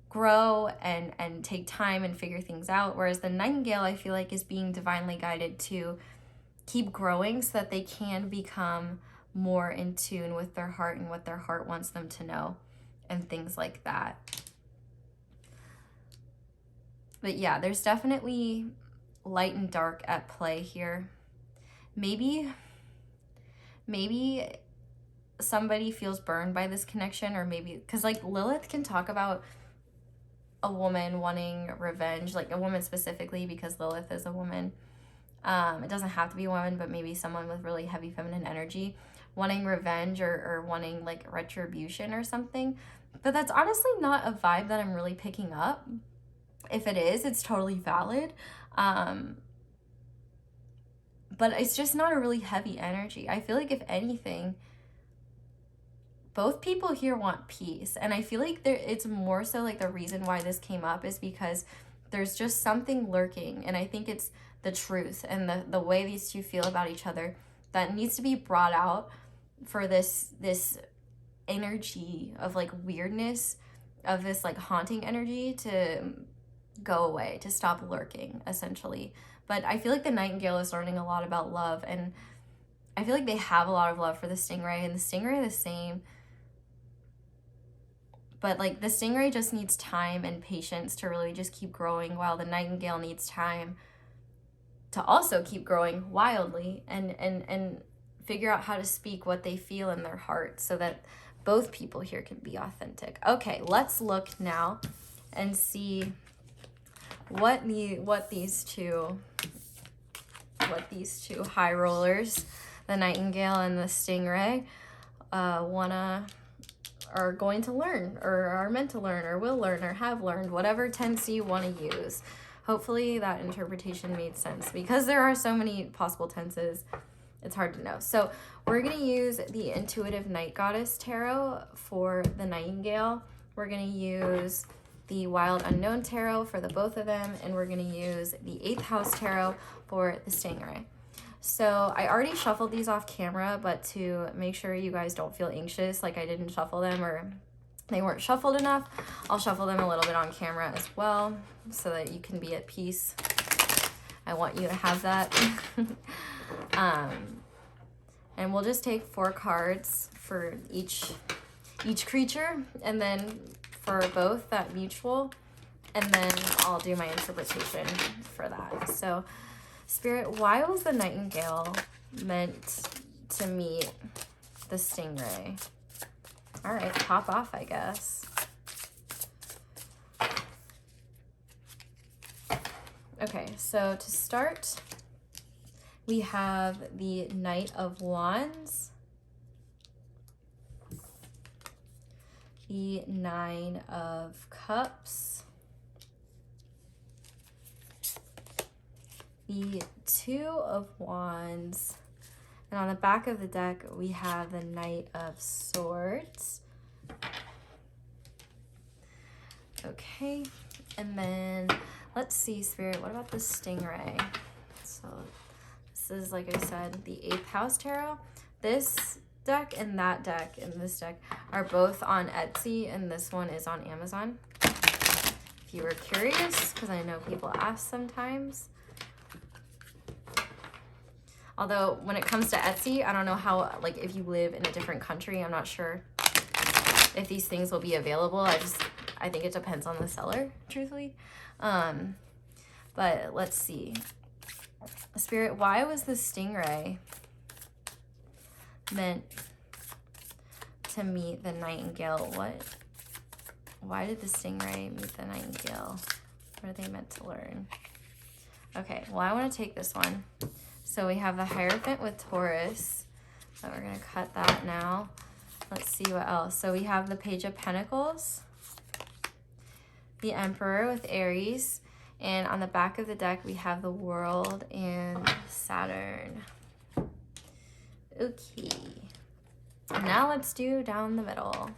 [SPEAKER 1] grow and take time and figure things out. Whereas the nightingale, I feel like, is being divinely guided to keep growing so that they can become more in tune with their heart and what their heart wants them to know and things like that. But yeah, there's definitely light and dark at play here. Maybe somebody feels burned by this connection, or maybe because like Lilith can talk about a woman wanting revenge, like a woman specifically because Lilith is a woman. It doesn't have to be a woman, but maybe someone with really heavy feminine energy wanting revenge or wanting like retribution or something. But that's honestly not a vibe that I'm really picking up. If it is, it's totally valid. But it's just not a really heavy energy. I feel like if anything, both people here want peace. And I feel like it's more so like the reason why this came up is because there's just something lurking. And I think it's the truth and the way these two feel about each other that needs to be brought out for this energy of like weirdness, of this like haunting energy to go away, to stop lurking, essentially. But I feel like the nightingale is learning a lot about love, and I feel like they have a lot of love for the stingray, and the stingray the same. But like the stingray just needs time and patience to really just keep growing, while the nightingale needs time to also keep growing wildly and figure out how to speak what they feel in their heart, so that both people here can be authentic. Okay, let's look now and see what these two high rollers, the Nightingale and the Stingray, are going to learn, or are meant to learn, or will learn, or have learned, whatever tense you want to use. Hopefully that interpretation made sense, because there are so many possible tenses, it's hard to know. So we're going to use the Intuitive Night Goddess Tarot for the Nightingale. We're going to use the Wild Unknown Tarot for the both of them, and we're going to use the 8th House Tarot for the Stingray. So I already shuffled these off camera, but to make sure you guys don't feel anxious like I didn't shuffle them or they weren't shuffled enough, I'll shuffle them a little bit on camera as well so that you can be at peace. I want you to have that. And we'll just take 4 cards for each creature, and then for both that mutual, and then I'll do my interpretation for that. So Spirit, why was the Nightingale meant to meet the Stingray? All right, top off, I guess. Okay, so to start, we have the Knight of Wands, the 9 of Cups, the 2 of Wands, and on the back of the deck we have the Knight of Swords. Okay, and then let's see, Spirit, what about the Stingray? So this is, like I said, the 8th House Tarot. This deck and that deck and this deck are both on Etsy, and this one is on Amazon, if you were curious, because I know people ask sometimes. Although when it comes to Etsy, I don't know how, like, if you live in a different country, I'm not sure if these things will be available. I think it depends on the seller, truthfully. But let's see. Spirit, why was the Stingray meant to meet the Nightingale? Why did the Stingray meet the Nightingale? What are they meant to learn? Okay, well, I want to take this one. So we have the Hierophant with Taurus. So we're going to cut that now. Let's see what else. So we have the Page of Pentacles, the Emperor with Aries, and on the back of the deck we have the World and Saturn. Okay. Now let's do down the middle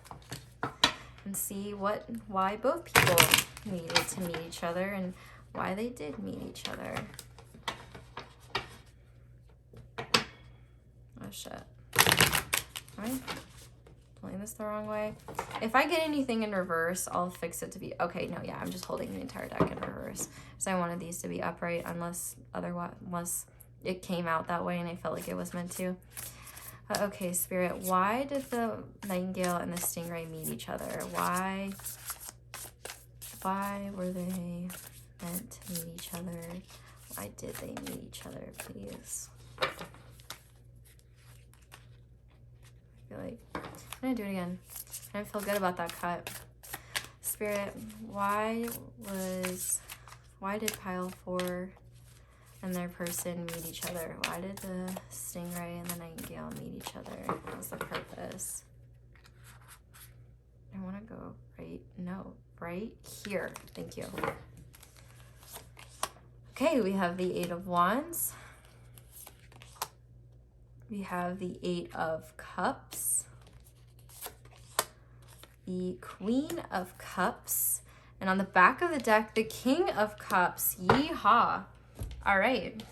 [SPEAKER 1] and see why both people needed to meet each other and why they did meet each other. Oh shit. Am I pulling this the wrong way? If I get anything in reverse, I'll fix it to be... Okay, no, yeah, I'm just holding the entire deck in reverse. So I wanted these to be upright unless it came out that way and I felt like it was meant to. Okay, Spirit, why did the Nightingale and the Stingray meet each other? Why were they meant to meet each other? Why did they meet each other, please? I feel like I'm gonna do it again. I feel good about that cut. Spirit, why did pile 4 and their person meet each other? Why did the Stingray and the Nightingale meet each other? What was the purpose? I want to go right here. Thank you. Okay, we have the 8 of Wands. We have the 8 of Cups, the Queen of Cups, and on the back of the deck, the King of Cups. Yeehaw. All right.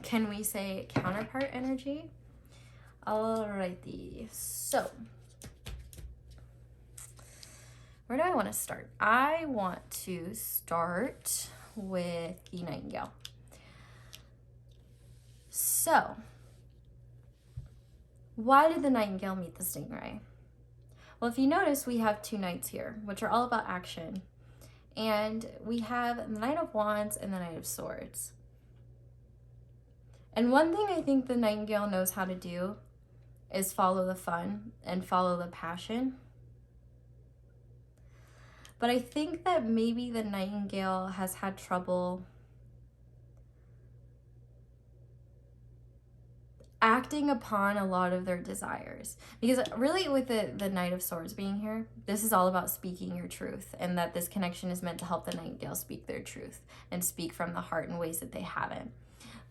[SPEAKER 1] Can we say counterpart energy? Alrighty. So, where do I want to start? I want to start with the Nightingale. So, why did the Nightingale meet the Stingray? Well, if you notice, we have 2 knights here, which are all about action. And we have the Knight of Wands and the Knight of Swords. And one thing I think the Nightingale knows how to do is follow the fun and follow the passion. But I think that maybe the Nightingale has had trouble acting upon a lot of their desires, because really with the Knight of Swords being here, this is all about speaking your truth, and that this connection is meant to help the Nightingale speak their truth and speak from the heart in ways that they haven't.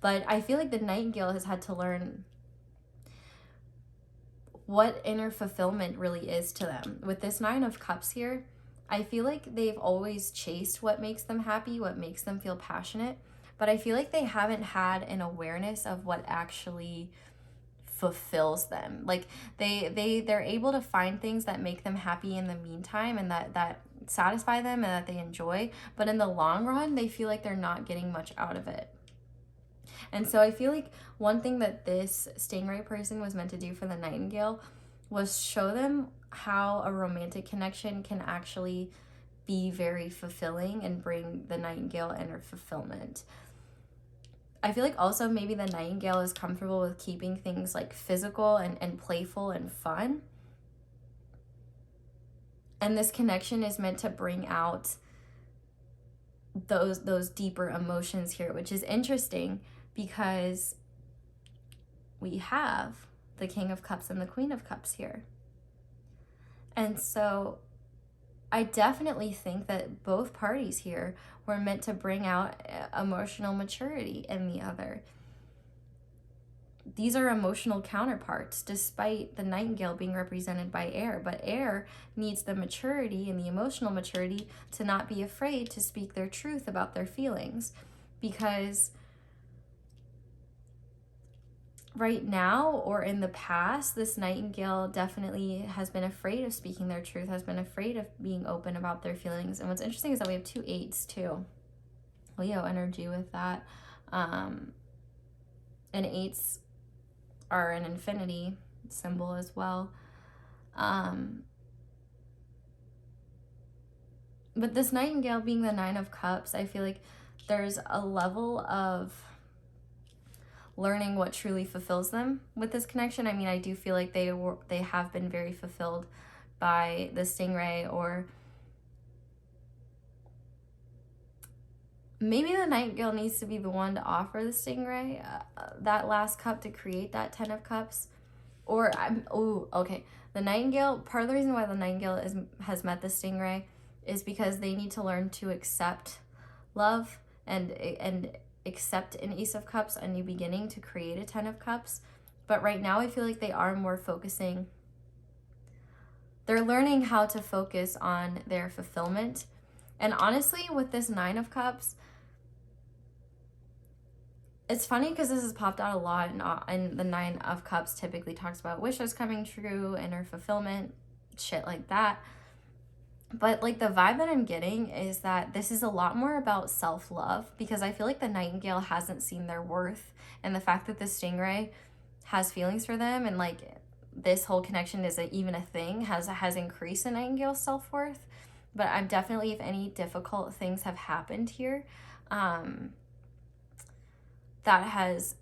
[SPEAKER 1] But I feel like the Nightingale has had to learn what inner fulfillment really is to them. With this Nine of Cups here, I feel like they've always chased what makes them happy, what makes them feel passionate, but I feel like they haven't had an awareness of what actually fulfills them. Like they're able to find things that make them happy in the meantime, and that satisfy them and that they enjoy, but in the long run they feel like they're not getting much out of it. And so I feel like one thing that this Stingray person was meant to do for the Nightingale was show them how a romantic connection can actually be very fulfilling and bring the Nightingale inner fulfillment. I feel like also maybe the Nightingale is comfortable with keeping things like physical and playful and fun. And this connection is meant to bring out those deeper emotions here, which is interesting because we have the King of Cups and the Queen of Cups here. And so I definitely think that both parties here were meant to bring out emotional maturity in the other. These are emotional counterparts, despite the Nightingale being represented by air. But air needs the maturity and the emotional maturity to not be afraid to speak their truth about their feelings. Because right now or in the past, this Nightingale definitely has been afraid of speaking their truth, has been afraid of being open about their feelings. And what's interesting is that we have 2 8s too. Leo energy with that. And 8s are an infinity symbol as well. But this Nightingale being the 9 of Cups, I feel like there's a level of learning what truly fulfills them with this connection. I mean, I do feel like they have been very fulfilled by the Stingray, or maybe the Nightingale needs to be the one to offer the Stingray that last cup to create that 10 of Cups. Or the Nightingale, part of the reason why the Nightingale has met the Stingray is because they need to learn to accept love and accept an Ace of Cups, a new beginning, to create a 10 of Cups. But right now I feel like they are more focusing. They're learning how to focus on their fulfillment. And honestly, with this 9 of Cups, it's funny because this has popped out a lot, and the 9 of Cups typically talks about wishes coming true, inner fulfillment, shit like that. But like the vibe that I'm getting is that this is a lot more about self-love, because I feel like the Nightingale hasn't seen their worth, and the fact that the Stingray has feelings for them and like this whole connection is even a thing has increased the Nightingale's self-worth. But I'm definitely, if any difficult things have happened here, that has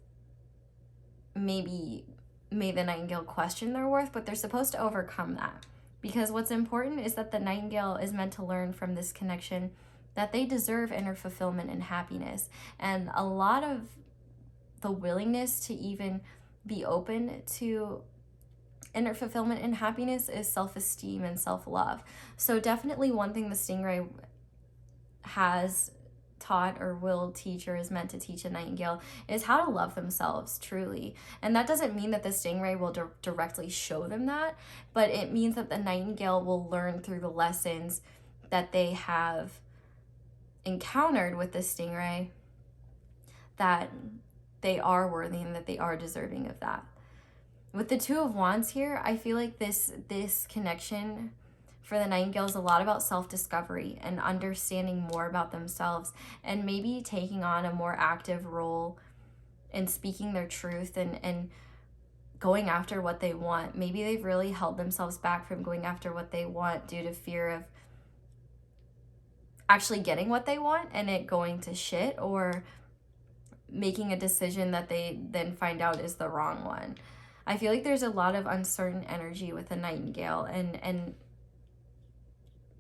[SPEAKER 1] maybe made the Nightingale question their worth, but they're supposed to overcome that. Because what's important is that the Nightingale is meant to learn from this connection that they deserve inner fulfillment and happiness. And a lot of the willingness to even be open to inner fulfillment and happiness is self-esteem and self-love. So definitely one thing the Stingray has taught or will teach or is meant to teach a Nightingale is how to love themselves truly. And that doesn't mean that the Stingray will directly show them that, but it means that the Nightingale will learn through the lessons that they have encountered with the Stingray that they are worthy and that they are deserving of that. With the 2 of Wands here, I feel like this connection for the Nightingale is a lot about self-discovery and understanding more about themselves, and maybe taking on a more active role in speaking their truth and going after what they want. Maybe they've really held themselves back from going after what they want due to fear of actually getting what they want and it going to shit, or making a decision that they then find out is the wrong one. I feel like there's a lot of uncertain energy with the Nightingale, and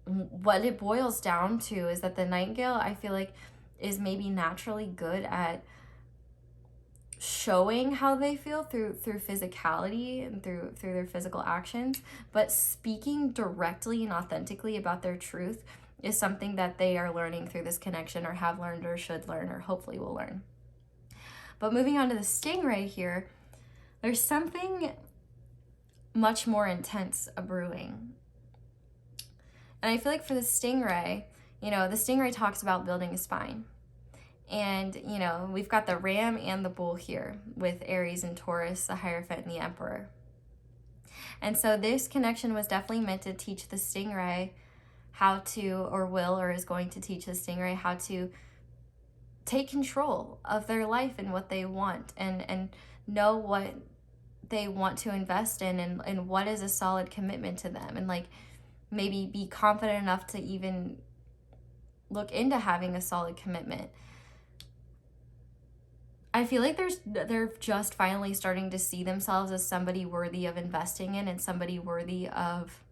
[SPEAKER 1] what it boils down to is that the Nightingale, I feel like, is maybe naturally good at showing how they feel through physicality and through their physical actions, but speaking directly and authentically about their truth is something that they are learning through this connection, or have learned, or should learn, or hopefully will learn. But moving on to the Stingray here, there's something much more intense brewing. And I feel like for the Stingray, you know, the Stingray talks about building a spine. And, you know, we've got the Ram and the Bull here with Aries and Taurus, the Hierophant and the Emperor. And so this connection was definitely meant to teach the Stingray how to, or will, or is going to teach the Stingray how to take control of their life and what they want, and know what they want to invest in, and what is a solid commitment to them, and like maybe be confident enough to even look into having a solid commitment. I feel like they're just finally starting to see themselves as somebody worthy of investing in, and somebody worthy of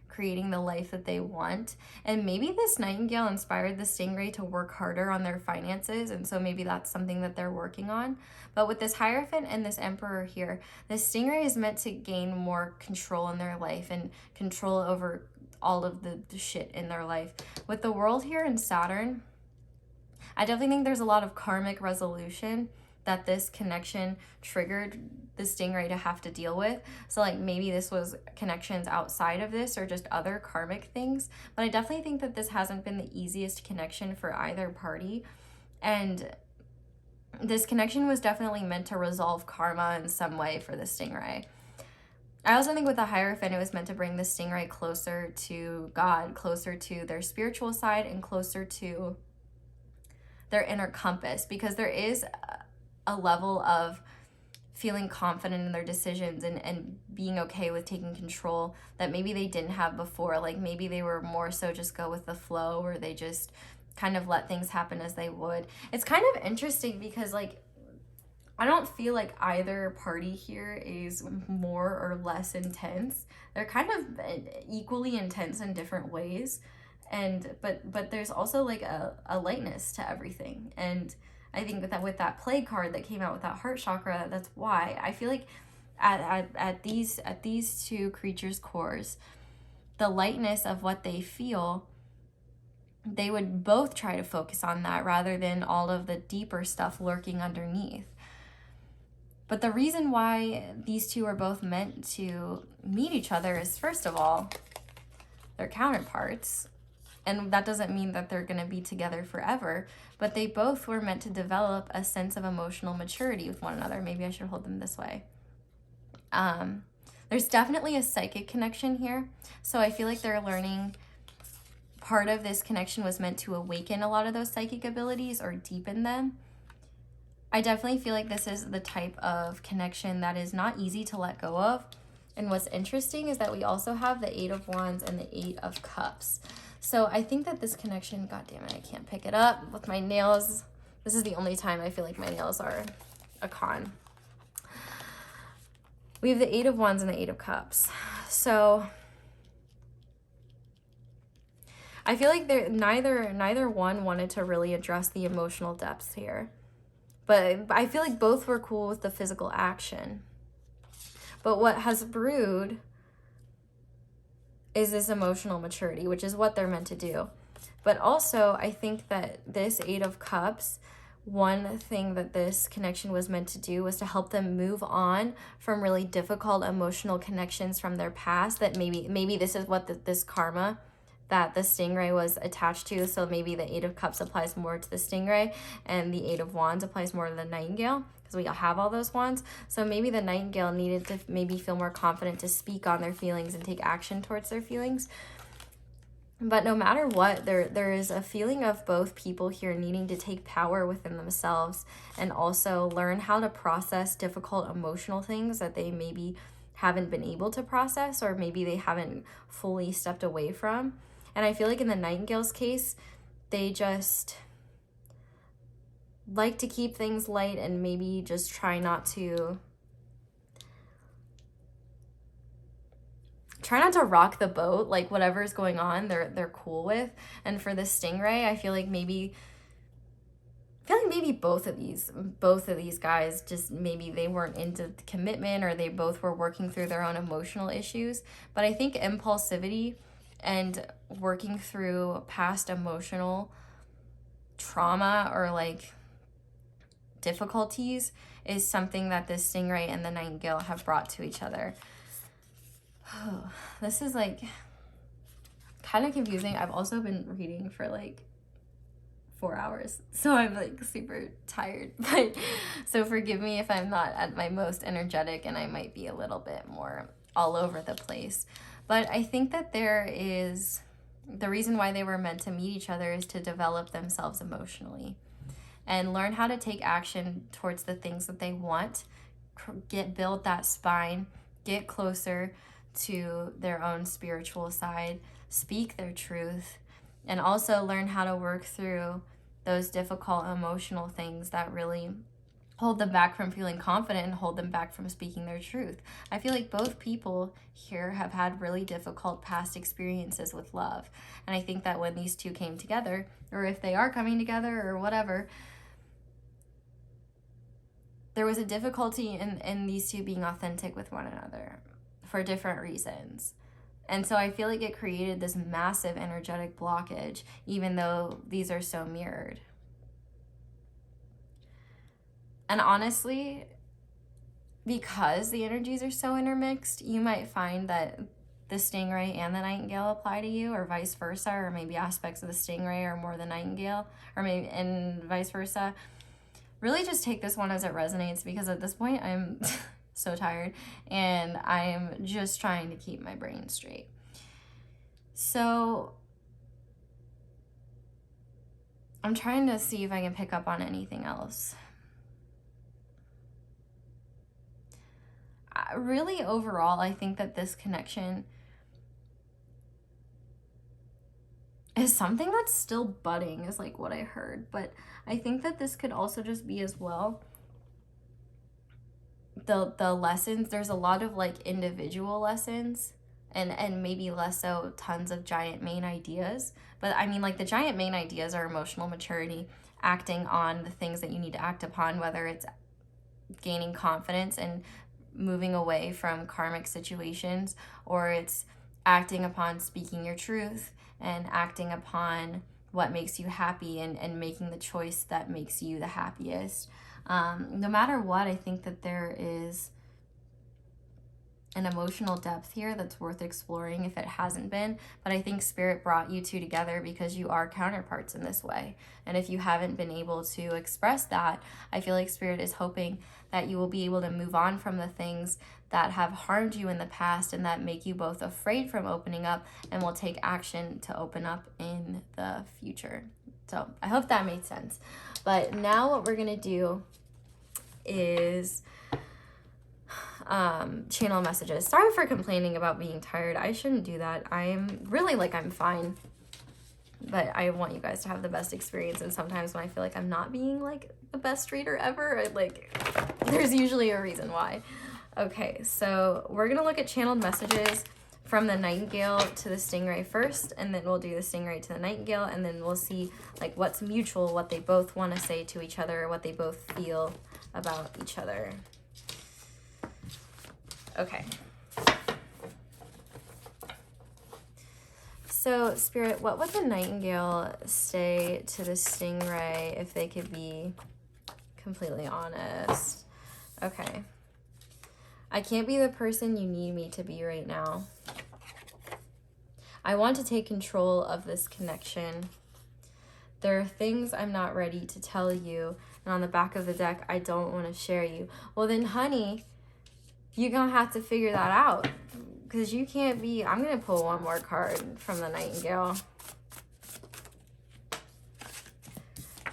[SPEAKER 1] creating the life that they want. And maybe this Nightingale inspired the Stingray to work harder on their finances, and so maybe that's something that they're working on. But with this Hierophant and this Emperor here, this Stingray is meant to gain more control in their life and control over all of the shit in their life. With the World here and Saturn, I definitely think there's a lot of karmic resolution that this connection triggered the Stingray to have to deal with. So like maybe this was connections outside of this, or just other karmic things. But I definitely think that this hasn't been the easiest connection for either party. And this connection was definitely meant to resolve karma in some way for the Stingray. I also think with the Hierophant, it was meant to bring the Stingray closer to God, closer to their spiritual side, and closer to their inner compass, because there is a level of feeling confident in their decisions, and being okay with taking control that maybe they didn't have before. Like maybe they were more so just go with the flow, or they just kind of let things happen as they would. It's kind of interesting because like I don't feel like either party here is more or less intense. They're kind of equally intense in different ways. And but there's also like a lightness to everything. And I think that with that plague card that came out with that heart chakra, that's why I feel like at these two creatures' cores, the lightness of what they feel, they would both try to focus on that rather than all of the deeper stuff lurking underneath. But the reason why these two are both meant to meet each other is, first of all, they're counterparts. And that doesn't mean that they're going to be together forever, but they both were meant to develop a sense of emotional maturity with one another. Maybe I should hold them this way. There's definitely a psychic connection here. So I feel like they're learning, part of this connection was meant to awaken a lot of those psychic abilities or deepen them. I definitely feel like this is the type of connection that is not easy to let go of. And what's interesting is that we also have the Eight of Wands and the Eight of Cups. So I think that this connection, God damn it, I can't pick it up with my nails. This is the only time I feel like my nails are a con. We have the Eight of Wands and the Eight of Cups. So I feel like neither one wanted to really address the emotional depths here. But I feel like both were cool with the physical action. But what has brewed is this emotional maturity, which is what they're meant to do. But also, I think that this Eight of Cups, one thing that this connection was meant to do was to help them move on from really difficult emotional connections from their past, that maybe this is what this karma that the Stingray was attached to. So maybe the Eight of Cups applies more to the Stingray, and the Eight of Wands applies more to the Nightingale, because we all have all those wands. So maybe the Nightingale needed to maybe feel more confident to speak on their feelings and take action towards their feelings. But no matter what, there is a feeling of both people here needing to take power within themselves, and also learn how to process difficult emotional things that they maybe haven't been able to process, or maybe they haven't fully stepped away from. And I feel like in the Nightingale's case, they just like to keep things light and maybe just try not to try not to rock the boat. Like whatever's going on, they're cool with. And for the stingray, I feel like maybe both of these guys, just maybe they weren't into commitment, or they both were working through their own emotional issues. But I think impulsivity and working through past emotional trauma or like difficulties is something that this stingray and the nightingale have brought to each other. This is like kind of confusing. I've also been reading for like 4 hours, so I'm like super tired. But so forgive me if I'm not at my most energetic and I might be a little bit more all over the place. But I think that the reason why they were meant to meet each other is to develop themselves emotionally and learn how to take action towards the things that they want, build that spine, get closer to their own spiritual side, speak their truth, and also learn how to work through those difficult emotional things that really hold them back from feeling confident and hold them back from speaking their truth. I feel like both people here have had really difficult past experiences with love. And I think that when these two came together, or if they are coming together or whatever, there was a difficulty in these two being authentic with one another for different reasons. And so I feel like it created this massive energetic blockage, even though these are so mirrored. And honestly, because the energies are so intermixed, you might find that the stingray and the nightingale apply to you, or vice versa, or maybe aspects of the stingray are more the nightingale, or maybe and vice versa. Really just take this one as it resonates, because at this point I'm so tired and I'm just trying to keep my brain straight. So I'm trying to see if I can pick up on anything else. Really, overall, I think that this connection is something that's still budding, is like what I heard. But I think that this could also just be as well the lessons. There's a lot of like individual lessons and maybe less so tons of giant main ideas. But I mean, like the giant main ideas are emotional maturity, acting on the things that you need to act upon, whether it's gaining confidence and moving away from karmic situations, or it's acting upon speaking your truth and acting upon what makes you happy and making the choice that makes you the happiest. No matter what, I think that there is an emotional depth here that's worth exploring if it hasn't been. But I think Spirit brought you two together because you are counterparts in this way. And if you haven't been able to express that, I feel like Spirit is hoping that you will be able to move on from the things that have harmed you in the past and that make you both afraid from opening up, and will take action to open up in the future. So I hope that made sense. But now what we're gonna do is channel messages. Sorry for complaining about being tired. I shouldn't do that. I'm really like, I'm fine, but I want you guys to have the best experience. And sometimes when I feel like I'm not being like the best reader ever, there's usually a reason why. Okay, so we're gonna look at channeled messages from the nightingale to the stingray first, and then we'll do the stingray to the nightingale, and then we'll see like what's mutual, what they both want to say to each other, what they both feel about each other. Okay. So, Spirit, what would the nightingale say to the stingray if they could be completely honest? Okay. I can't be the person you need me to be right now. I want to take control of this connection. There are things I'm not ready to tell you, and on the back of the deck, I don't want to share you. Well then, honey, you're going to have to figure that out, because you can't be... I'm going to pull one more card from the nightingale.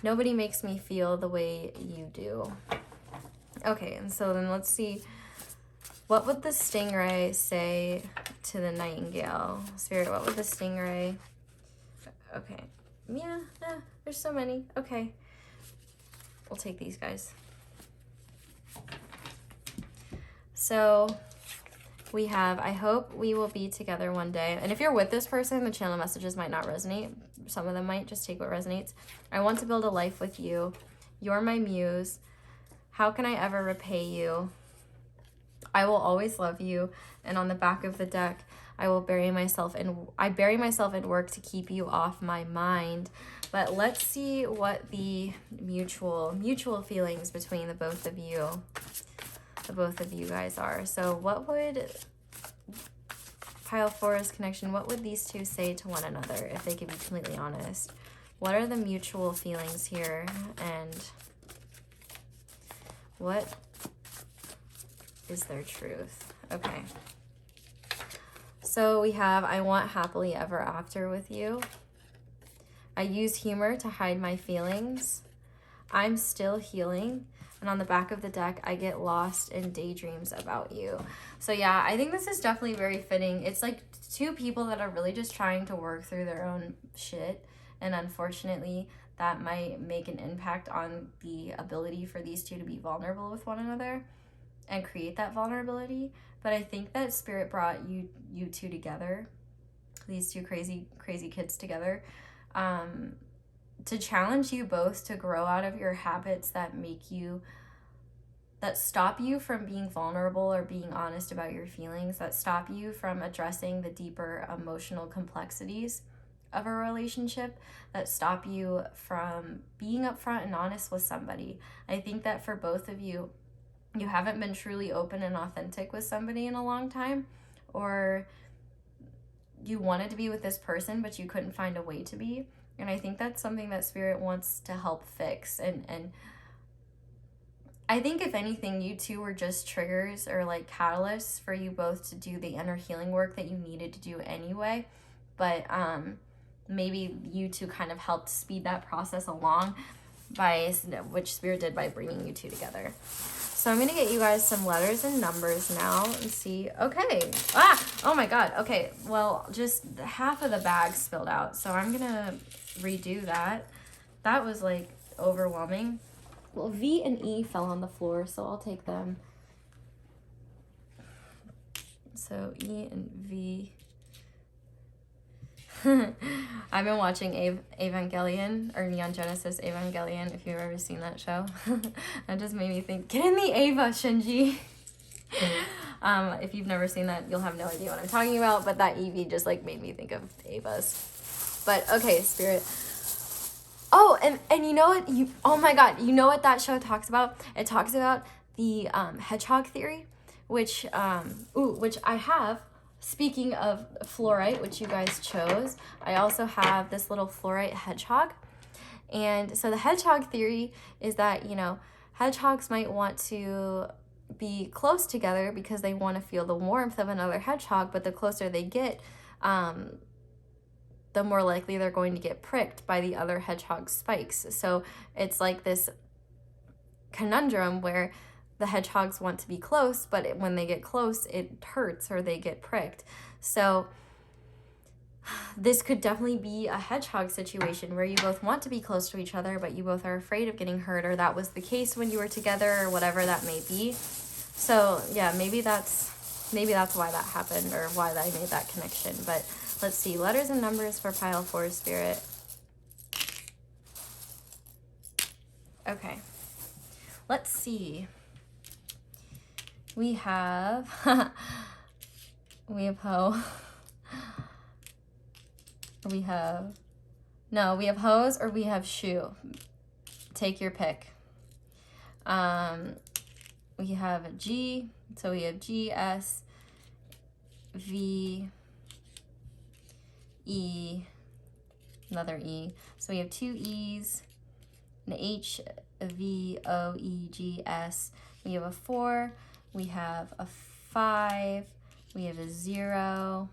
[SPEAKER 1] Nobody makes me feel the way you do. Okay, and so then let's see. What would the stingray say to the nightingale? Spirit, what would the stingray... Okay. Yeah, there's so many. Okay. We'll take these guys. So, We have, I hope we will be together one day. And if you're with this person, the channel messages might not resonate. Some of them might. Just take what resonates. I want to build a life with you. You're my muse. How can I ever repay you? I will always love you. And on the back of the deck, I bury myself in work to keep you off my mind. But let's see what the mutual feelings between the both of you guys are. So what would pile 4's connection, what would these two say to one another if they could be completely honest? What are the mutual feelings here, and what is their truth? Okay. So we have, I want happily ever after with you. I use humor to hide my feelings. I'm still healing. And on the back of the deck, I get lost in daydreams about you. So yeah, I think this is definitely very fitting. It's like two people that are really just trying to work through their own shit. And unfortunately, that might make an impact on the ability for these two to be vulnerable with one another and create that vulnerability. But I think that Spirit brought you two together, these two crazy kids together, to challenge you both to grow out of your habits that stop you from being vulnerable or being honest about your feelings, that stop you from addressing the deeper emotional complexities of a relationship, that stop you from being upfront and honest with somebody. I think that for both of you, you haven't been truly open and authentic with somebody in a long time, or you wanted to be with this person, but you couldn't find a way to be. And I think that's something that Spirit wants to help fix. And I think if anything, you two were just triggers or like catalysts for you both to do the inner healing work that you needed to do anyway. But maybe you two kind of helped speed that process along, which Spirit did by bringing you two together. So I'm going to get you guys some letters and numbers now and see. Okay. Oh my God. Okay. Well, just half of the bag spilled out. So I'm going to redo that. That was like overwhelming. Well, V and E fell on the floor, so I'll take them. So E and V. I've been watching Evangelion, or Neon Genesis Evangelion, if you've ever seen that show. That just made me think, get in the Ava, Shinji. If you've never seen that, you'll have no idea what I'm talking about, but that Eevee just like made me think of Avas. But okay, Spirit. Oh, and you know what? Oh my God, you know what that show talks about? It talks about the hedgehog theory, which I have. Speaking of fluorite, which you guys chose, I also have this little fluorite hedgehog. And so the hedgehog theory is that, hedgehogs might want to be close together because they want to feel the warmth of another hedgehog, but the closer they get, the more likely they're going to get pricked by the other hedgehog's spikes. So it's like this conundrum where the hedgehogs want to be close, but when they get close, it hurts or they get pricked. So this could definitely be a hedgehog situation where you both want to be close to each other, but you both are afraid of getting hurt, or that was the case when you were together, or whatever that may be. So yeah, maybe that's why that happened, or why I made that connection. But let's see, letters and numbers for pile 4, Spirit. Okay, let's see. We have ho. We have hose or we have shoe. Take your pick. We have a G, so we have G, S, V, E, another E. So we have 2 E's, an H, a V, O, E, G, S. We have a 4. We have a 5, we have a 0,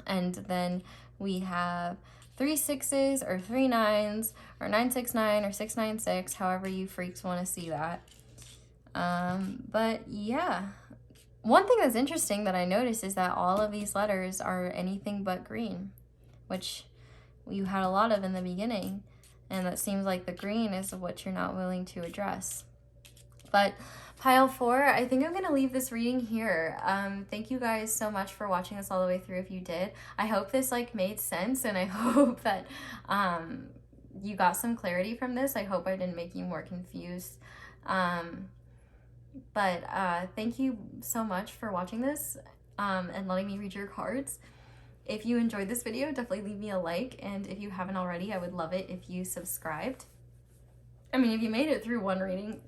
[SPEAKER 1] and then we have 3 6s or 3 9s or 969 or 696, however you freaks want to see that. But yeah, one thing that's interesting that I noticed is that all of these letters are anything but green, which you had a lot of in the beginning, and that seems like the green is what you're not willing to address. But pile 4, I think I'm going to leave this reading here. Thank you guys so much for watching this all the way through if you did. I hope this like made sense, and I hope that you got some clarity from this. I hope I didn't make you more confused. But thank you so much for watching this and letting me read your cards. If you enjoyed this video, definitely leave me a like, and if you haven't already, I would love it if you subscribed. I mean, if you made it through one reading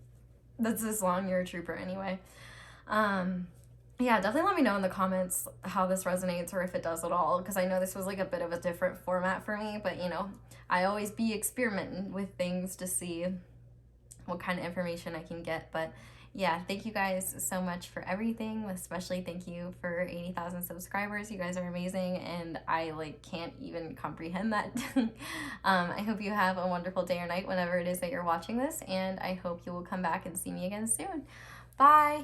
[SPEAKER 1] that's this long, you're a trooper anyway. Yeah, definitely let me know in the comments how this resonates, or if it does at all, because I know this was like a bit of a different format for me, but you know, I always be experimenting with things to see what kind of information I can get. But yeah, thank you guys so much for everything. Especially thank you for 80,000 subscribers. You guys are amazing, and I like can't even comprehend that. I hope you have a wonderful day or night whenever it is that you're watching this, and I hope you will come back and see me again soon. Bye.